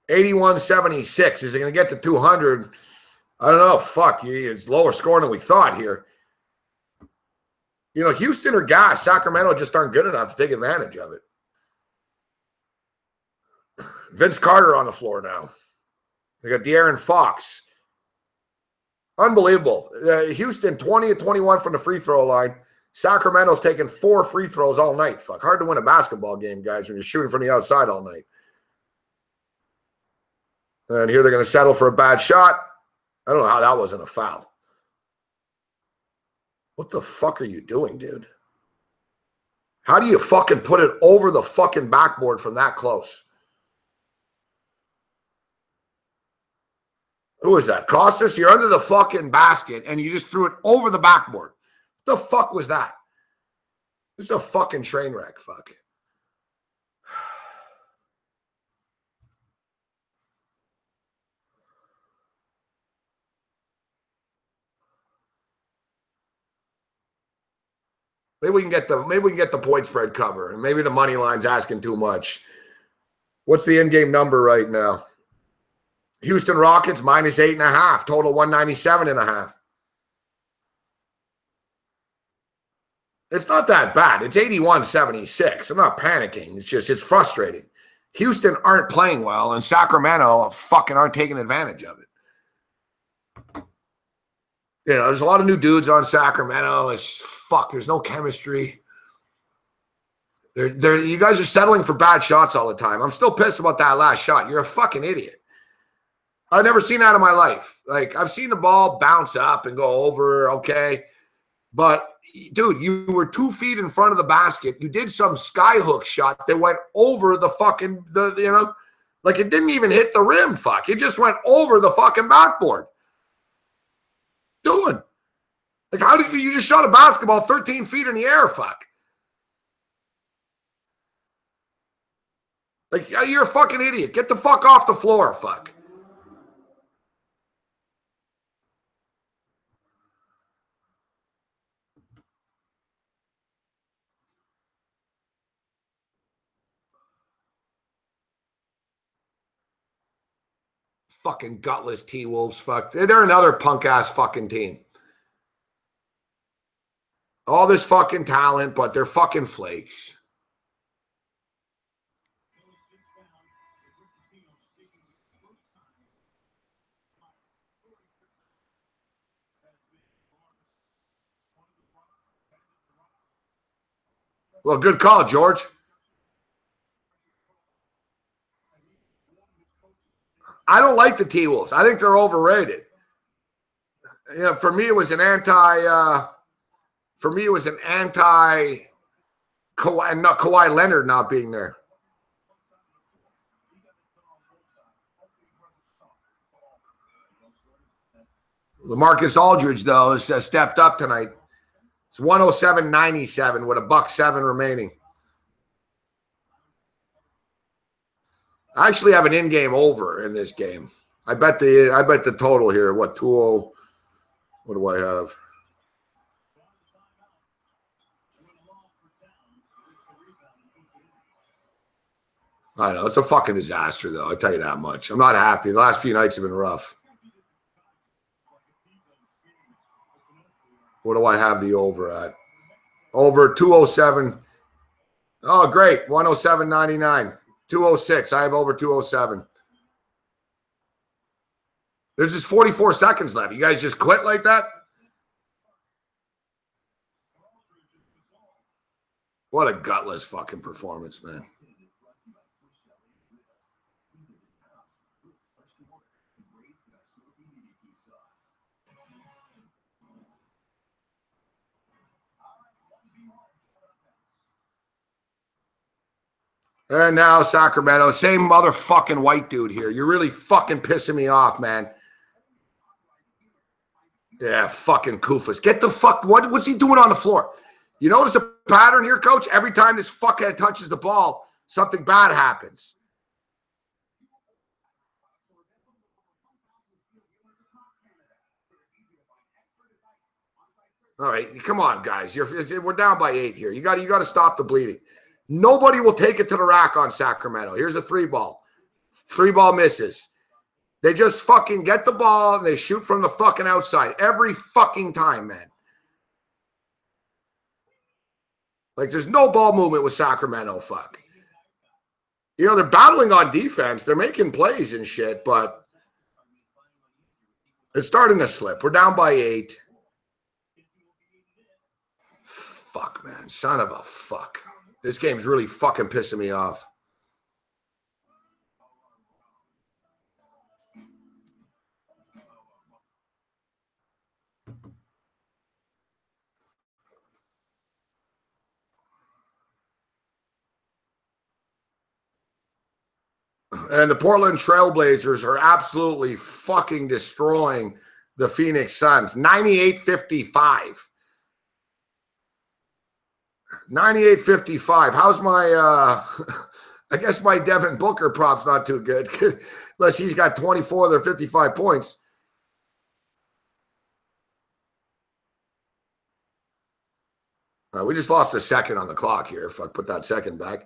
$81.76. Is it going to get to 200? I don't know. Fuck. It's lower scoring than we thought here. You know, Houston or gas. Sacramento just aren't good enough to take advantage of it. Vince Carter on the floor now. They got De'Aaron Fox. Unbelievable. Houston, 20 of 21 from the free throw line. Sacramento's taken 4 free throws all night. Fuck. Hard to win a basketball game, guys, when you're shooting from the outside all night. And here they're going to settle for a bad shot. I don't know how that wasn't a foul. What the fuck are you doing, dude? How do you fucking put it over the fucking backboard from that close? Who is that? Costas, you're under the fucking basket and you just threw it over the backboard. What the fuck was that? This is a fucking train wreck, fuck. Maybe we can get the point spread cover, and maybe the money line's asking too much. What's the in-game number right now? Houston Rockets -8.5, total 197.5. It's not that bad. It's 81-76. I'm not panicking. It's just, it's frustrating. Houston aren't playing well, and Sacramento fucking aren't taking advantage of it. You know, there's a lot of new dudes on Sacramento. It's fuck. There's no chemistry. You guys are settling for bad shots all the time. I'm still pissed about that last shot. You're a fucking idiot. I've never seen that in my life. Like, I've seen the ball bounce up and go over, okay. But, dude, you were 2 feet in front of the basket. You did some skyhook shot that went over the fucking, you know, like it didn't even hit the rim, fuck. It just went over the fucking backboard. Doing? Like, how did you just shot a basketball 13 feet in the air, fuck? Like, you're a fucking idiot. Get the fuck off the floor, fuck. Fucking gutless T-Wolves, fuck. They're another punk-ass fucking team. All this fucking talent, but they're fucking flakes. Well, good call, George. I don't like the T-Wolves. I think they're overrated. You know, for me, it was an anti Kawhi, not Kawhi Leonard not being there. LaMarcus Aldridge, though, has stepped up tonight. It's 107-97 with $107 remaining. I actually have an in-game over in this game. I bet the total here. What, 2-0? What do I have? I know. It's a fucking disaster, though. I'll tell you that much. I'm not happy. The last few nights have been rough. What do I have the over at? Over 207. Oh, great. 107.99. 206. I have over 207. There's just 44 seconds left. You guys just quit like that? What a gutless fucking performance, man. And now Sacramento, same motherfucking white dude here. You're really fucking pissing me off, man. Yeah, fucking Koufos. Get the fuck, what's he doing on the floor? You notice a pattern here, coach? Every time this fuckhead touches the ball, something bad happens. All right, come on, guys. We're down by 8 here. You got to stop the bleeding. Nobody will take it to the rack on Sacramento. Here's a 3-ball. 3-ball misses. They just fucking get the ball and they shoot from the fucking outside every fucking time, man. Like, there's no ball movement with Sacramento, fuck. You know, they're battling on defense. They're making plays and shit, but it's starting to slip. We're down by 8. Fuck, man. Son of a fuck. This game's really fucking pissing me off. And the Portland Trailblazers are absolutely fucking destroying the Phoenix Suns. 98-55. 98-55. How's my, I guess my Devin Booker prop's not too good. Unless he's got 24 of their 55 points. We just lost a second on the clock here. If I put that second back.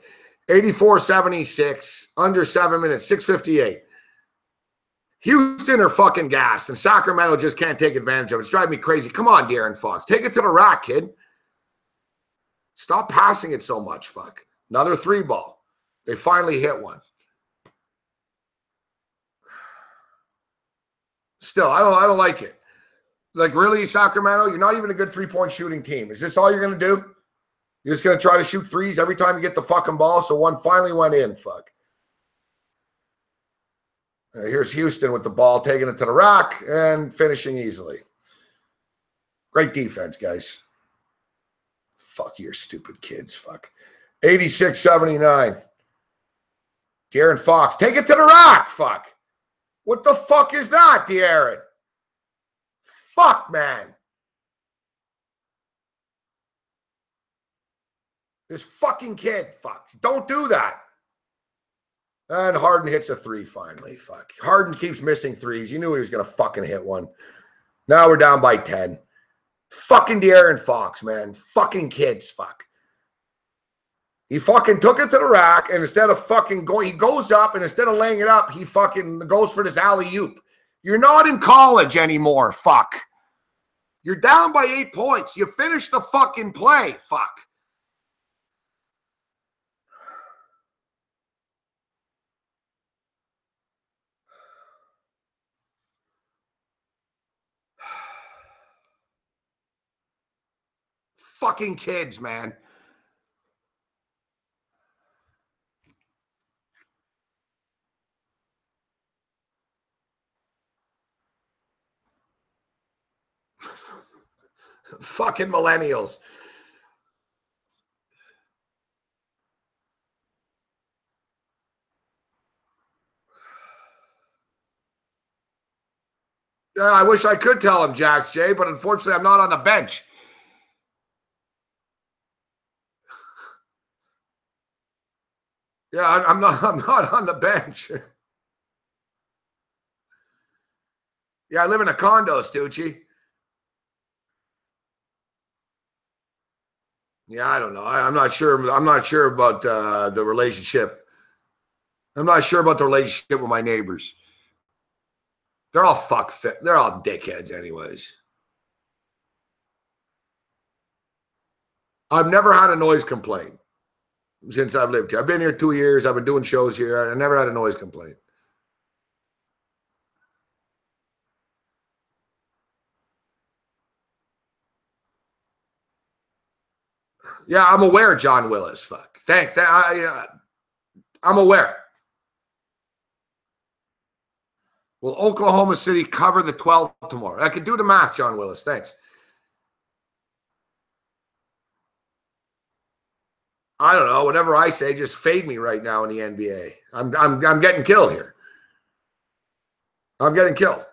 84-76, under 7 minutes, 6:58. Houston are fucking gassed, and Sacramento just can't take advantage of it. It's driving me crazy. Come on, De'Aaron Fox. Take it to the rack, kid. Stop passing it so much, fuck. Another 3-ball. They finally hit one. Still, I don't like it. Like, really, Sacramento? You're not even a good 3-point shooting team. Is this all you're going to do? You're just going to try to shoot threes every time you get the fucking ball? So one finally went in, fuck. Here's Houston with the ball, taking it to the rack and finishing easily. Great defense, guys. Fuck your stupid kids, fuck. 86-79. De'Aaron Fox, take it to the rack, fuck. What the fuck is that, De'Aaron? Fuck, man. This fucking kid, fuck. Don't do that. And Harden hits a 3 finally, fuck. Harden keeps missing threes. You knew he was going to fucking hit one. Now we're down by 10. Fucking De'Aaron Fox, man. Fucking kids, fuck. He fucking took it to the rack, and instead of fucking going, he goes up, and instead of laying it up, he fucking goes for this alley-oop. You're not in college anymore, fuck. You're down by 8 points. You finished the fucking play, fuck. Fucking kids, man. Fucking millennials. Yeah, I wish I could tell him, Jax J, but unfortunately I'm not on the bench. Yeah, I'm not on the bench. Yeah, I live in a condo, Stucci. Yeah, I don't know. I'm not sure. I'm not sure about the relationship. I'm not sure about the relationship with my neighbors. They're all they're all dickheads anyways. I've never had a noise complaint since I've lived here. I've been here 2 years. I've been doing shows here. I never had a noise complaint. Yeah, I'm aware, John Willis. Fuck. I'm aware. Will Oklahoma City cover the 12 tomorrow? I could do the math, John Willis. Thanks. I don't know. Whatever I say, just fade me right now in the NBA. I'm getting killed here. I'm getting killed.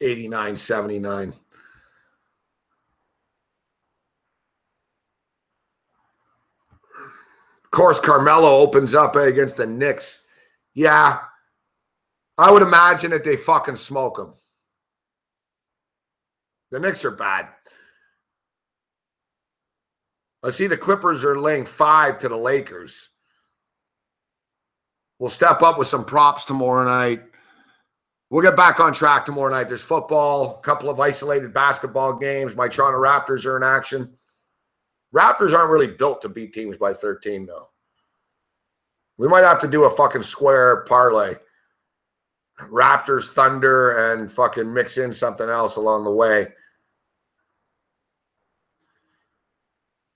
89-79. Of course, Carmelo opens up against the Knicks. Yeah, I would imagine that they fucking smoke him. The Knicks are bad. I see the Clippers are laying 5 to the Lakers. We'll step up with some props tomorrow night. We'll get back on track tomorrow night. There's football, a couple of isolated basketball games. My Toronto Raptors are in action. Raptors aren't really built to beat teams by 13, though. We might have to do a fucking square parlay. Raptors, Thunder, and fucking mix in something else along the way.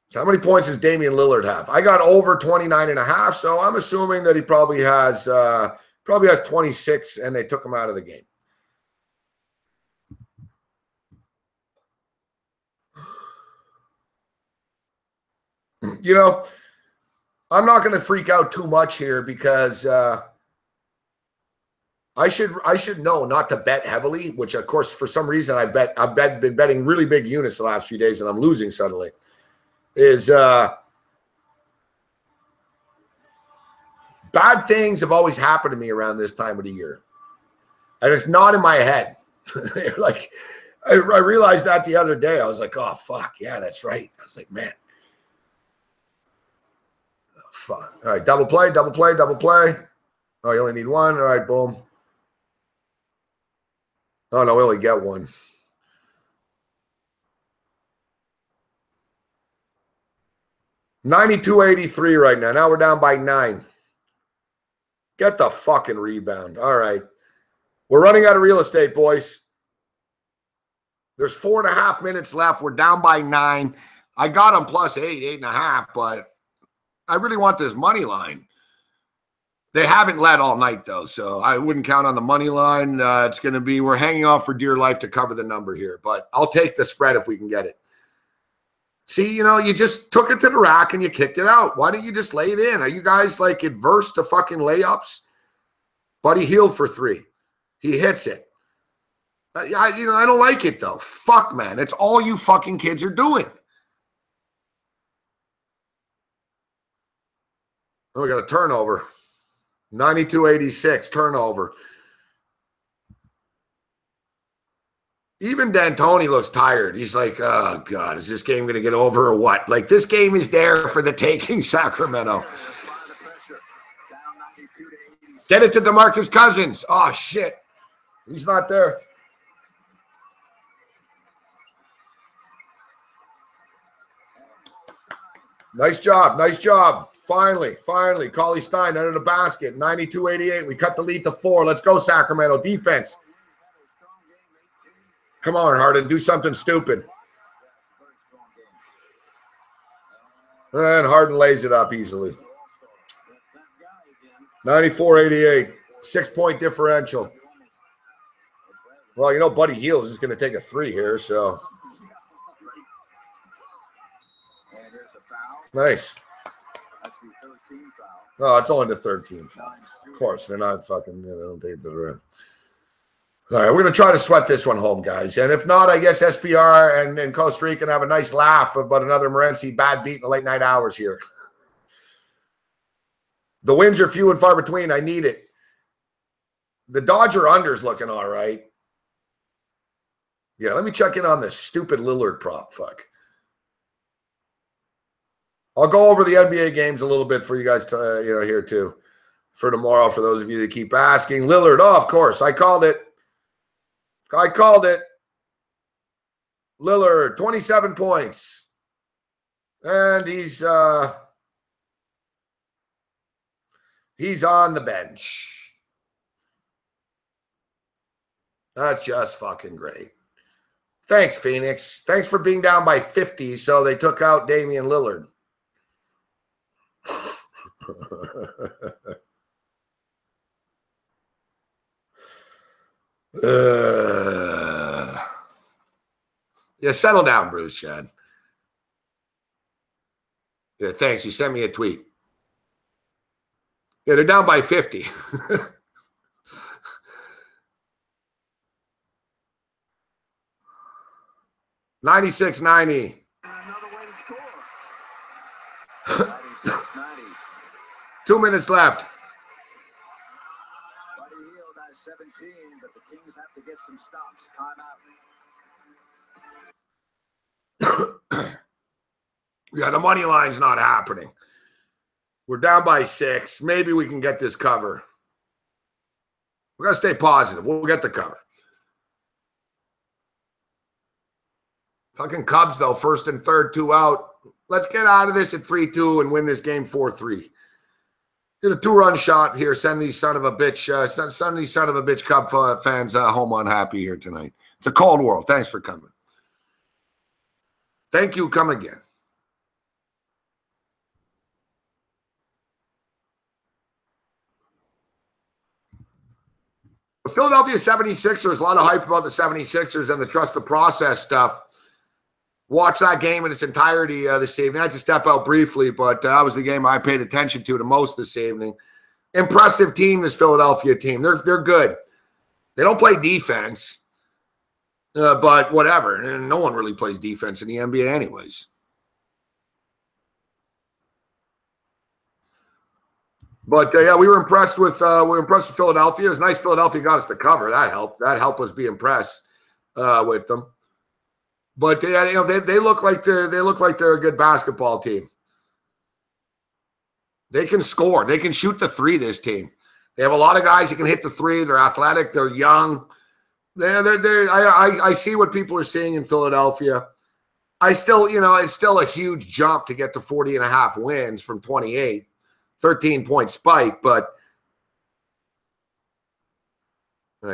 So how many points does Damian Lillard have? I got over 29.5, so I'm assuming that he probably has 26, and they took him out of the game. You know, I'm not going to freak out too much here because I should know not to bet heavily, which of course for some reason I've been betting really big units the last few days, and I'm losing suddenly. Is bad things have always happened to me around this time of the year, and it's not in my head. Like I realized that the other day. I was like, oh fuck, yeah, that's right. I was like, man. All right, double play, double play, double play. Oh, you only need one. All right, boom. Oh, no, we only get one. $92.83 right now. Now we're down by 9. Get the fucking rebound. All right. We're running out of real estate, boys. There's 4.5 minutes left. We're down by 9. I got them plus 8, 8.5, but I really want this money line. They haven't led all night, though, so I wouldn't count on the money line. It's going to be, we're hanging on for dear life to cover the number here, but I'll take the spread if we can get it. See, you know, you just took it to the rack and you kicked it out. Why don't you just lay it in? Are you guys, like, adverse to fucking layups? Buddy Hield for 3. He hits it. I don't like it, though. Fuck, man. It's all you fucking kids are doing. Oh, we got a turnover. 92-86 turnover. Even D'Antoni looks tired. He's like, oh, God, is this game going to get over or what? Like, this game is there for the taking, Sacramento. Get it to DeMarcus Cousins. Oh, shit. He's not there. Nice job. Nice job. Finally. Cauley Stein under the basket. 92-88. We cut the lead to 4. Let's go, Sacramento. Defense. Come on, Harden. Do something stupid. And Harden lays it up easily. 94-88. 6-point differential. Well, you know, Buddy Hield is going to take a 3 here, so. Nice. That's the 13th foul. No, it's only the 13th foul. Of course, they're not fucking, they don't take the rim. All right, we're going to try to sweat this one home, guys. And if not, I guess SPR and Costa Rica can have a nice laugh about another Morency bad beat in the late night hours here. The wins are few and far between. I need it. The Dodger under's looking all right. Yeah, let me check in on this stupid Lillard prop. Fuck. I'll go over the NBA games a little bit for you guys to, here too for tomorrow. For those of you that keep asking, Lillard. Oh, of course, I called it. Lillard, 27 points, and he's on the bench. That's just fucking great. Thanks, Phoenix. Thanks for being down by 50, so they took out Damian Lillard. Yeah, settle down, Bruce, Chad. Yeah, thanks. You sent me a tweet. Yeah, they're down by 50. 96-90. Another way to score. 96-90. 2 minutes left. Buddy Hield has 17, but the Kings have to get some stops. Timeout. Yeah, the money line's not happening. We're down by 6. Maybe we can get this cover. We got to stay positive. We'll get the cover. Fucking Cubs, though, first and third, 2 out. Let's get out of this at 3-2 and win this game 4-3. Get a 2-run shot here. Send these son of a bitch Cub fans home unhappy here tonight. It's a cold world. Thanks for coming. Thank you. Come again. The Philadelphia 76ers, a lot of hype about the 76ers and the trust the process stuff. Watch that game in its entirety this evening. I had to step out briefly, but that was the game I paid attention to the most this evening. Impressive team, this Philadelphia team. They're good. They don't play defense, but whatever. And no one really plays defense in the NBA anyways. But yeah, we were impressed with Philadelphia. It was nice Philadelphia got us the cover. That helped. That helped us be impressed with them. But yeah, you know, they look like they're a good basketball team. They can score. They can shoot the 3. This team. They have a lot of guys who can hit the 3. They're athletic. They're young. I see what people are seeing in Philadelphia. It's still a huge jump to get to 40.5 wins from 28. 13-point spike, but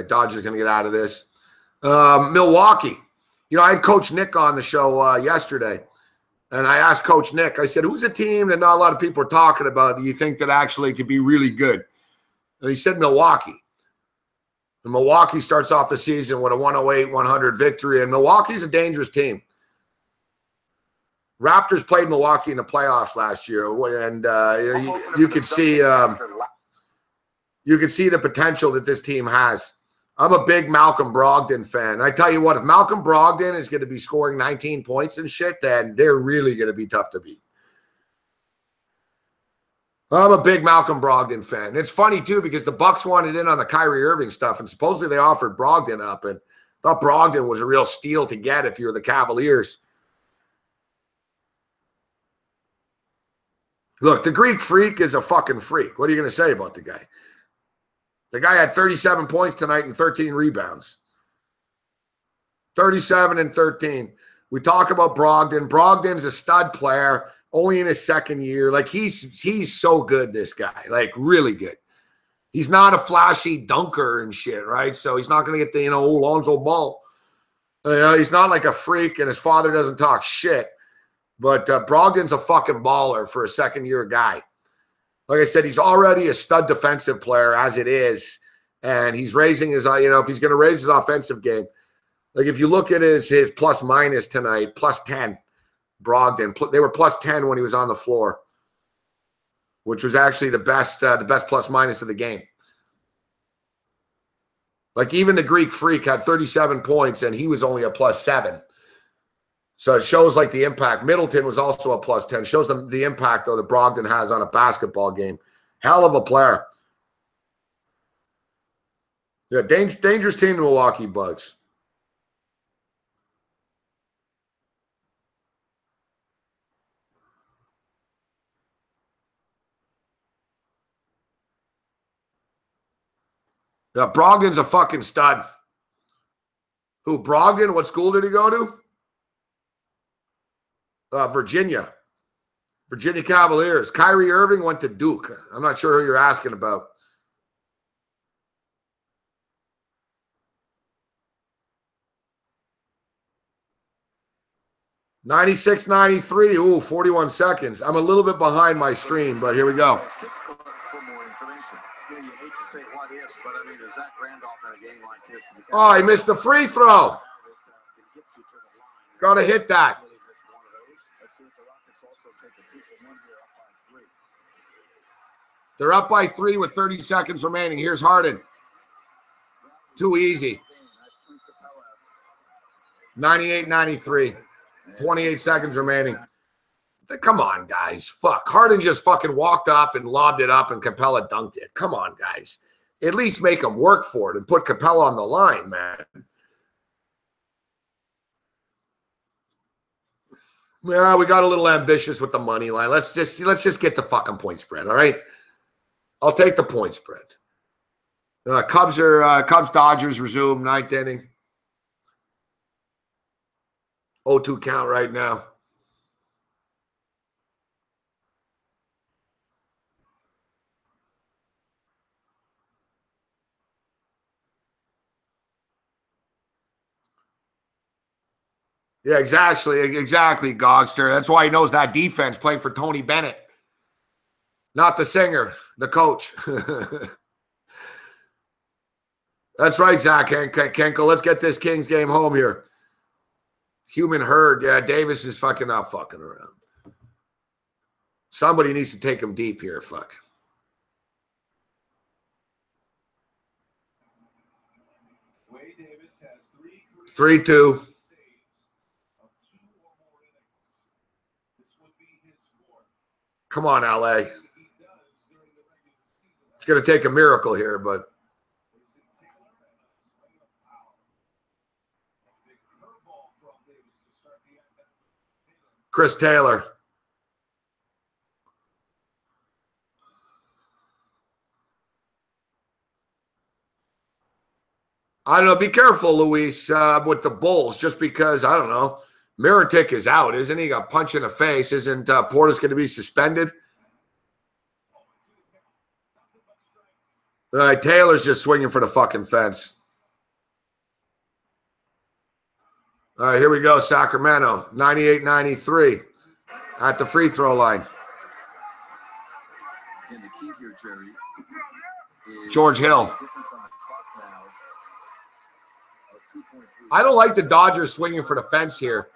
Dodgers going to get out of this. Milwaukee. You know, I had Coach Nick on the show yesterday, and I asked Coach Nick, I said, who's a team that not a lot of people are talking about that you think that actually could be really good? And he said Milwaukee. And Milwaukee starts off the season with a 108-100 victory, and Milwaukee's a dangerous team. Raptors played Milwaukee in the playoffs last year, and you could see the potential that this team has. I'm a big Malcolm Brogdon fan. I tell you what, if Malcolm Brogdon is going to be scoring 19 points and shit, then they're really going to be tough to beat. I'm a big Malcolm Brogdon fan. It's funny, too, because the Bucks wanted in on the Kyrie Irving stuff, and supposedly they offered Brogdon up, and thought Brogdon was a real steal to get if you're the Cavaliers. Look, the Greek Freak is a fucking freak. What are you going to say about the guy? The guy had 37 points tonight and 13 rebounds. 37 and 13. We talk about Brogdon. Brogdon's a stud player, only in his second year. Like, he's so good, this guy. Like, really good. He's not a flashy dunker and shit, right? So he's not going to get the, Lonzo Ball. He's not like a freak, and his father doesn't talk shit. But Brogdon's a fucking baller for a second-year guy. Like I said, he's already a stud defensive player as it is, and he's raising his, if he's going to raise his offensive game. Like, if you look at his plus-minus tonight, plus 10, Brogdon. They were plus 10 when he was on the floor, which was actually the best plus-minus of the game. Like, even the Greek Freak had 37 points, and he was only a plus 7. So it shows like the impact. Middleton was also a plus 10. Shows them the impact, though, that Brogdon has on a basketball game. Hell of a player. Yeah, dangerous team, the Milwaukee Bucks. Yeah, Brogdon's a fucking stud. Who, Brogdon? What school did he go to? Virginia Cavaliers. Kyrie Irving went to Duke. I'm not sure who you're asking about. $96.93. Ooh, 41 seconds. I'm a little bit behind my stream, but here we go. Oh, I missed the free throw. Got to hit that. They're up by 3 with 30 seconds remaining. Here's Harden. Too easy. 98-93. 28 seconds remaining. Come on, guys. Fuck. Harden just fucking walked up and lobbed it up and Capella dunked it. Come on, guys. At least make them work for it and put Capella on the line, man. Yeah, we got a little ambitious with the money line. Let's just get the fucking point spread, all right? I'll take the point spread. Cubs Dodgers resume, 9th inning. 0-2 count right now. Yeah, exactly, Gogster. That's why he knows that defense, playing for Tony Bennett. Not the singer, the coach. That's right, Zach Kenkel. Let's get this Kings game home here. Human herd. Yeah, Davis is fucking not fucking around. Somebody needs to take him deep here. Fuck. Wade Davis has 3-2. Come on, LA. It's going to take a miracle here, but. Chris Taylor. I don't know. Be careful, Luis, with the Bulls, just because, I don't know. Mirotic is out, isn't he? Got punched in the face. Isn't Portis going to be suspended? All right, Taylor's just swinging for the fucking fence. All right, here we go, Sacramento. 98-93 at the free throw line. And the key here, Jerry, is George Hill. I don't like the Dodgers swinging for the fence here.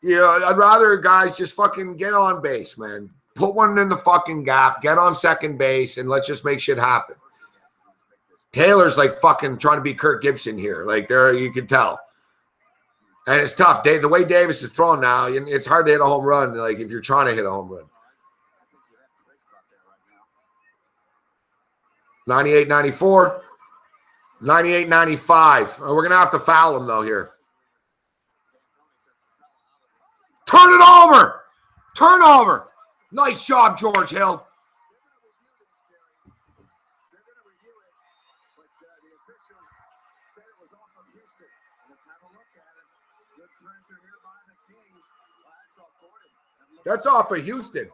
You know, I'd rather guys just fucking get on base, man. Put one in the fucking gap, get on second base, and let's just make shit happen. Taylor's like fucking trying to be Kirk Gibson here. Like, there, you can tell. And it's tough. The way Davis is throwing now, it's hard to hit a home run, like, if you're trying to hit a home run. 98-94. 98-95. We're going to have to foul him, though, here. Turn it over. Turnover. Nice job, George Hill. That's off of Houston.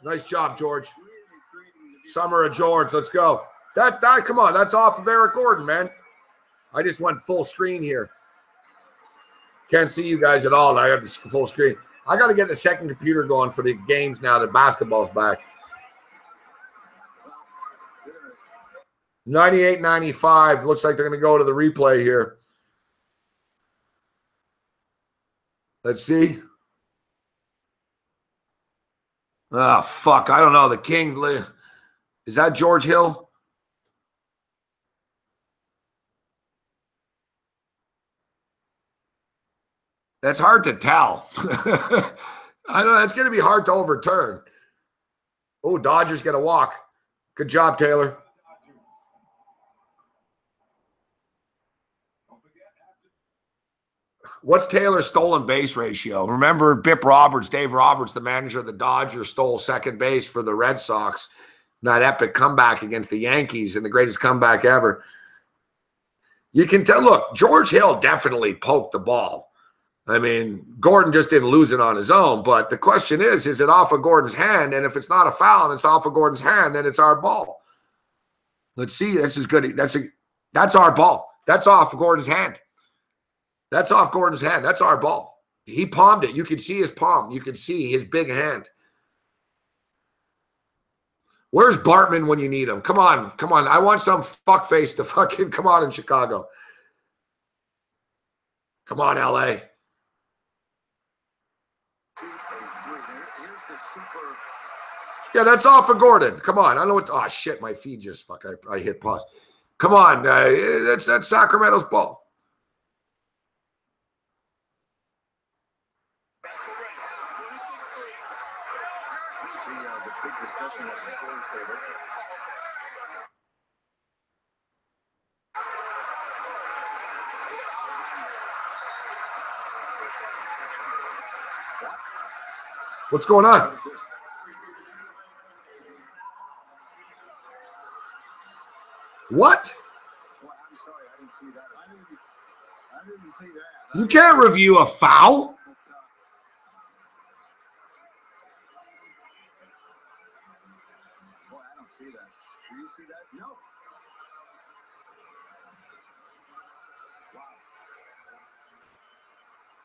Nice job, George. Summer of George. Let's go. That come on. That's off of Eric Gordon, man. I just went full screen here. Can't see you guys at all. I got the full screen. I got to get the second computer going for the games now that basketball's back. 98-95. Looks like they're going to go to the replay here. Let's see. Oh, fuck. I don't know. The King. Is that George Hill? That's hard to tell. I don't know. It's going to be hard to overturn. Oh, Dodgers get a walk. Good job, Taylor. What's Taylor's stolen base ratio? Remember Dave Roberts, the manager of the Dodgers, stole second base for the Red Sox. That epic comeback against the Yankees and the greatest comeback ever. You can tell, look, George Hill definitely poked the ball. I mean, Gordon just didn't lose it on his own. But the question is it off of Gordon's hand? And if it's not a foul and it's off of Gordon's hand, then it's our ball. Let's see. This is good. That's our ball. That's off Gordon's hand. That's off Gordon's hand. That's our ball. He palmed it. You could see his palm. You could see his big hand. Where's Bartman when you need him? Come on. Come on. I want some fuckface to fucking come on in Chicago. Come on, LA. Yeah, that's all for Gordon. Come on. I know what. Oh, shit. My feed just fuck. I hit pause. Come on. That's Sacramento's ball. See the big discussion at the scores table. What's going on? What is this? What? Boy, I'm sorry, I didn't see that. I didn't see that. You can't review a foul. Boy, I don't see that. Do you see that? No. Wow.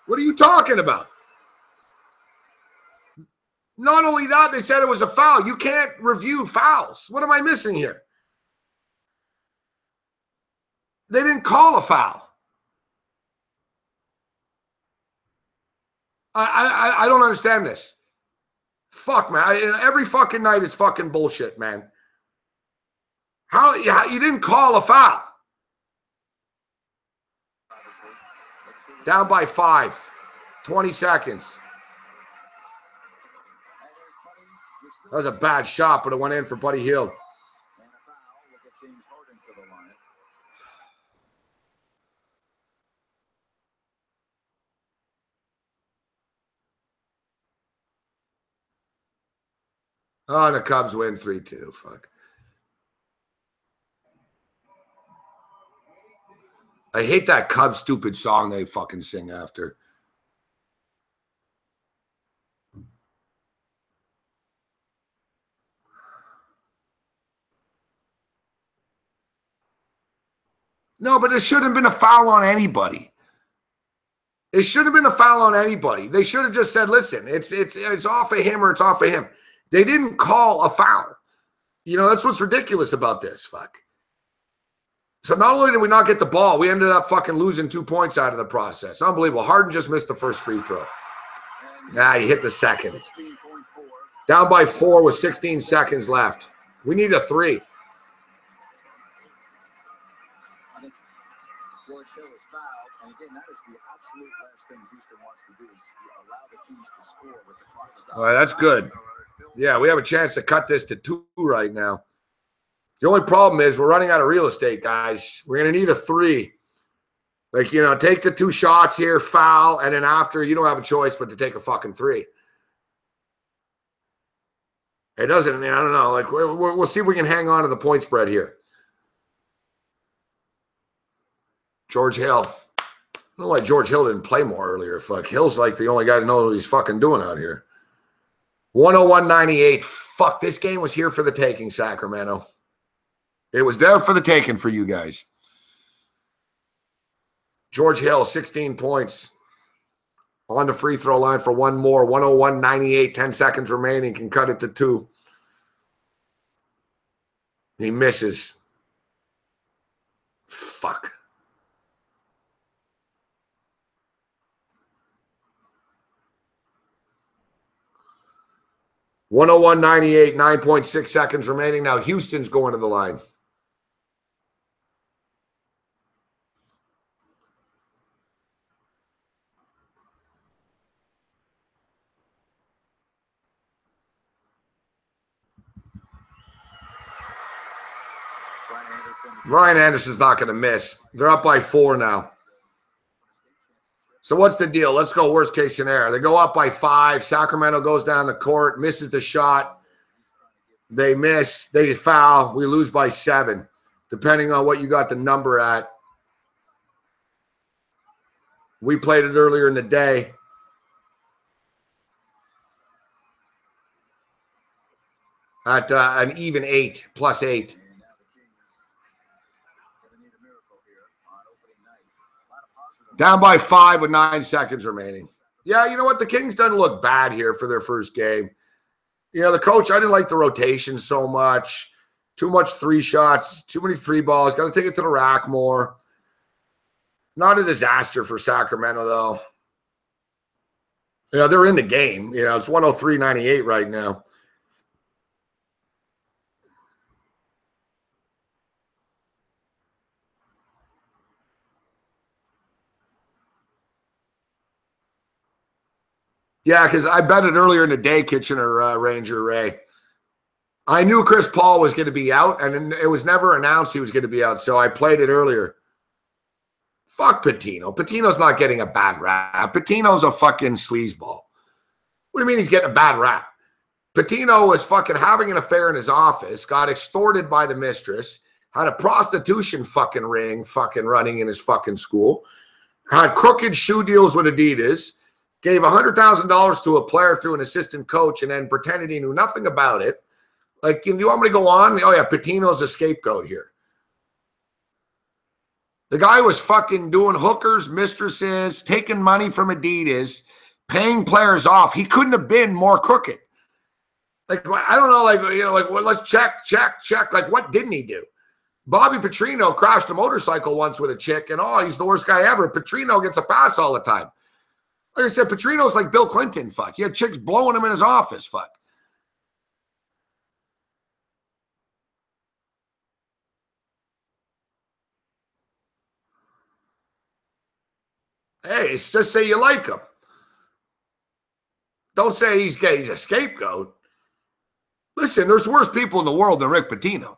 What are you talking about? Not only that, they said it was a foul. You can't review fouls. What am I missing here? They didn't call a foul. I don't understand this. Fuck, man. Every fucking night is fucking bullshit, man. How you didn't call a foul? Down by 5. 20 seconds. That was a bad shot, but it went in for Buddy Hield. And a foul. Look at James Harden to the line. Oh, and the Cubs win 3-2. Fuck. I hate that Cubs stupid song they fucking sing after. No, but it shouldn't have been a foul on anybody. It shouldn't have been a foul on anybody. They should have just said, listen, it's off of him or it's off of him. They didn't call a foul. You know, that's what's ridiculous about this. Fuck. So not only did we not get the ball, we ended up fucking losing 2 points out of the process. Unbelievable. Harden just missed the first free throw. Nah, he hit the second. 16.4. Down by 4 with 16 seconds left. We need a 3. I think George Hill is fouled. And again, that is the absolute last thing Houston wants to do is allow the Kings to score with the clock stopped. All right, that's good. Yeah, we have a chance to cut this to 2 right now. The only problem is we're running out of real estate, guys. We're going to need a 3. Like, you know, take the 2 shots here, foul, and then after, you don't have a choice but to take a fucking 3. It doesn't, I don't know. Like, we'll see if we can hang on to the point spread here. George Hill. I don't know why George Hill didn't play more earlier. Fuck, Hill's like the only guy to know what he's fucking doing out here. 101-98. Fuck, this game was here for the taking, Sacramento. It was there for the taking for you guys. George Hill, 16 points. On the free throw line for one more. 101-98, 10 seconds remaining. Can cut it to 2. He misses. Fuck. (101-98), 9.6 seconds remaining. Now Houston's going to the line. Ryan Anderson's not going to miss. They're up by 4 now. So what's the deal? Let's go worst case scenario. They go up by 5. Sacramento goes down the court, misses the shot. They miss. They foul. We lose by 7, depending on what you got the number at. We played it earlier in the day. At an even 8, plus 8. Down by 5 with 9 seconds remaining. Yeah, you know what? The Kings doesn't look bad here for their first game. You know, the coach, I didn't like the rotation so much. Too much 3 shots, too many 3 balls. Got to take it to the rack more. Not a disaster for Sacramento, though. You know, they're in the game. You know, it's 103-98 right now. Yeah, because I bet it earlier in the day, Kitchener Ranger Ray. I knew Chris Paul was going to be out, and it was never announced he was going to be out, so I played it earlier. Fuck Patino. Patino's not getting a bad rap. Patino's a fucking sleazeball. What do you mean he's getting a bad rap? Patino was fucking having an affair in his office, got extorted by the mistress, had a prostitution fucking ring fucking running in his fucking school, had crooked shoe deals with Adidas, gave $100,000 to a player through an assistant coach, and then pretended he knew nothing about it. Like, you want me to go on? Oh, yeah, Patino's a scapegoat here. The guy was fucking doing hookers, mistresses, taking money from Adidas, paying players off. He couldn't have been more crooked. Like, I don't know, like, you know, like, well, let's check. Like, what didn't he do? Bobby Petrino crashed a motorcycle once with a chick, and oh, he's the worst guy ever. Petrino gets a pass all the time. Like I said, Petrino's like Bill Clinton, fuck. He had chicks blowing him in his office, fuck. Hey, it's just say you like him. Don't say he's gay. He's a scapegoat. Listen, there's worse people in the world than Rick Pitino.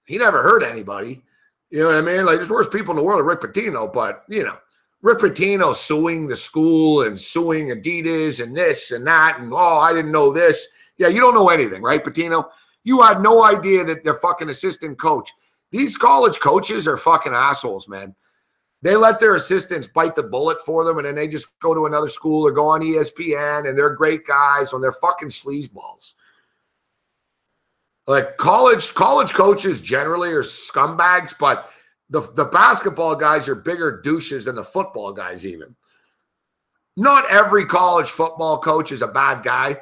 He never hurt anybody. You know what I mean? Like, there's worse people in the world than Rick Pitino, but, you know, Rick Pitino suing the school and suing Adidas and this and that, and, oh, I didn't know this. Yeah, you don't know anything, right, Pitino? You had no idea that they're fucking assistant coach. These college coaches are fucking assholes, man. They let their assistants bite the bullet for them, and then they just go to another school or go on ESPN, and they're great guys when they're fucking sleazeballs. Like, college coaches generally are scumbags, but the basketball guys are bigger douches than the football guys even. Not every college football coach is a bad guy.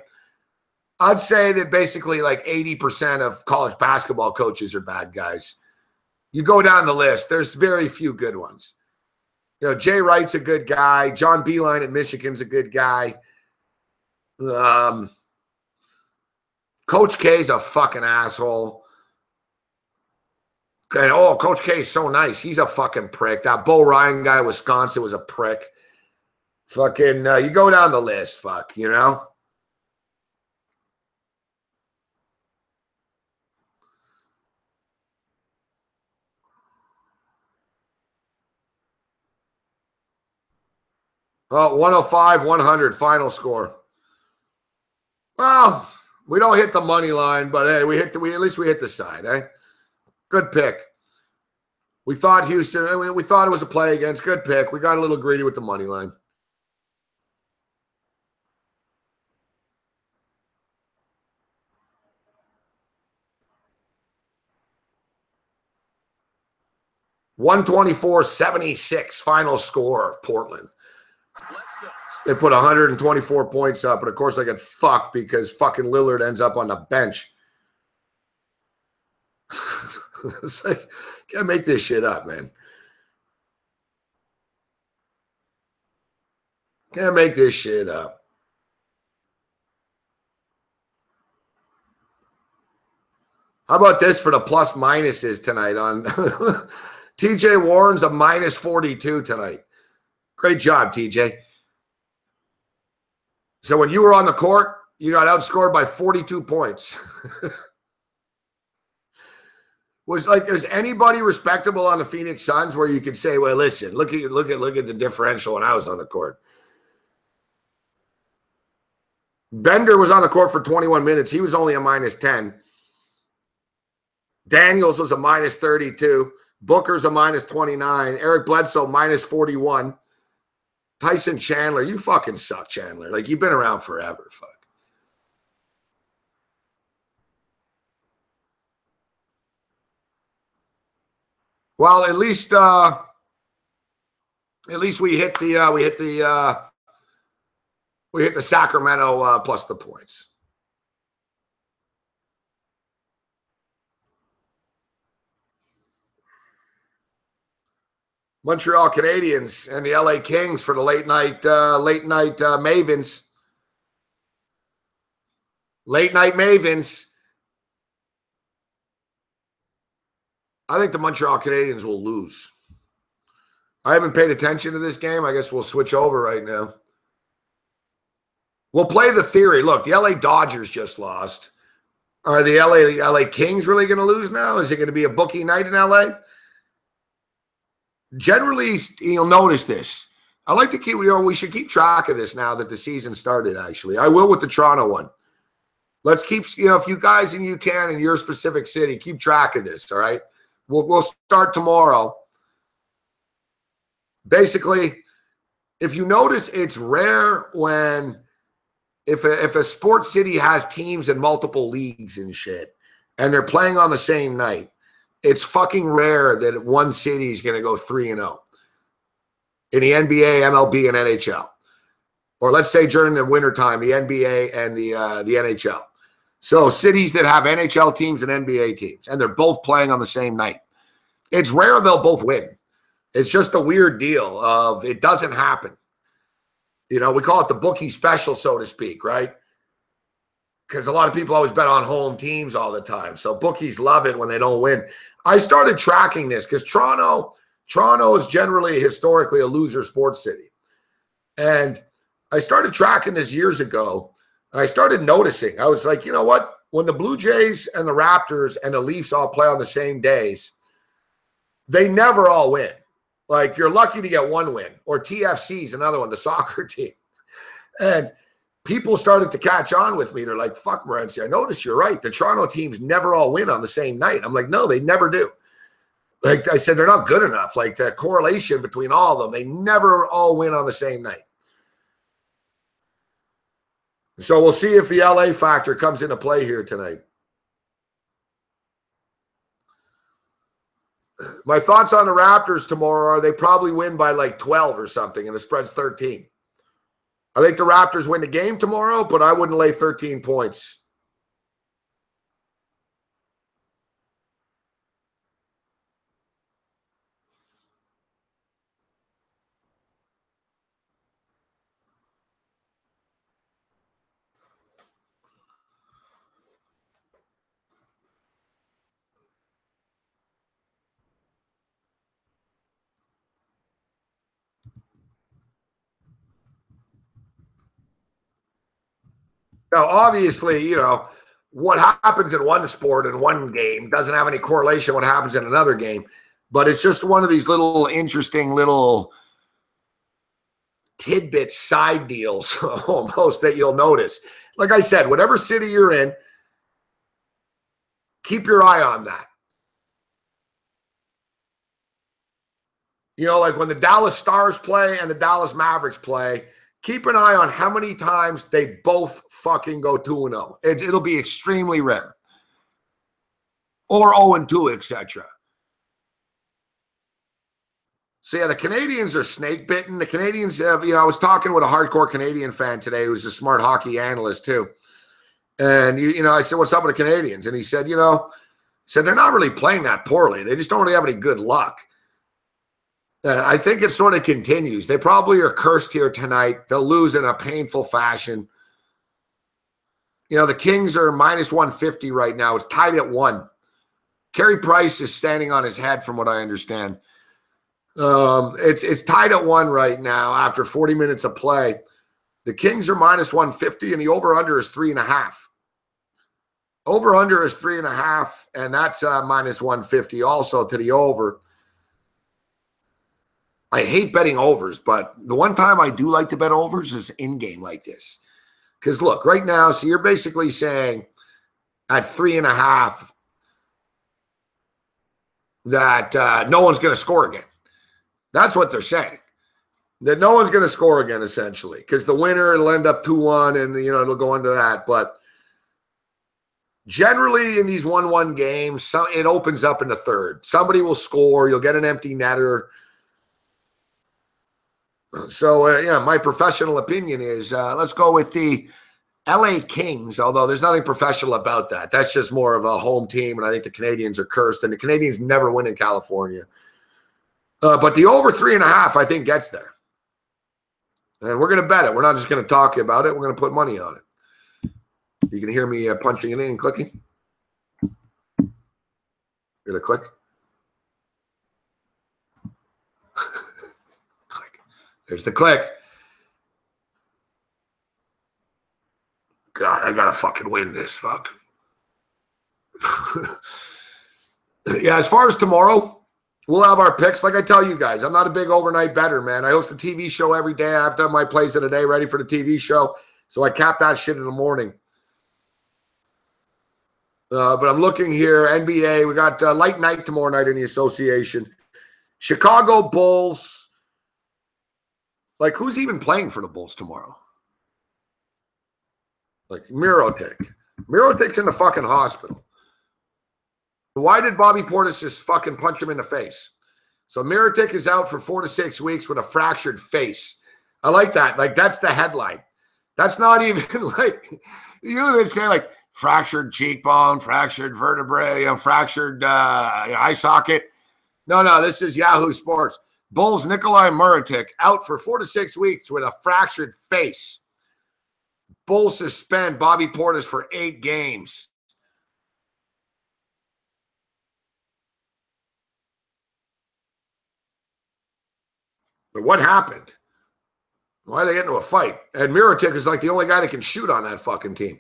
I'd say that basically like 80% of college basketball coaches are bad guys. You go down the list, there's very few good ones. You know, Jay Wright's a good guy. John Beilein at Michigan's a good guy. Coach K's a fucking asshole. And, oh, Coach K is so nice. He's a fucking prick. That Bo Ryan guy at Wisconsin was a prick. Fucking, you go down the list, fuck, you know? Oh, 105-100 final score. Well, we don't hit the money line, but hey, at least we hit the side, eh? Good pick. We thought Houston, we thought it was a play against. Good pick. We got a little greedy with the money line. $124-76 final score, Portland. They put 124 points up, but of course I get fucked because fucking Lillard ends up on the bench. It's like, can't make this shit up, man. Can't make this shit up. How about this for the plus minuses tonight on TJ Warren's a minus 42 tonight. Great job, TJ. So when you were on the court, you got outscored by 42 points. Is anybody respectable on the Phoenix Suns where you could say, well, listen, look at the differential when I was on the court. Bender was on the court for 21 minutes. He was only a minus 10. Daniels was a minus 32. Booker's a minus 29. Eric Bledsoe minus 41. Tyson Chandler, you fucking suck, Chandler. Like, you've been around forever, fuck. Well, at least we hit the Sacramento plus the points. Montreal Canadiens and the LA Kings for the late night Mavens. Late night Mavens. I think the Montreal Canadiens will lose. I haven't paid attention to this game. I guess we'll switch over right now. We'll play the theory. Look, the LA Dodgers just lost. Are the LA Kings really going to lose now? Is it going to be a bookie night in LA? Generally, you'll notice this. I like to keep, we should keep track of this now that the season started, actually. I will with the Toronto one. Let's keep, if you guys and you can in your specific city, keep track of this, all right? We'll start tomorrow. Basically, if you notice, it's rare when, if a sports city has teams in multiple leagues and shit, and they're playing on the same night, it's fucking rare that one city is going to go 3-0 in the NBA, MLB, and NHL. Or let's say during the wintertime, the NBA and the NHL. So cities that have NHL teams and NBA teams, and they're both playing on the same night. It's rare they'll both win. It's just a weird deal of it doesn't happen. We call it the bookie special, so to speak, right? Because a lot of people always bet on home teams all the time. So bookies love it when they don't win. I started tracking this because Toronto is generally historically a loser sports city. And I started tracking this years ago. And I started noticing. I was like, you know what? When the Blue Jays and the Raptors and the Leafs all play on the same days, they never all win. Like, you're lucky to get one win. Or TFC's another one, the soccer team. And people started to catch on with me. They're like, fuck, Morency, I noticed you're right. The Toronto teams never all win on the same night. I'm like, no, they never do. Like I said, they're not good enough. Like, that correlation between all of them, they never all win on the same night. So we'll see if the LA factor comes into play here tonight. My thoughts on the Raptors tomorrow are they probably win by like 12 or something, and the spread's 13. I think the Raptors win the game tomorrow, but I wouldn't lay 13 points. Now, obviously, what happens in one sport in one game doesn't have any correlation with what happens in another game. But it's just one of these little interesting little tidbit side deals almost that you'll notice. Like I said, whatever city you're in, keep your eye on that. Like when the Dallas Stars play and the Dallas Mavericks play, keep an eye on how many times they both fucking go 2-0. It'll be extremely rare. Or 0-2, etc. So, yeah, the Canadians are snake bitten. The Canadians have, I was talking with a hardcore Canadian fan today who's a smart hockey analyst too. And, I said, what's up with the Canadians? And he said, they're not really playing that poorly. They just don't really have any good luck. I think it sort of continues. They probably are cursed here tonight. They'll lose in a painful fashion. The Kings are minus 150 right now. It's tied at 1. Carey Price is standing on his head from what I understand. It's tied at 1 right now after 40 minutes of play. The Kings are minus 150 and the over-under is 3.5. Over-under is 3.5, and that's minus 150 also to the over. I hate betting overs, but the one time I do like to bet overs is in-game like this. Because, look, right now, so you're basically saying at 3.5 that no one's going to score again. That's what they're saying. That no one's going to score again, essentially. Because the winner will end up 2-1, and, it'll go into that. But generally in these 1-1 games, it opens up in the third. Somebody will score. You'll get an empty netter. So, my professional opinion is let's go with the LA Kings, although there's nothing professional about that. That's just more of a home team, and I think the Canadians are cursed, and the Canadians never win in California. But the over 3.5, I think, gets there. And we're going to bet it. We're not just going to talk about it. We're going to put money on it. You can hear me punching it in and clicking. Get a click. Click. There's the click. I got to fucking win this, fuck. Yeah, as far as tomorrow, we'll have our picks. Like I tell you guys, I'm not a big overnight bettor, man. I host a TV show every day. I have to have my plays of the day ready for the TV show. So I cap that shit in the morning. But I'm looking here, NBA. We got light night tomorrow night in the association. Chicago Bulls. Like, who's even playing for the Bulls tomorrow? Like, Mirotic. Mirotic's in the fucking hospital. Why did Bobby Portis just fucking punch him in the face? So Mirotic is out for 4 to 6 weeks with a fractured face. I like that. Like, that's the headline. That's not even like, you know, they say like fractured cheekbone, fractured vertebrae, fractured eye socket. No, this is Yahoo Sports. Bulls Nikolai Mirotic out for 4 to 6 weeks with a fractured face. Bulls suspend Bobby Portis for 8 games. But what happened? Why are they getting into a fight? And Mirotic is like the only guy that can shoot on that fucking team.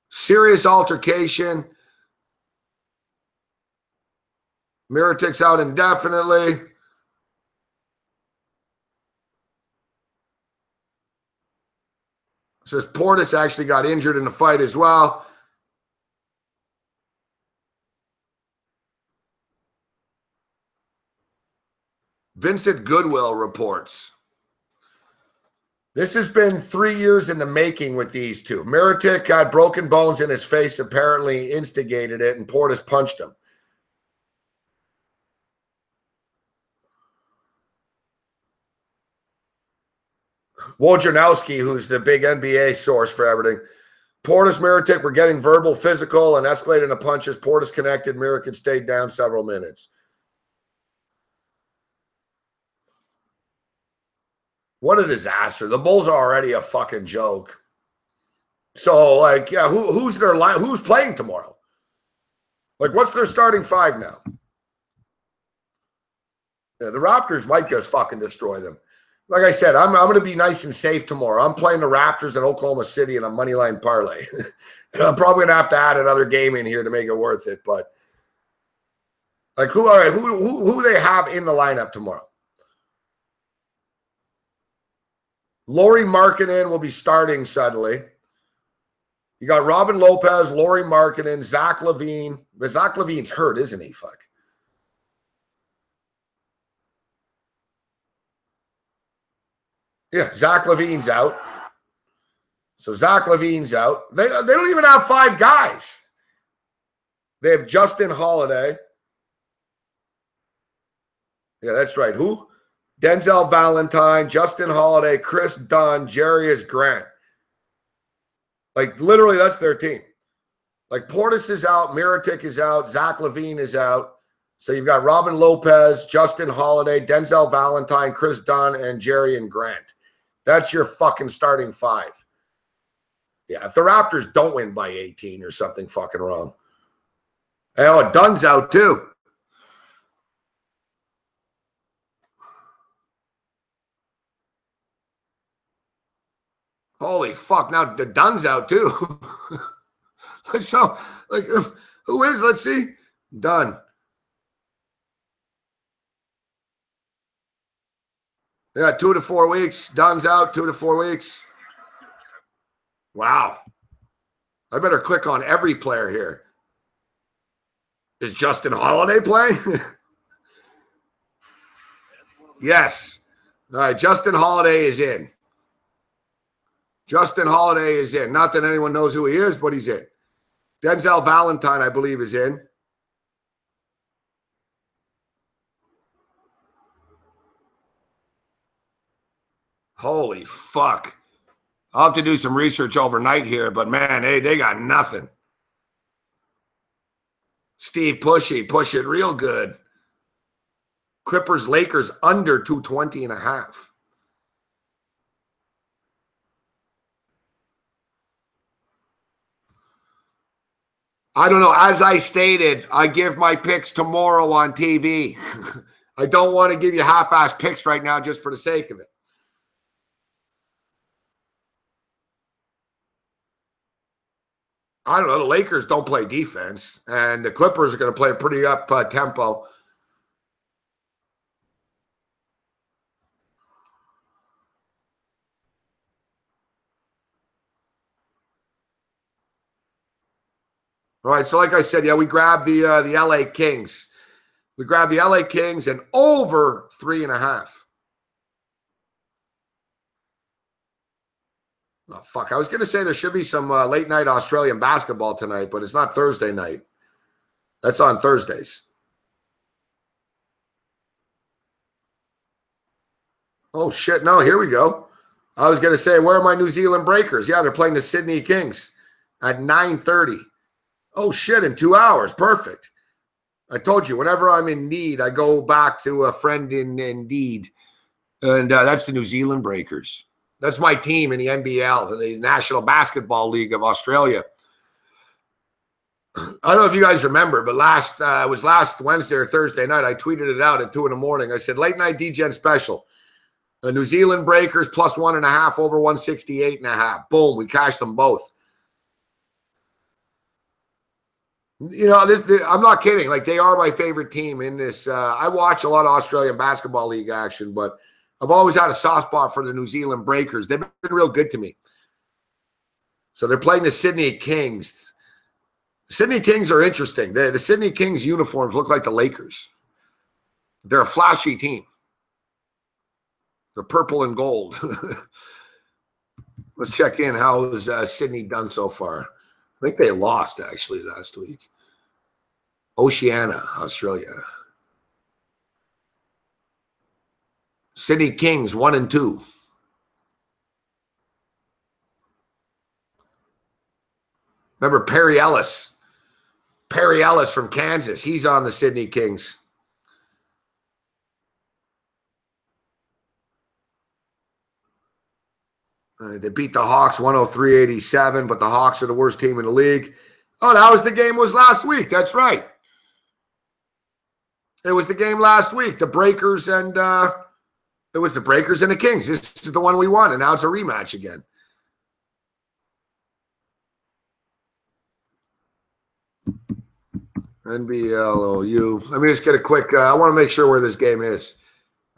Serious altercation. Mirotic's out indefinitely. It says Portis actually got injured in the fight as well. Vincent Goodwill reports. This has been 3 years in the making with these two. Mirotic got broken bones in his face, apparently instigated it, and Portis punched him. Wojnarowski, who's the big NBA source for everything. Portis, Mirotic were getting verbal, physical, and escalating the punches. Portis connected. Mirotic stayed down several minutes. What a disaster. The Bulls are already a fucking joke. So, like, yeah, who's their line? Who's playing tomorrow? Like, what's their starting 5 now? Yeah, the Raptors might just fucking destroy them. Like I said, I'm going to be nice and safe tomorrow. I'm playing the Raptors in Oklahoma City in a moneyline parlay. And I'm probably going to have to add another game in here to make it worth it. But, like, who they have in the lineup tomorrow? Lauri Markkanen will be starting suddenly. You got Robin Lopez, Lauri Markkanen, Zach LaVine. But Zach LaVine's hurt, isn't he? Fuck. Yeah, Zach LaVine's out. So Zach LaVine's out. They don't even have 5 guys. They have Justin Holiday. Yeah, that's right. Who? Denzel Valentine, Justin Holiday, Chris Dunn, Jarius Grant. Like, literally, that's their team. Like, Portis is out, Mirotic is out, Zach LaVine is out. So you've got Robin Lopez, Justin Holiday, Denzel Valentine, Chris Dunn, and Jarius Grant. That's your fucking starting 5. Yeah, if the Raptors don't win by 18 or something fucking wrong. Oh, Dunn's out too. Holy fuck, now the Dunn's out too. So, like, who is, let's see, Dunn. Yeah, 2 to 4 weeks. Dunn's out, 2 to 4 weeks. Wow. I better click on every player here. Is Justin Holiday playing? Yes. All right, Justin Holiday is in. Justin Holiday is in. Not that anyone knows who he is, but he's in. Denzel Valentine, I believe, is in. Holy fuck. I'll have to do some research overnight here, but man, they got nothing. Steve Pushy, push it real good. Clippers, Lakers under 220.5. I don't know. As I stated, I give my picks tomorrow on TV. I don't want to give you half-ass picks right now just for the sake of it. I don't know. The Lakers don't play defense, and the Clippers are going to play a pretty up tempo. All right, so like I said, yeah, we grabbed the LA Kings. We grabbed the LA Kings and over 3.5. Oh, fuck. I was going to say there should be some late night Australian basketball tonight, but it's not Thursday night. That's on Thursdays. Oh, shit. No, here we go. I was going to say, where are my New Zealand Breakers? Yeah, they're playing the Sydney Kings at 9:30. Oh, shit, in 2 hours. Perfect. I told you, whenever I'm in need, I go back to a friend in Indeed, and that's the New Zealand Breakers. That's my team in the NBL, the National Basketball League of Australia. I don't know if you guys remember, but it was last Wednesday or Thursday night, I tweeted it out at 2 in the morning. I said, late night DGen special. The New Zealand Breakers plus 1.5 over 168.5. Boom, we cashed them both. You know, I'm not kidding. Like, they are my favorite team in this. I watch a lot of Australian Basketball League action, but I've always had a soft spot for the New Zealand Breakers. They've been real good to me. So they're playing the Sydney Kings. The Sydney Kings are interesting. The Sydney Kings uniforms look like the Lakers. They're a flashy team. They're purple and gold. Let's check in. How has Sydney done so far? I think they lost, actually, last week. Oceania, Australia. Sydney Kings 1-2. Remember Perry Ellis. Perry Ellis from Kansas. He's on the Sydney Kings. They beat the Hawks 103-87, but the Hawks are the worst team in the league. Oh, that was the game was last week. That's right. It was the game last week. The Breakers and it was the Breakers and the Kings. This is the one we won, and now it's a rematch again. NBLOU. Let me just get a quick I want to make sure where this game is.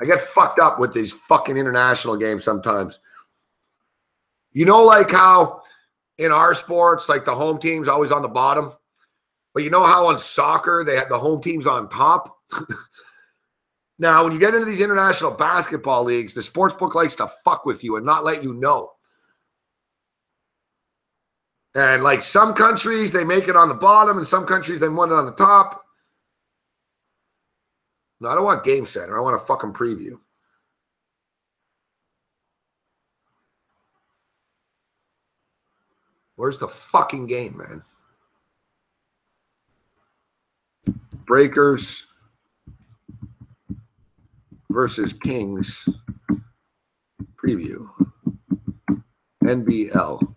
I get fucked up with these fucking international games sometimes. You know, like how in our sports, like the home team's always on the bottom? But you know how in soccer, they have the home team's on top? Now, when you get into these international basketball leagues, the sportsbook likes to fuck with you and not let you know. And like some countries, they make it on the bottom, and some countries, they want it on the top. No, I don't want Game Center. I want a fucking preview. Where's the fucking game, man? Breakers versus Kings preview. NBL.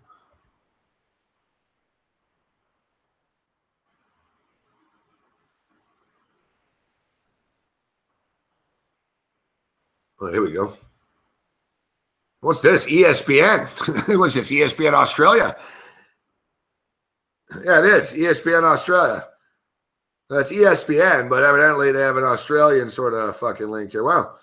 Oh, here we go. What's this? ESPN. What's this? ESPN Australia. Yeah, it is. ESPN Australia. That's ESPN, but evidently they have an Australian sort of fucking link here. Wow.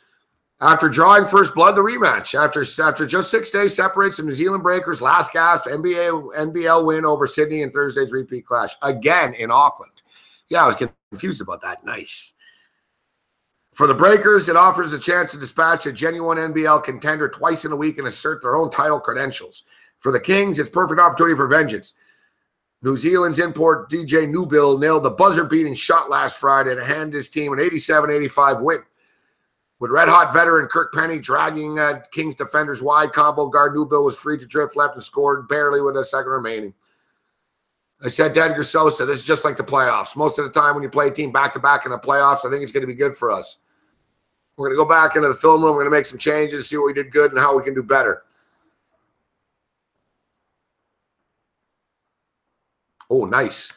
After drawing first blood, the rematch. After just 6 days separates the New Zealand Breakers' last gasp NBL win over Sydney in Thursday's repeat clash. Again in Auckland. Yeah, I was confused about that. Nice. For the Breakers, it offers a chance to dispatch a genuine NBL contender twice in a week and assert their own title credentials. For the Kings, it's perfect opportunity for vengeance. New Zealand's import DJ Newbill nailed the buzzer-beating shot last Friday to hand his team an 87-85 win. With red-hot veteran Kirk Penny dragging Kings defenders wide, combo guard Newbill was free to drift left and scored barely with a second remaining. I said to Edgar Sosa, this is just like the playoffs. Most of the time when you play a team back-to-back in the playoffs, I think it's going to be good for us. We're going to go back into the film room. We're going to make some changes, see what we did good and how we can do better. Oh, nice.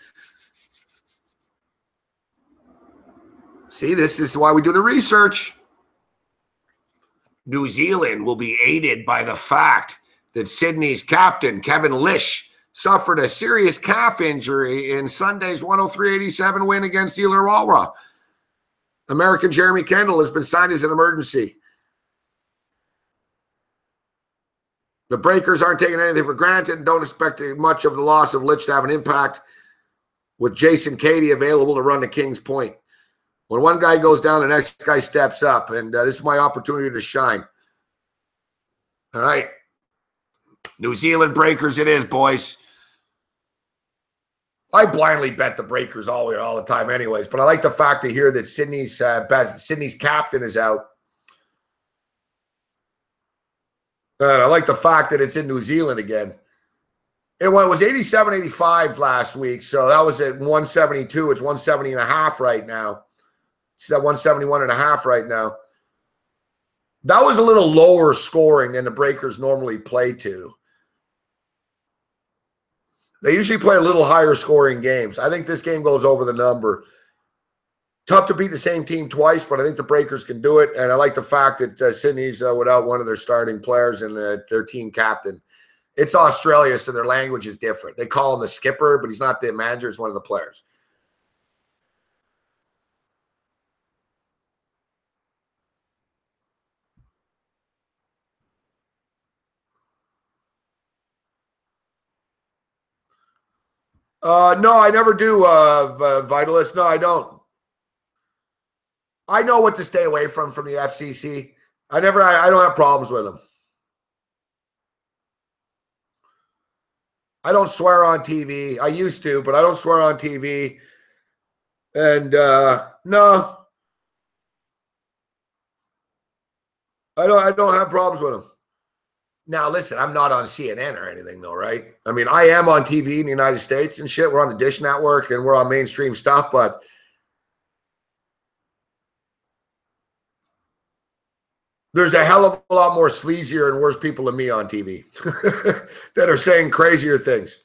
See, this is why we do the research. New Zealand will be aided by the fact that Sydney's captain, Kevin Lish, suffered a serious calf injury in Sunday's 103-87 win against Illawarra. American Jeremy Kendall has been signed as an emergency. The Breakers aren't taking anything for granted and don't expect much of the loss of Litch to have an impact, with Jason Cady available to run the Kings point. When one guy goes down, the next guy steps up, and this is my opportunity to shine. All right. New Zealand Breakers it is, boys. I blindly bet the Breakers all the time anyways, but I like the fact to hear that Sydney's captain is out. I like the fact that it's in New Zealand again. It was 87-85 last week, so that was at 172. It's 170.5 right now. It's at 171.5 right now. That was a little lower scoring than the Breakers normally play to. They usually play a little higher scoring games. I think this game goes over the number. Tough to beat the same team twice, but I think the Breakers can do it. And I like the fact that Sydney's without one of their starting players and their team captain. It's Australia, so their language is different. They call him the skipper, but he's not the manager. He's one of the players. No, I never do, Vitalist. No, I don't. I know what to stay away from the FCC. I don't have problems with them. I don't swear on TV. I used to, but I don't swear on TV. And no. I don't have problems with them. Now, listen, I'm not on CNN or anything, though, right? I mean, I am on TV in the United States and shit. We're on the Dish Network and we're on mainstream stuff, but there's a hell of a lot more sleazier and worse people than me on TV that are saying crazier things.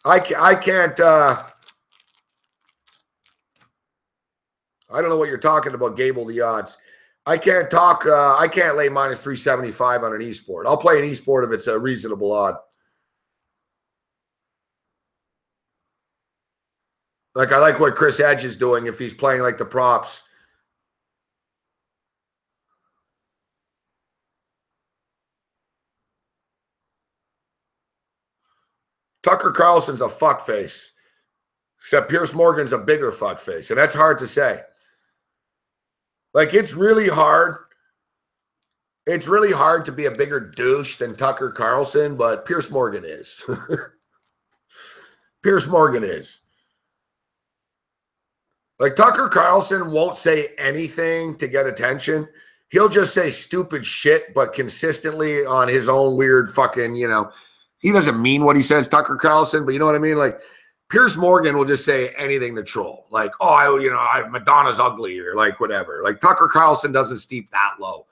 I can't. I don't know what you're talking about, Gable, the odds. I can't talk. I can't lay minus 375 on an esport. I'll play an esport if it's a reasonable odd. Like, I like what Chris Edge is doing if he's playing like the props. Tucker Carlson's a fuckface. Except Pierce Morgan's a bigger fuckface. And that's hard to say. Like, it's really hard. It's really hard to be a bigger douche than Tucker Carlson, but Pierce Morgan is. Pierce Morgan is. Like, Tucker Carlson won't say anything to get attention. He'll just say stupid shit, but consistently on his own weird fucking, he doesn't mean what he says, Tucker Carlson, but you know what I mean? Like, Pierce Morgan will just say anything to troll. Like, Madonna's ugly or like whatever. Like, Tucker Carlson doesn't steep that low.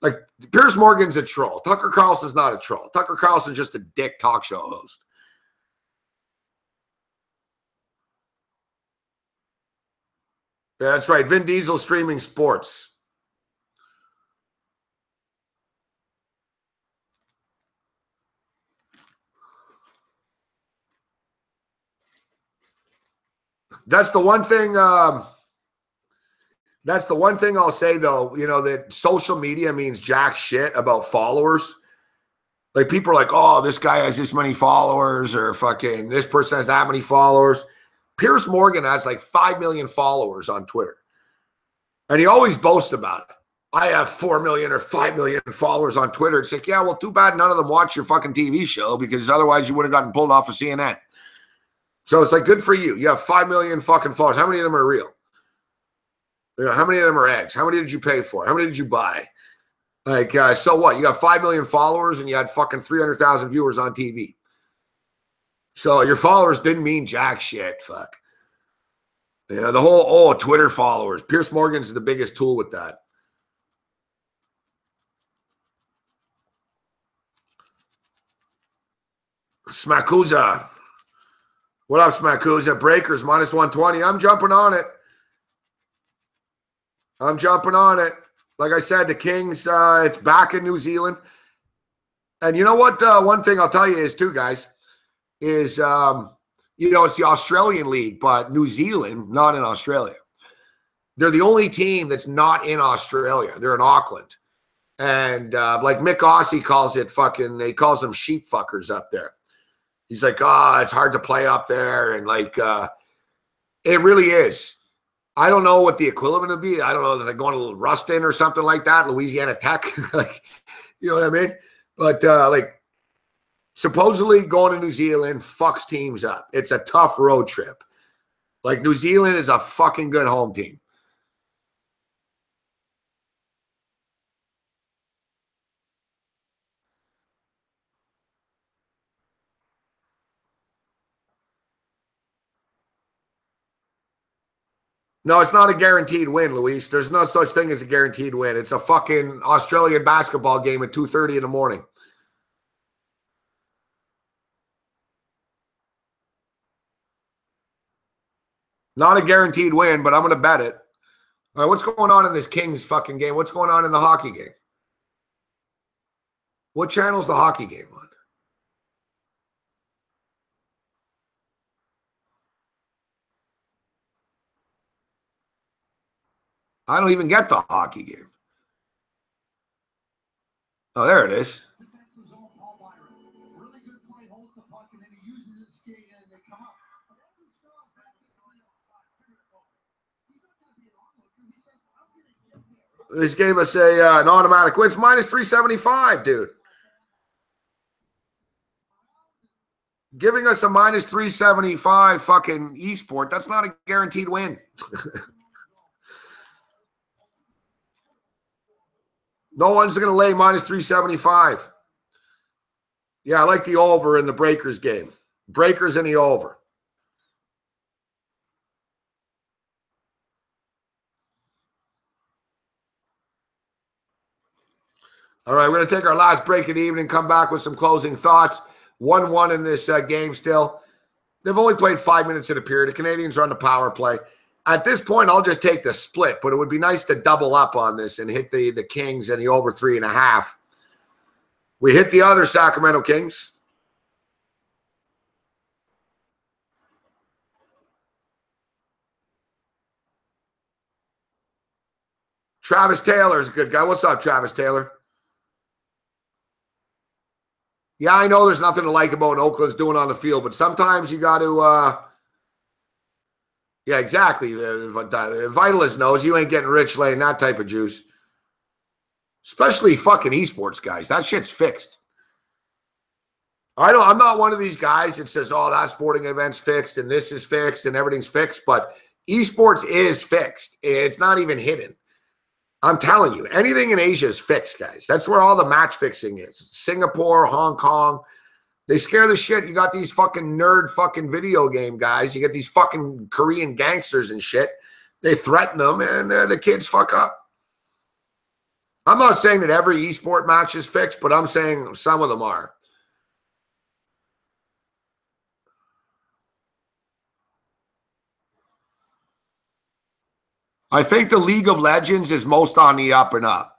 Like, Pierce Morgan's a troll. Tucker Carlson's not a troll. Tucker Carlson's just a dick talk show host. Yeah, that's right. Vin Diesel streaming sports. That's the one thing. That's the one thing I'll say, though. That social media means jack shit about followers. Like, people are like, "Oh, this guy has this many followers," or "Fucking this person has that many followers." Pierce Morgan has like 5 million followers on Twitter. And he always boasts about it. I have 4 million or 5 million followers on Twitter. It's like, yeah, well, too bad none of them watch your fucking TV show, because otherwise you would have gotten pulled off of CNN. So it's like, good for you. You have 5 million fucking followers. How many of them are real? How many of them are eggs? How many did you pay for? How many did you buy? Like, so what? You got 5 million followers and you had fucking 300,000 viewers on TV. So your followers didn't mean jack shit. Fuck. The whole, Twitter followers. Pierce Morgan's the biggest tool with that. Smakuza. What up, Smakuza? Breakers, minus 120. I'm jumping on it. I'm jumping on it. Like I said, the Kings, it's back in New Zealand. And you know what? One thing I'll tell you is, too, guys, is, it's the Australian League, but New Zealand, not in Australia. They're the only team that's not in Australia. They're in Auckland. And like Mick Aussie calls it he calls them sheep fuckers up there. He's like, it's hard to play up there. And like, it really is. I don't know what the equivalent would be. I don't know. Is like going to Ruston or something like that, Louisiana Tech. Like, you know what I mean? But like, supposedly going to New Zealand fucks teams up. It's a tough road trip. Like, New Zealand is a fucking good home team. No, it's not a guaranteed win, Luis. There's no such thing as a guaranteed win. It's a fucking Australian basketball game at 2:30 in the morning. Not a guaranteed win, but I'm going to bet it. All right, what's going on in this Kings fucking game? What's going on in the hockey game? What channel's the hockey game on? I don't even get the hockey game. Oh, there it is. This gave us an automatic win. It's minus 375, dude. Giving us a minus 375 fucking esport. That's not a guaranteed win. No one's going to lay minus 375. Yeah, I like the over in the Breakers game. Breakers in the over. All right, we're going to take our last break of the evening, come back with some closing thoughts. 1-1 in this game still. They've only played 5 minutes in a period. The Canadians are on the power play. At this point, I'll just take the split, but it would be nice to double up on this and hit the Kings and the over 3.5. We hit the other Sacramento Kings. Travis Taylor's a good guy. What's up, Travis Taylor? Yeah, I know there's nothing to like about what Oakland's doing on the field, but sometimes you got to yeah, exactly. Vitalis knows you ain't getting rich laying that type of juice. Especially fucking esports guys. That shit's fixed. I'm not one of these guys that says, oh, that sporting event's fixed and this is fixed and everything's fixed, but esports is fixed. It's not even hidden. I'm telling you, anything in Asia is fixed, guys. That's where all the match fixing is. Singapore, Hong Kong. They scare the shit. You got these fucking nerd fucking video game guys. You get these fucking Korean gangsters and shit. They threaten them, and the kids fuck up. I'm not saying that every esport match is fixed, but I'm saying some of them are. I think the League of Legends is most on the up and up.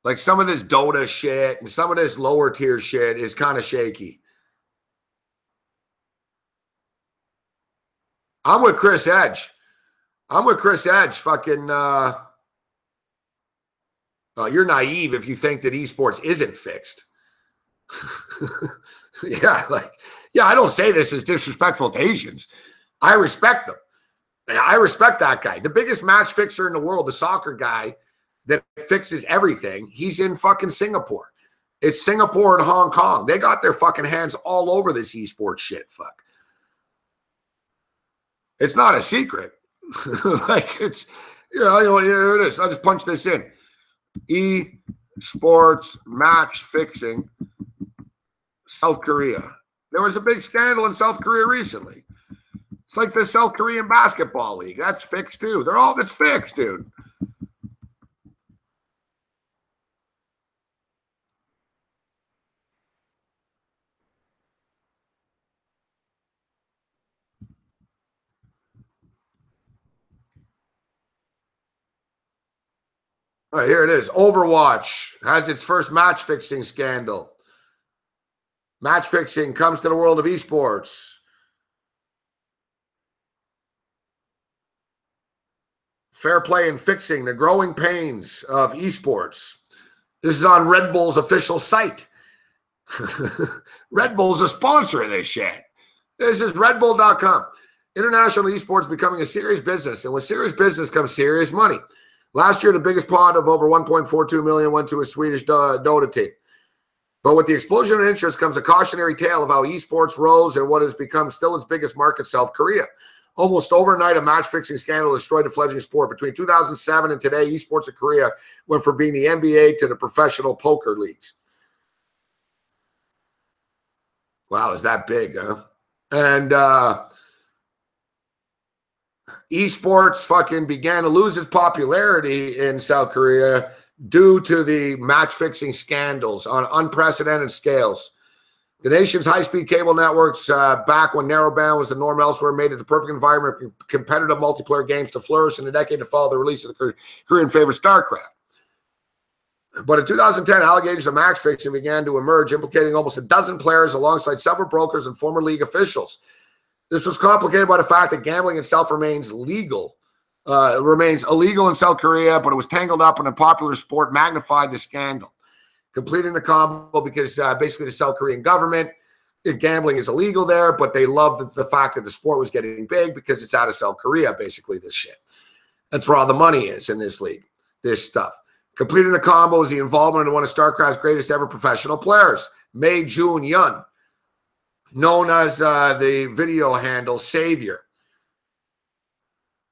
Like some of this Dota shit and some of this lower tier shit is kind of shaky. I'm with Chris Edge. Fucking, you're naive if you think that esports isn't fixed. Yeah, I don't say this as disrespectful to Asians. I respect them. I respect that guy. The biggest match fixer in the world, the soccer guy that fixes everything, he's in fucking Singapore. It's Singapore and Hong Kong. They got their fucking hands all over this esports shit. Fuck. It's not a secret. Like it's, here it is. I'll just punch this in. Esports match fixing South Korea. There was a big scandal in South Korea recently. It's like the South Korean basketball league. That's fixed too. It's fixed, dude. All right, here it is. Overwatch has its first match fixing scandal. Match fixing comes to the world of esports. Fair play and fixing, the growing pains of esports. This is on Red Bull's official site. Red Bull's a sponsor of this shit. This is redbull.com. International esports becoming a serious business, and with serious business comes serious money. Last year, the biggest pot of over 1.42 million went to a Swedish Dota team. But with the explosion of interest comes a cautionary tale of how esports rose and what has become still its biggest market, South Korea. Almost overnight, a match-fixing scandal destroyed the fledgling sport. Between 2007 and today, esports in Korea went from being the NBA to the professional poker leagues. Wow, is that big, huh? And esports fucking began to lose its popularity in South Korea due to the match-fixing scandals on unprecedented scales. The nation's high-speed cable networks, back when narrowband was the norm elsewhere, made it the perfect environment for competitive multiplayer games to flourish in the decade to follow the release of the Korean favorite StarCraft. But in 2010, allegations of match fixing began to emerge, implicating almost a dozen players alongside several brokers and former league officials. This was complicated by the fact that gambling itself remains illegal in South Korea, but it was tangled up in a popular sport, magnified the scandal. Completing the combo because basically the South Korean government, gambling is illegal there, but they love the fact that the sport was getting big because it's out of South Korea, basically, this shit. That's where all the money is in this league, this stuff. Completing the combo is the involvement of one of StarCraft's greatest ever professional players, Mei Jun Yun, known as the video handle Savior.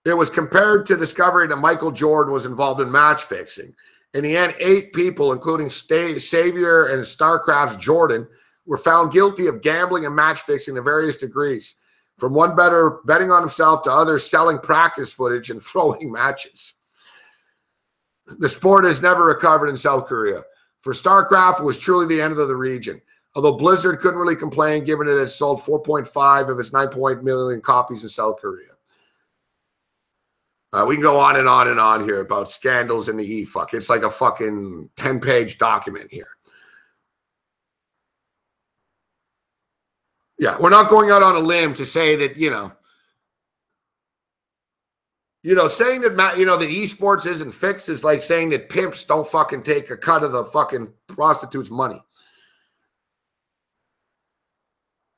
It was compared to discovering that Michael Jordan was involved in match fixing. In the end, 8 people, including Savior and StarCraft's Jordan, were found guilty of gambling and match fixing to various degrees, from one betting on himself to others selling practice footage and throwing matches. The sport has never recovered in South Korea. For StarCraft, it was truly the end of the region. Although Blizzard couldn't really complain, given it had sold 4.5 of its 9 million copies in South Korea. We can go on and on and on here about scandals in the E-fuck. It's like a fucking 10-page document here. Yeah, we're not going out on a limb to say that, saying that, that esports isn't fixed is like saying that pimps don't fucking take a cut of the fucking prostitute's money.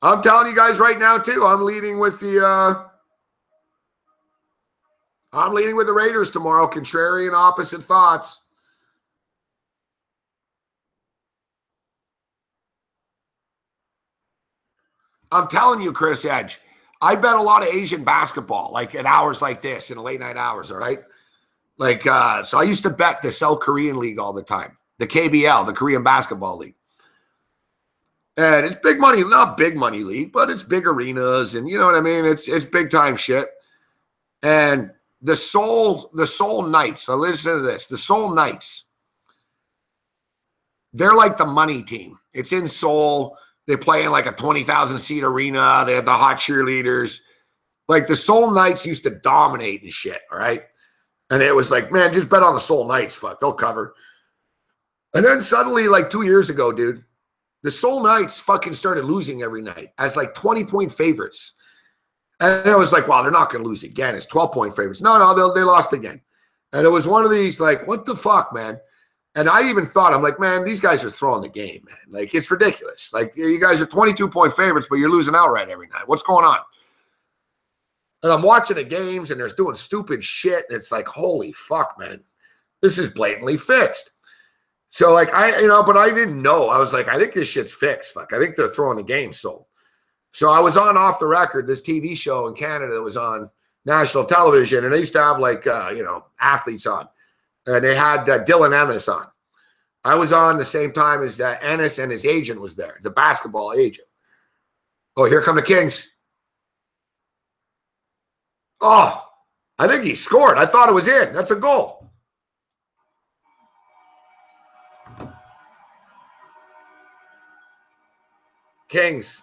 I'm telling you guys right now, too, I'm leading with the Raiders tomorrow. Contrarian opposite thoughts. I'm telling you, Chris Edge, I bet a lot of Asian basketball, like at hours like this, in the late night hours, all right? Like, so I used to bet the South Korean League all the time, the KBL, the Korean Basketball League. And it's big money, not big money league, but it's big arenas, and you know what I mean? It's big time shit. And the Seoul Knights, so listen to this, the Seoul Knights, they're like the money team. It's in Seoul. They play in like a 20,000-seat arena. They have the hot cheerleaders. Like the Seoul Knights used to dominate and shit, all right? And it was like, man, just bet on the Seoul Knights. Fuck, they'll cover. And then suddenly, like 2 years ago, dude, the Seoul Knights fucking started losing every night as like 20-point favorites. And it was like, wow, they're not going to lose again. It's 12-point favorites. No, they lost again. And it was one of these like, what the fuck, man? And I even thought, I'm like, man, these guys are throwing the game, man. Like, it's ridiculous. Like, you guys are 22-point favorites, but you're losing outright every night. What's going on? And I'm watching the games, and they're doing stupid shit. And it's like, holy fuck, man. This is blatantly fixed. So, like, but I didn't know. I was like, I think this shit's fixed. Fuck, I think they're throwing the game so I was on Off the Record, this TV show in Canada that was on national television, and they used to have, like, athletes on. And they had Dylan Ennis on. I was on the same time as Ennis, and his agent was there, the basketball agent. Oh, here come the Kings. Oh, I think he scored. I thought it was in. That's a goal. Kings.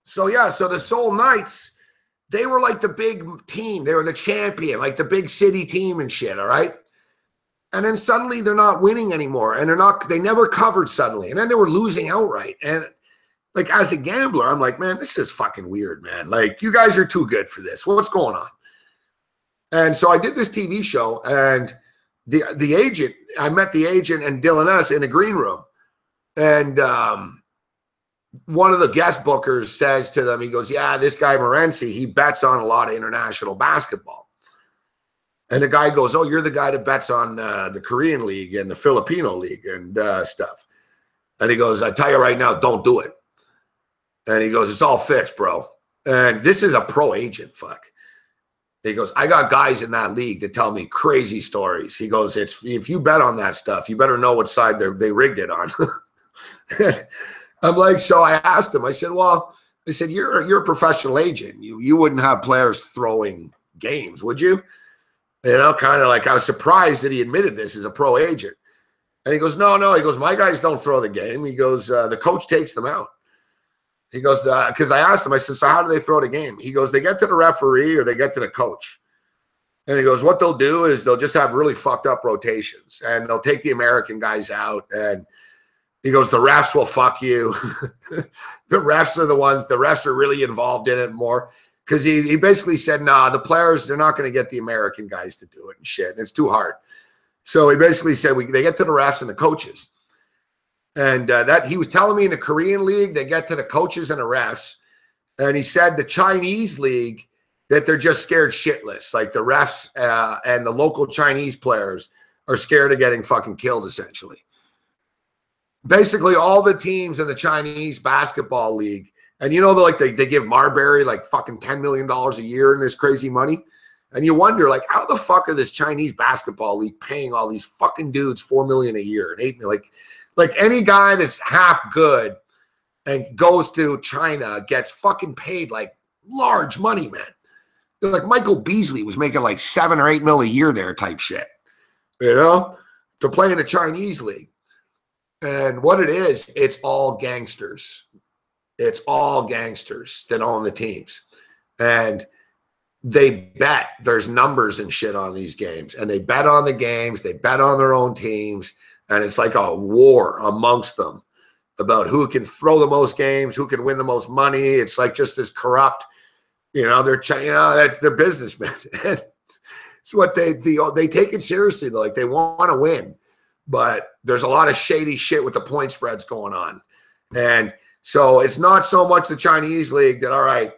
So, yeah, so the Seoul Knights, They were like the big team. They were the champion, like the big city team and shit, all right? And then suddenly they're not winning anymore. And they never covered suddenly. And then they were losing outright. And like as a gambler, I'm like, man, this is fucking weird, man. Like, you guys are too good for this. What's going on? And so I did this TV show, and the agent, I met the agent and Dylan S. in a green room. And one of the guest bookers says to them, he goes, yeah, this guy Morency, he bets on a lot of international basketball. And the guy goes, oh, you're the guy that bets on the Korean League and the Filipino League and stuff. And he goes, I tell you right now, don't do it. And he goes, it's all fixed, bro. And this is a pro agent, fuck. He goes, I got guys in that league that tell me crazy stories. He goes, if you bet on that stuff, you better know what side they rigged it on. I'm like, so I asked him, I said, well, I said, you're a professional agent. You wouldn't have players throwing games, would you? You know, kind of like, I was surprised that he admitted this as a pro agent. And he goes, no. He goes, my guys don't throw the game. He goes, the coach takes them out. He goes, because I asked him, I said, so how do they throw the game? He goes, they get to the referee or they get to the coach. And he goes, what they'll do is they'll just have really fucked up rotations, and they'll take the American guys out. And he goes, the refs will fuck you. The refs are really involved in it more. Because he basically said, nah, the players, they're not going to get the American guys to do it and shit. And it's too hard. So he basically said, they get to the refs and the coaches. And that he was telling me in the Korean League, they get to the coaches and the refs. And he said the Chinese League, that they're just scared shitless. Like the refs and the local Chinese players are scared of getting fucking killed, essentially. Basically, all the teams in the Chinese basketball league, and you know, they give Marbury like fucking $10 million a year in this crazy money. And you wonder, like, how the fuck are this Chinese basketball league paying all these fucking dudes $4 million a year and $8 million? Like any guy that's half good and goes to China gets fucking paid like large money, man. Like Michael Beasley was making like $7 or $8 million a year there type shit, you know, to play in the Chinese league. And what it is, it's all gangsters. It's all gangsters that own the teams. And they bet, there's numbers and shit on these games. And they bet on the games. They bet on their own teams. And it's like a war amongst them about who can throw the most games, who can win the most money. It's like just this corrupt, you know, that's their businessmen. And it's what they take it seriously. Like they want to win, but there's a lot of shady shit with the point spreads going on. And so it's not so much the Chinese league that, all right,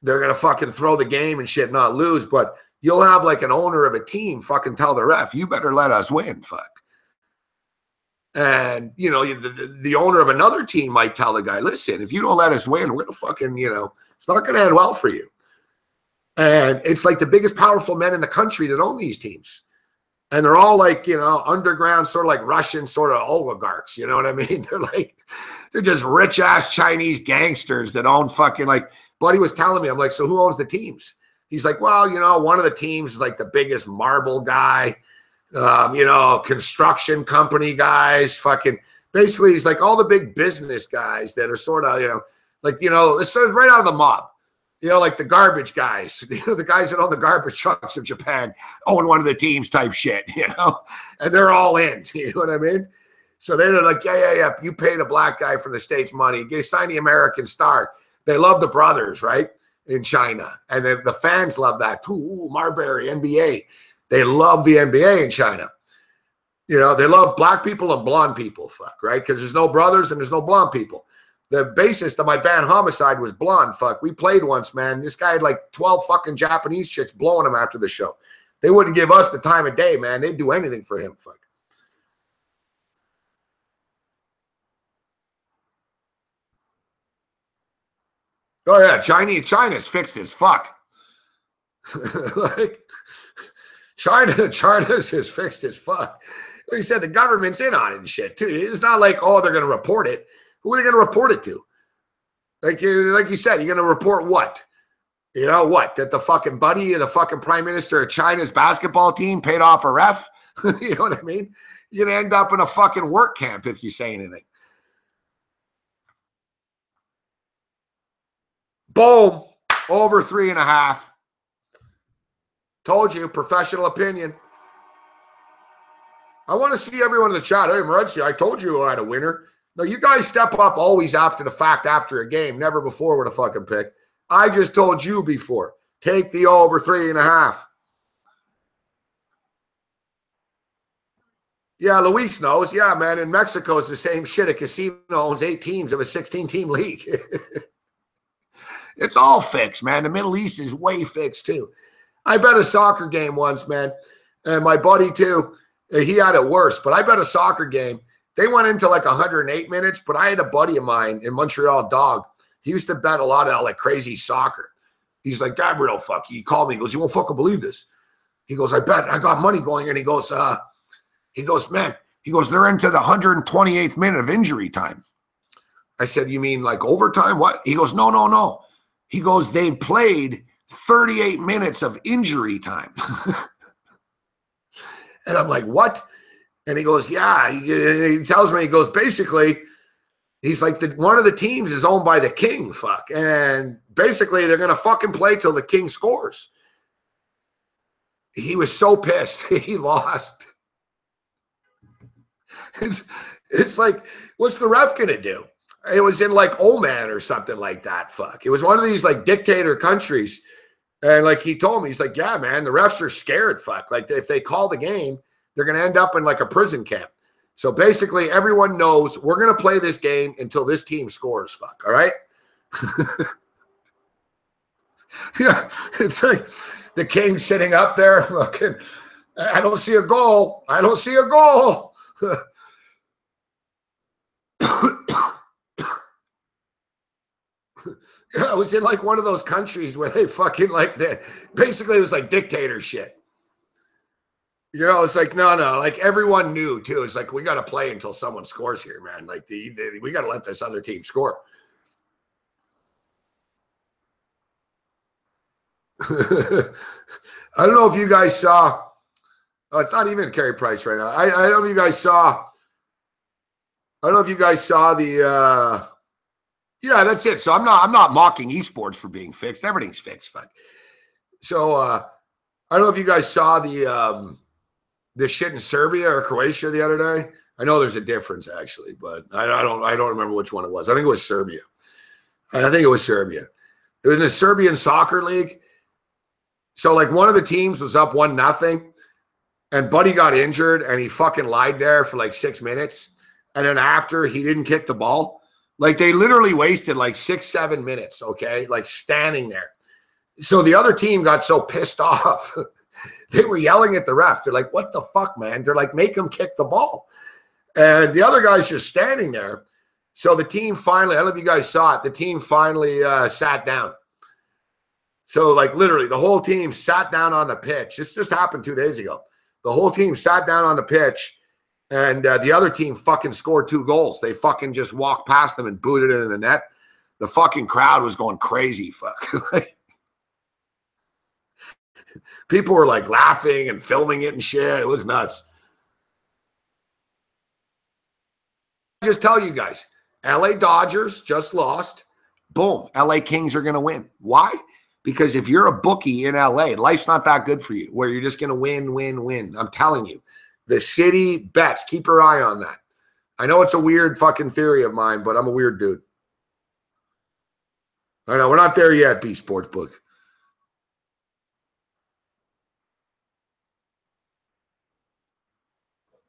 they're going to fucking throw the game and shit, not lose, but you'll have like an owner of a team fucking tell the ref, you better let us win, fuck. And, you know, the owner of another team might tell the guy, listen, if you don't let us win, we're going to fucking, you know, it's not going to end well for you. And it's like the biggest powerful men in the country that own these teams. And they're all like, you know, underground, sort of like Russian sort of oligarchs. You know what I mean? They're just rich ass Chinese gangsters that own fucking, like, Buddy was telling me, I'm like, so who owns the teams? He's like, well, you know, one of the teams is like the biggest marble guy. You know, construction company guys, fucking, basically, he's like all the big business guys that are sort of, you know, like, you know, it's sort of right out of the mob, you know, like the garbage guys, you know, the guys that own the garbage trucks of Japan own one of the teams type shit, you know, and they're all in, you know what I mean? So they're like, yeah, you paid a black guy from the States money, you sign the American star. They love the brothers, right, in China. And then the fans love that too. Ooh, Marbury, NBA. They love the NBA in China. You know, they love black people and blonde people, fuck, right? Because there's no brothers and there's no blonde people. The bassist of my band Homicide was blonde, fuck. We played once, man. This guy had like 12 fucking Japanese chicks blowing him after the show. They wouldn't give us the time of day, man. They'd do anything for him, fuck. Oh, yeah, China's fixed as fuck. Like, China's as fixed as fuck. Like you said, the government's in on it and shit, too. It's not like, oh, they're going to report it. Who are they going to report it to? Like you said, you're going to report what? You know what? That the fucking buddy of the fucking prime minister of China's basketball team paid off a ref? You know what I mean? You're going to end up in a fucking work camp if you say anything. Boom. Over 3.5. Told you, professional opinion. I want to see everyone in the chat. Hey, Morency, I told you I had a winner. No, you guys step up always after the fact, after a game, never before with a fucking pick. I just told you before. Take the over 3.5. Yeah, Luis knows. Yeah, man, in Mexico, it's the same shit. A casino owns 8 teams of a 16-team league. It's all fixed, man. The Middle East is way fixed, too. I bet a soccer game once, man, and my buddy, too. He had it worse, but I bet a soccer game. They went into like 108 minutes, but I had a buddy of mine in Montreal, Dog. He used to bet a lot of like crazy soccer. He's like, Gabriel, fuck. He called me. He goes, you won't fucking believe this. He goes, I bet I got money going. And he goes, man, they're into the 128th minute of injury time. I said, you mean like overtime? What? He goes, no. He goes, they've played 38 minutes of injury time. And I'm like, what? And he goes, yeah. He tells me, he goes, basically, he's like, one of the teams is owned by the king, fuck. And basically, they're going to fucking play till the king scores. He was so pissed. He lost. It's like, what's the ref going to do? It was in like Oman or something like that, fuck. It was one of these like dictator countries. And like he told me, he's like, yeah, man, the refs are scared, fuck. Like if they call the game, they're going to end up in like a prison camp. So basically everyone knows we're going to play this game until this team scores, fuck. All right? Yeah, it's like the king sitting up there looking, I don't see a goal. I don't see a goal. I was in like one of those countries where they fucking like basically it was like dictator shit. You know, it's like, no, like everyone knew too. It's like, we got to play until someone scores here, man. Like we got to let this other team score. I don't know if you guys saw, oh, it's not even Carey Price right now. I don't know if you guys saw, the, yeah, that's it. So I'm not mocking esports for being fixed. Everything's fixed, fuck. So I don't know if you guys saw the shit in Serbia or Croatia the other day. I know there's a difference actually, but I don't remember which one it was. I think it was Serbia. It was in the Serbian soccer league. So like one of the teams was up 1-0, and Buddy got injured, and he fucking lied there for like 6 minutes, and then after he didn't kick the ball. Like they literally wasted like 6-7 minutes, okay, like standing there. So the other team got so pissed off. They were yelling at the ref. They're like, what the fuck, man? They're like, make him kick the ball. And the other guy's just standing there. So the team finally, I don't know if you guys saw it, the team finally sat down. So like literally the whole team sat down on the pitch. This just happened 2 days ago. The whole team sat down on the pitch, and the other team fucking scored 2 goals. They fucking just walked past them and booted it in the net. The fucking crowd was going crazy, fuck. People were like laughing and filming it and shit. It was nuts. Just tell you guys, LA Dodgers just lost. Boom, LA Kings are going to win. Why? Because if you're a bookie in LA, life's not that good for you, where you're just going to win. I'm telling you. The city bets. Keep your eye on that. I know it's a weird fucking theory of mine, but I'm a weird dude. I know we're not there yet, B Sportsbook.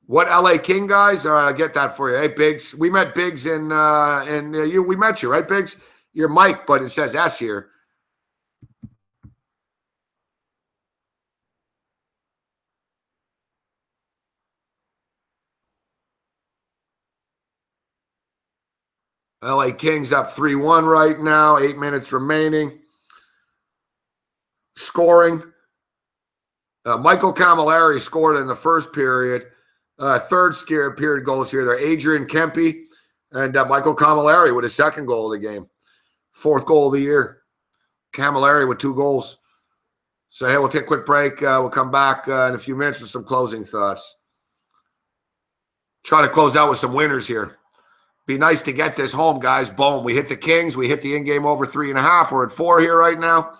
What LA King guys? All right, I'll get that for you. Hey, Biggs. We met Biggs we met you, right, Biggs? You're Mike, but it says S here. LA Kings up 3-1 right now. 8 minutes remaining. Scoring. Michael Camilleri scored in the first period. Third period goals here. They're Adrian Kempe and Michael Camilleri with his second goal of the game. 4th goal of the year. Camilleri with 2 goals. So, hey, we'll take a quick break. We'll come back in a few minutes with some closing thoughts. Try to close out with some winners here. Be nice to get this home, guys. Boom. We hit the Kings. We hit the in-game over 3.5. We're at 4 here right now.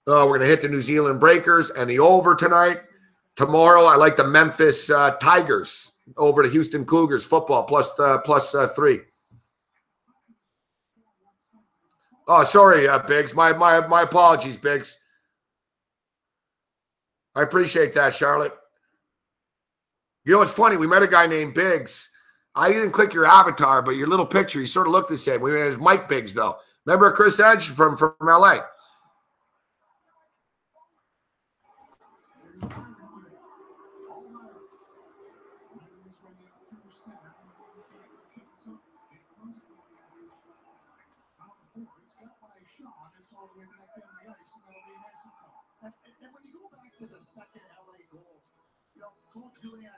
We're going to hit the New Zealand Breakers and the over tonight. Tomorrow, I like the Memphis Tigers over the Houston Cougars football plus 3. Oh, sorry, Biggs. My apologies, Biggs. I appreciate that, Charlotte. You know, it's funny. We met a guy named Biggs. I didn't click your avatar, but your little picture, you sort of look the same. We met Mike Biggs, though. Remember Chris Edge from LA? And when you go back to the second LA goal, you know, Coach Julian,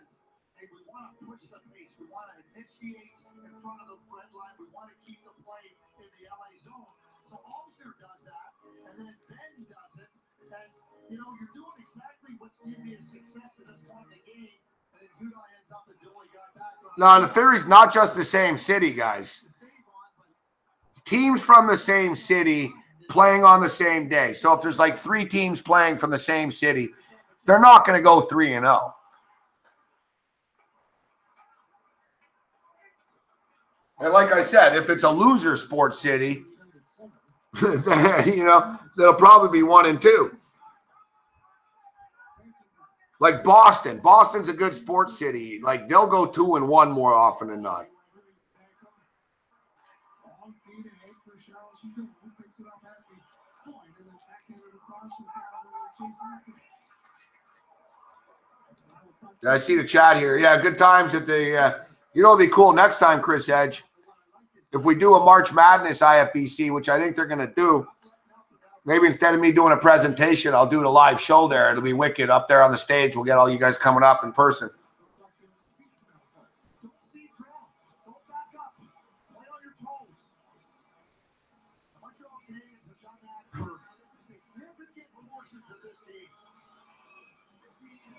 hey, we want to push the pace. We want to initiate in front of the red line. We want to keep the play in the LA zone. So Alster does that, and then Ben does it. And, you know, you're doing exactly what's giving you success at this point in the game. And then Udall ends up as Joey got back. No, the theory's not just the same city, guys. Teams from the same city playing on the same day. So if there's like 3 teams playing from the same city, they're not going to go 3-0. And like I said, if it's a loser sports city, you know, they'll probably be 1-2. Like Boston. Boston's a good sports city. Like they'll go 2-1 more often than not. I see the chat here. Yeah, good times at the you know, it'd be cool next time, Chris Edge. If we do a March Madness IFBC, which I think they're going to do, maybe instead of me doing a presentation, I'll do a live show there. It'll be wicked up there on the stage. We'll get all you guys coming up in person.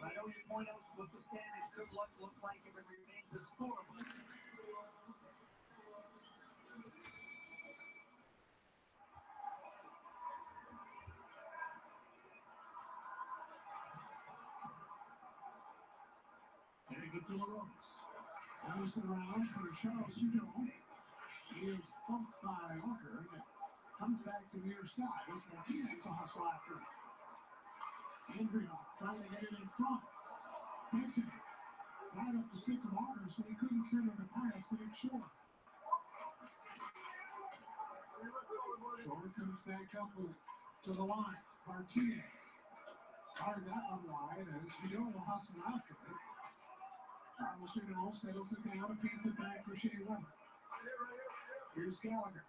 I know you point out what the standings could look like if it remains the score, but David Villarose goes around for Charles Udall. He is bumped by Walker. Comes back to near side. It's Martinez on his after. Andrea trying to get it in front. Mason right up the stick of Walker, so he couldn't center the pass, but it's short. Short comes back up with it to the line. Martinez. Fired that one wide as Udall will hustle after it. Charles Udall settles it down and feeds it back for Shea Weber. Here's Gallagher.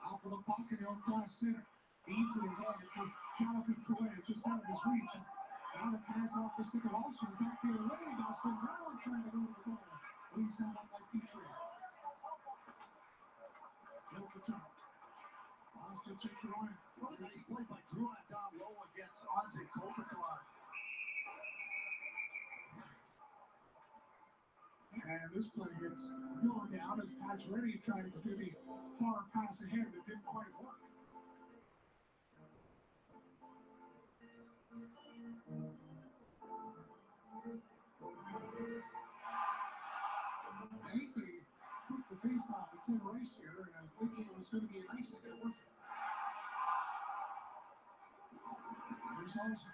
Out with the pocket, he'll cross center. Feeds it ahead for Jonathan Troy, just out of his reach. Now the pass off the stick of Alster. Back the other way. Dustin Brown trying to go to the ball. But he's not up like Petrie. He'll return. Alster to Troy. What a nice play by Drew down low against Andre Kopitar. And this play gets going down as Pacioretty tried to do the far pass ahead that didn't quite work. I think they put the face off at center ice here, and I'm thinking it was going to be an icing. It wasn't. There's also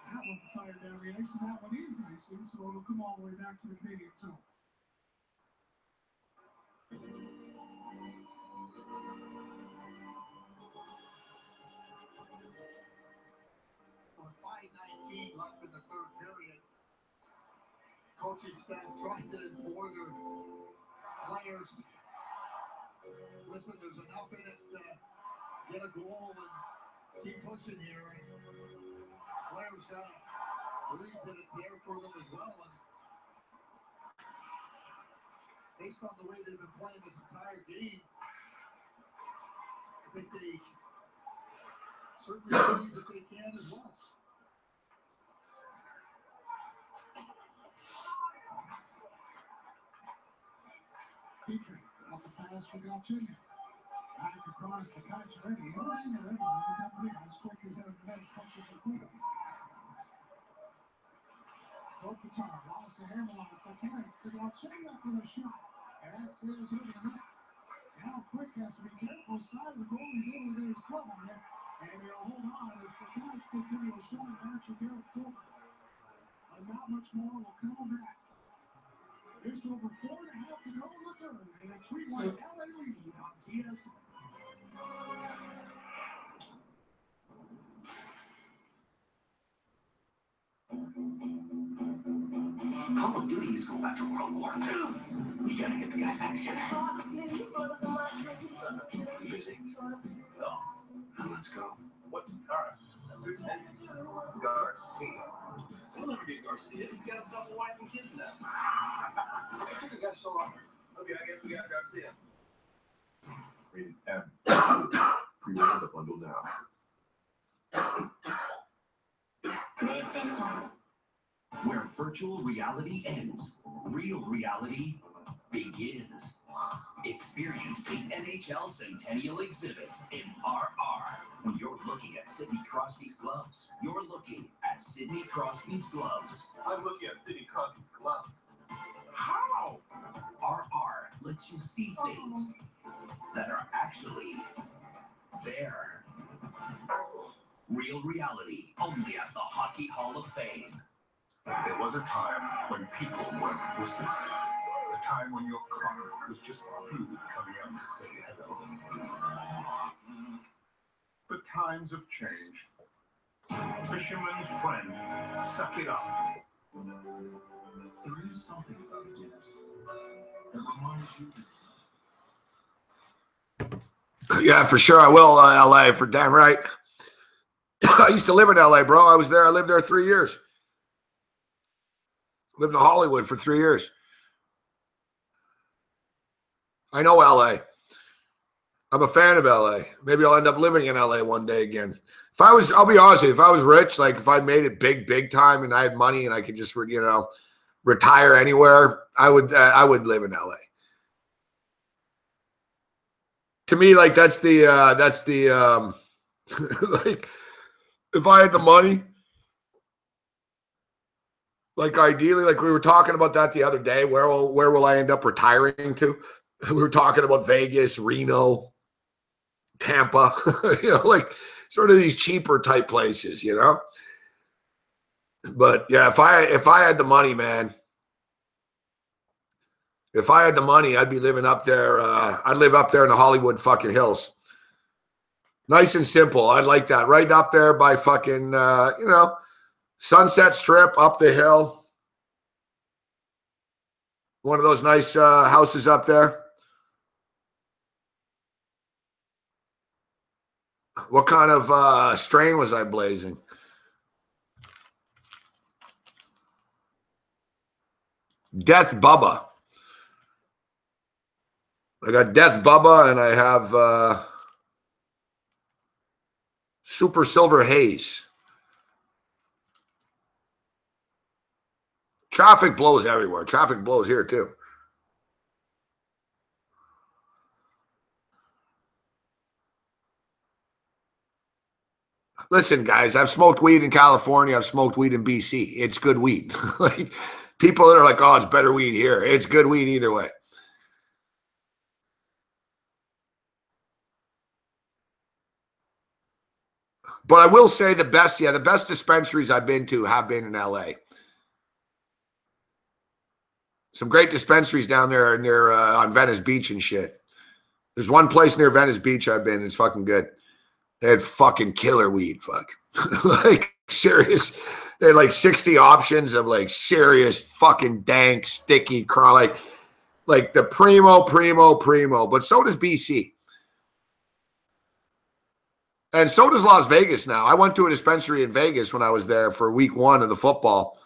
that one fired down the ice, and that one is icing, so it'll come all the way back to the Canadian zone. With 5:19 left in the third period, coaching staff trying to implore their players, listen, there's enough in us to get a goal and keep pushing here. Players got to believe that it's there for them as well. And based on the way they've been playing this entire game, I think they certainly believe that they can as well. Petrie, off the pass for Galchenyuk. Back across the patch, ready. And ready. As quick as ever. Punches the quick. Kopitar lost a handle on the mechanics to Galchenyuk with a shot. And that sails over the net. Now Quick has to be careful. Side of the goal. He's able to get his club on it. And he'll hold on as mechanics gets into a shot match with Garrett Thornton. But not much more will come of that. Just over 4.5 to go in the third. And a 3-1 LA lead on TSN. Call of Duty is going back to World War II. We gotta get the guys back together. You busy? No. Let's go. What? All right. Who's next? Garcia. We'll never get Garcia. He's got himself a wife and kids now. I think we got so long. Okay, I guess we got Garcia. Rated M. Pre-order the bundle now. Where virtual reality ends, real reality begins. Experience the NHL Centennial exhibit in RR. When you're looking at Sidney Crosby's gloves, you're looking at Sidney Crosby's gloves. I'm looking at Sidney Crosby's gloves. How? RR lets you see things that are actually there. Real reality, only at the Hockey Hall of Fame. There was a time when people weren't listening. A time when your car was just food coming out to say hello. But times have changed. Fisherman's friend, suck it up. There is something about Guinness that reminds you. Yeah, for sure I will, LA, for damn right. I used to live in LA, bro. I lived there 3 years. Lived in Hollywood for 3 years. I know LA. I'm a fan of LA. Maybe I'll end up living in LA one day again. I'll be honest with you, if I was rich, like if I made it big time and I had money and I could just, retire anywhere, I would live in LA. To me, like that's the like if I had the money, like ideally, like we were talking about that the other day, where will I end up retiring to? We were talking about Vegas, Reno, Tampa, like sort of these cheaper type places, But yeah, if I had the money, man, if I had the money, I'd be living up there. I'd live up there in the Hollywood fucking hills. Nice and simple. I'd like that. Right up there by fucking, Sunset Strip up the hill. One of those nice houses up there. What kind of strain was I blazing? Death Bubba. I got Death Bubba and I have Super Silver Haze. Traffic blows everywhere. Traffic blows here too. Listen, guys, I've smoked weed in California. I've smoked weed in BC. It's good weed. Like people that are like, oh, it's better weed here. It's good weed either way. But I will say the best dispensaries I've been to have been in LA. Some great dispensaries down there near on Venice Beach and shit. There's one place near Venice Beach I've been. It's fucking good. They had fucking killer weed, fuck. Like serious. They had like 60 options of like serious fucking dank, sticky, like the primo. But so does BC. And so does Las Vegas now. I went to a dispensary in Vegas when I was there for week 1 of the football.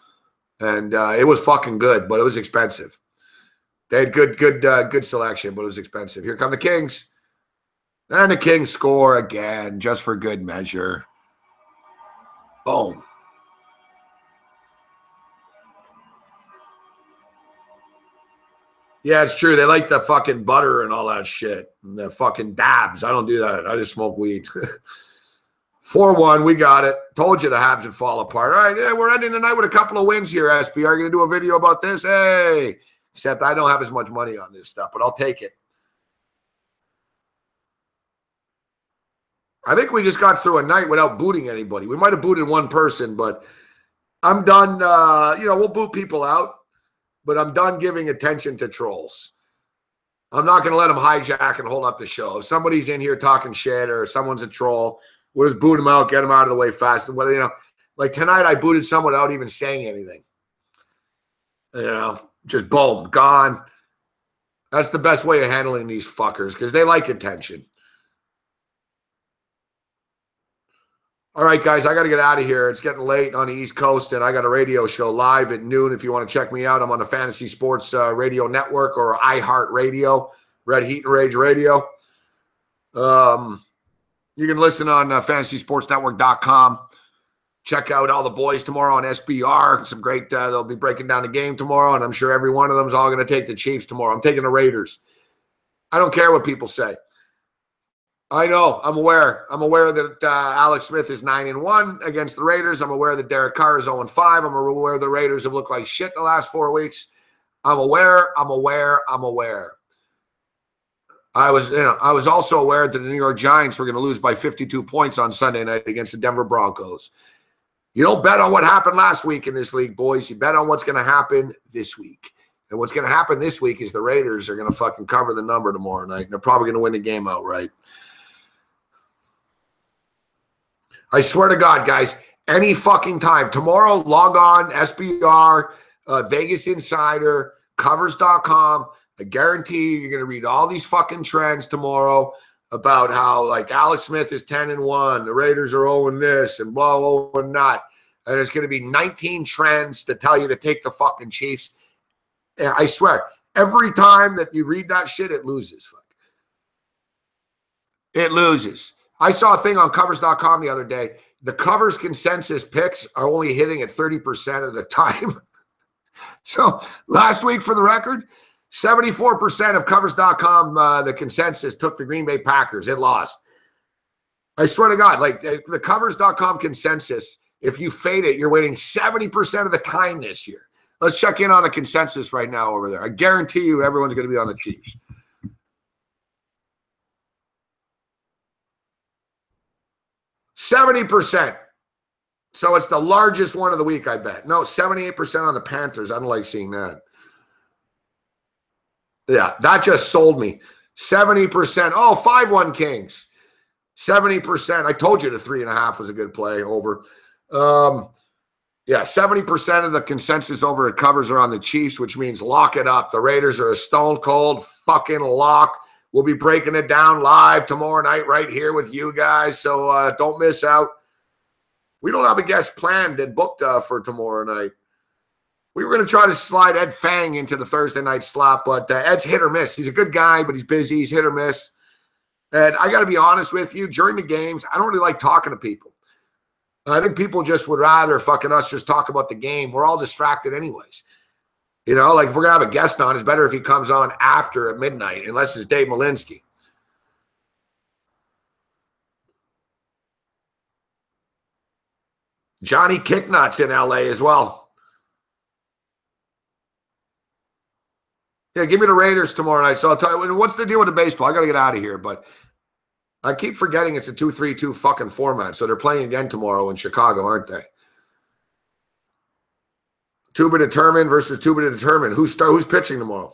And it was fucking good, but it was expensive. They had good selection, but it was expensive. Here come the Kings. And the Kings score again, just for good measure. Boom. Yeah, it's true. They like the fucking butter and all that shit. And the fucking dabs. I don't do that. I just smoke weed. 4-1. We got it. Told you the Habs would fall apart. All right, yeah, we're ending the night with a couple of wins here, SB. Are you going to do a video about this? Hey. Except I don't have as much money on this stuff, but I'll take it. I think we just got through a night without booting anybody. We might have booted one person, but I'm done. We'll boot people out, but I'm done giving attention to trolls. I'm not going to let them hijack and hold up the show. If somebody's in here talking shit or someone's a troll, we'll just boot them out, get them out of the way fast. And like tonight, I booted someone without even saying anything. Just boom, gone. That's the best way of handling these fuckers because they like attention. All right, guys, I got to get out of here. It's getting late on the East Coast, and I got a radio show live at noon. If you want to check me out, I'm on the Fantasy Sports Radio Network or iHeart Radio, Red Heat and Rage Radio. You can listen on fantasysportsnetwork.com. Check out all the boys tomorrow on SBR. Some great, they'll be breaking down the game tomorrow, and I'm sure every one of them is all going to take the Chiefs tomorrow. I'm taking the Raiders. I don't care what people say. I know. I'm aware. I'm aware that Alex Smith is 9-1 against the Raiders. I'm aware that Derek Carr is 0-5. I'm aware the Raiders have looked like shit the last 4 weeks. I'm aware. I'm aware. I'm aware. I was also aware that the New York Giants were going to lose by 52 points on Sunday night against the Denver Broncos. You don't bet on what happened last week in this league, boys. You bet on what's going to happen this week. And what's going to happen this week is the Raiders are going to fucking cover the number tomorrow night. And they're probably going to win the game outright. I swear to God, guys, any fucking time. Tomorrow, log on, SBR, Vegas Insider, covers.com. I guarantee you're going to read all these fucking trends tomorrow about how, like, Alex Smith is 10-1, the Raiders are 0 this, and blah, blah, and not. And there's going to be 19 trends to tell you to take the fucking Chiefs. And I swear, every time that you read that shit, it loses. Fuck. It loses. I saw a thing on covers.com the other day. The covers consensus picks are only hitting at 30% of the time. So last week, for the record, 74% of covers.com, the consensus took the Green Bay Packers. It lost. I swear to God, like the covers.com consensus, if you fade it, you're winning 70% of the time this year. Let's check in on the consensus right now over there. I guarantee you everyone's going to be on the Chiefs. %. So it's the largest one of the week, I bet. No, 78% on the Panthers. I don't like seeing that. Yeah, that just sold me. 70%. Oh, 5-1 Kings. 70%. I told you the 3.5 was a good play over. Yeah, 70% of the consensus over at covers are on the Chiefs, which means lock it up. The Raiders are a stone cold fucking lock. We'll be breaking it down live tomorrow night right here with you guys, so don't miss out. We don't have a guest planned and booked for tomorrow night. We were going to try to slide Ed Fang into the Thursday night slot, but Ed's hit or miss. He's a good guy, but he's busy. He's hit or miss. And I got to be honest with you, during the games, I don't really like talking to people. I think people just would rather fucking us just talk about the game. We're all distracted anyways. You know, like if we're going to have a guest on, it's better if he comes on after at midnight, unless it's Dave Malinsky. Johnny Kicknuts in LA as well. Yeah, give me the Raiders tomorrow night. So I'll tell you, what's the deal with the baseball? I got to get out of here, but I keep forgetting it's a 2-3-2 fucking format. So they're playing again tomorrow in Chicago, aren't they? To be determined versus to be determined. Who's pitching tomorrow?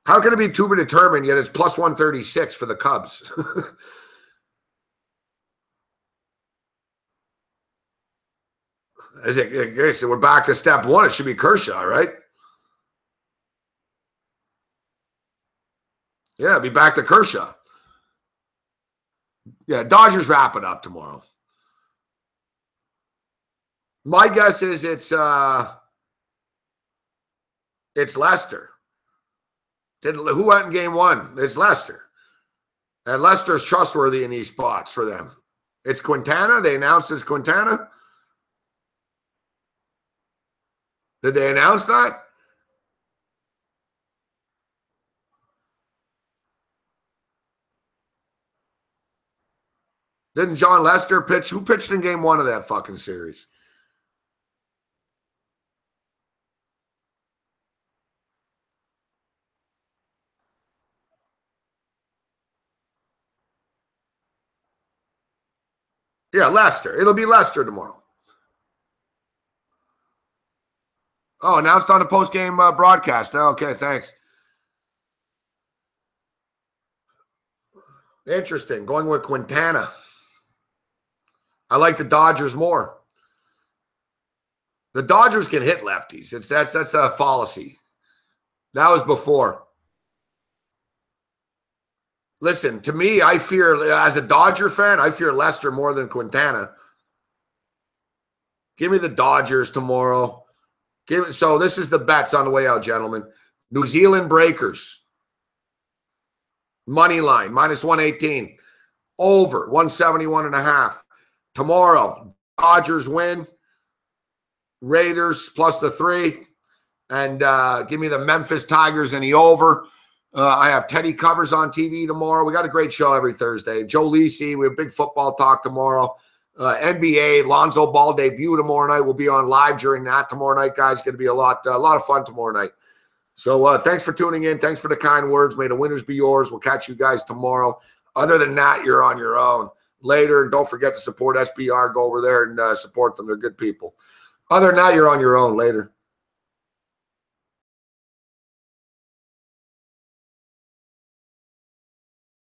How can it be to be determined yet it's plus 136 for the Cubs? So we're back to step one. It should be Kershaw, right? Yeah, be back to Kershaw. Yeah, Dodgers wrap it up tomorrow. My guess is it's Leicester. Who went in game one? It's Leicester. And Leicester's trustworthy in these spots for them. It's Quintana. They announced it's Quintana. Did they announce that? Didn't John Lester pitch? Who pitched in game 1 of that fucking series? Yeah, Lester. It'll be Lester tomorrow. Oh, announced on the post-game broadcast. Okay, thanks. Interesting. Going with Quintana. I like the Dodgers more. The Dodgers can hit lefties. That's a fallacy. That was before. Listen, to me, I fear, as a Dodger fan, I fear Lester more than Quintana. Give me the Dodgers tomorrow. So this is the bets on the way out, gentlemen. New Zealand Breakers. Money line, minus 118. Over, 171.5. Tomorrow, Dodgers win. Raiders plus the 3. And give me the Memphis Tigers and the over. I have Teddy Covers on TV tomorrow. We got a great show every Thursday. Joe Lisi, we have big football talk tomorrow. NBA, Lonzo Ball debut tomorrow night. We'll be on live during that tomorrow night, guys. It's going to be a lot of fun tomorrow night. So thanks for tuning in. Thanks for the kind words. May the winners be yours. We'll catch you guys tomorrow. Other than that, you're on your own. Later, and don't forget to support SBR. Go over there and support them. They're good people. Other than that, you're on your own. Later.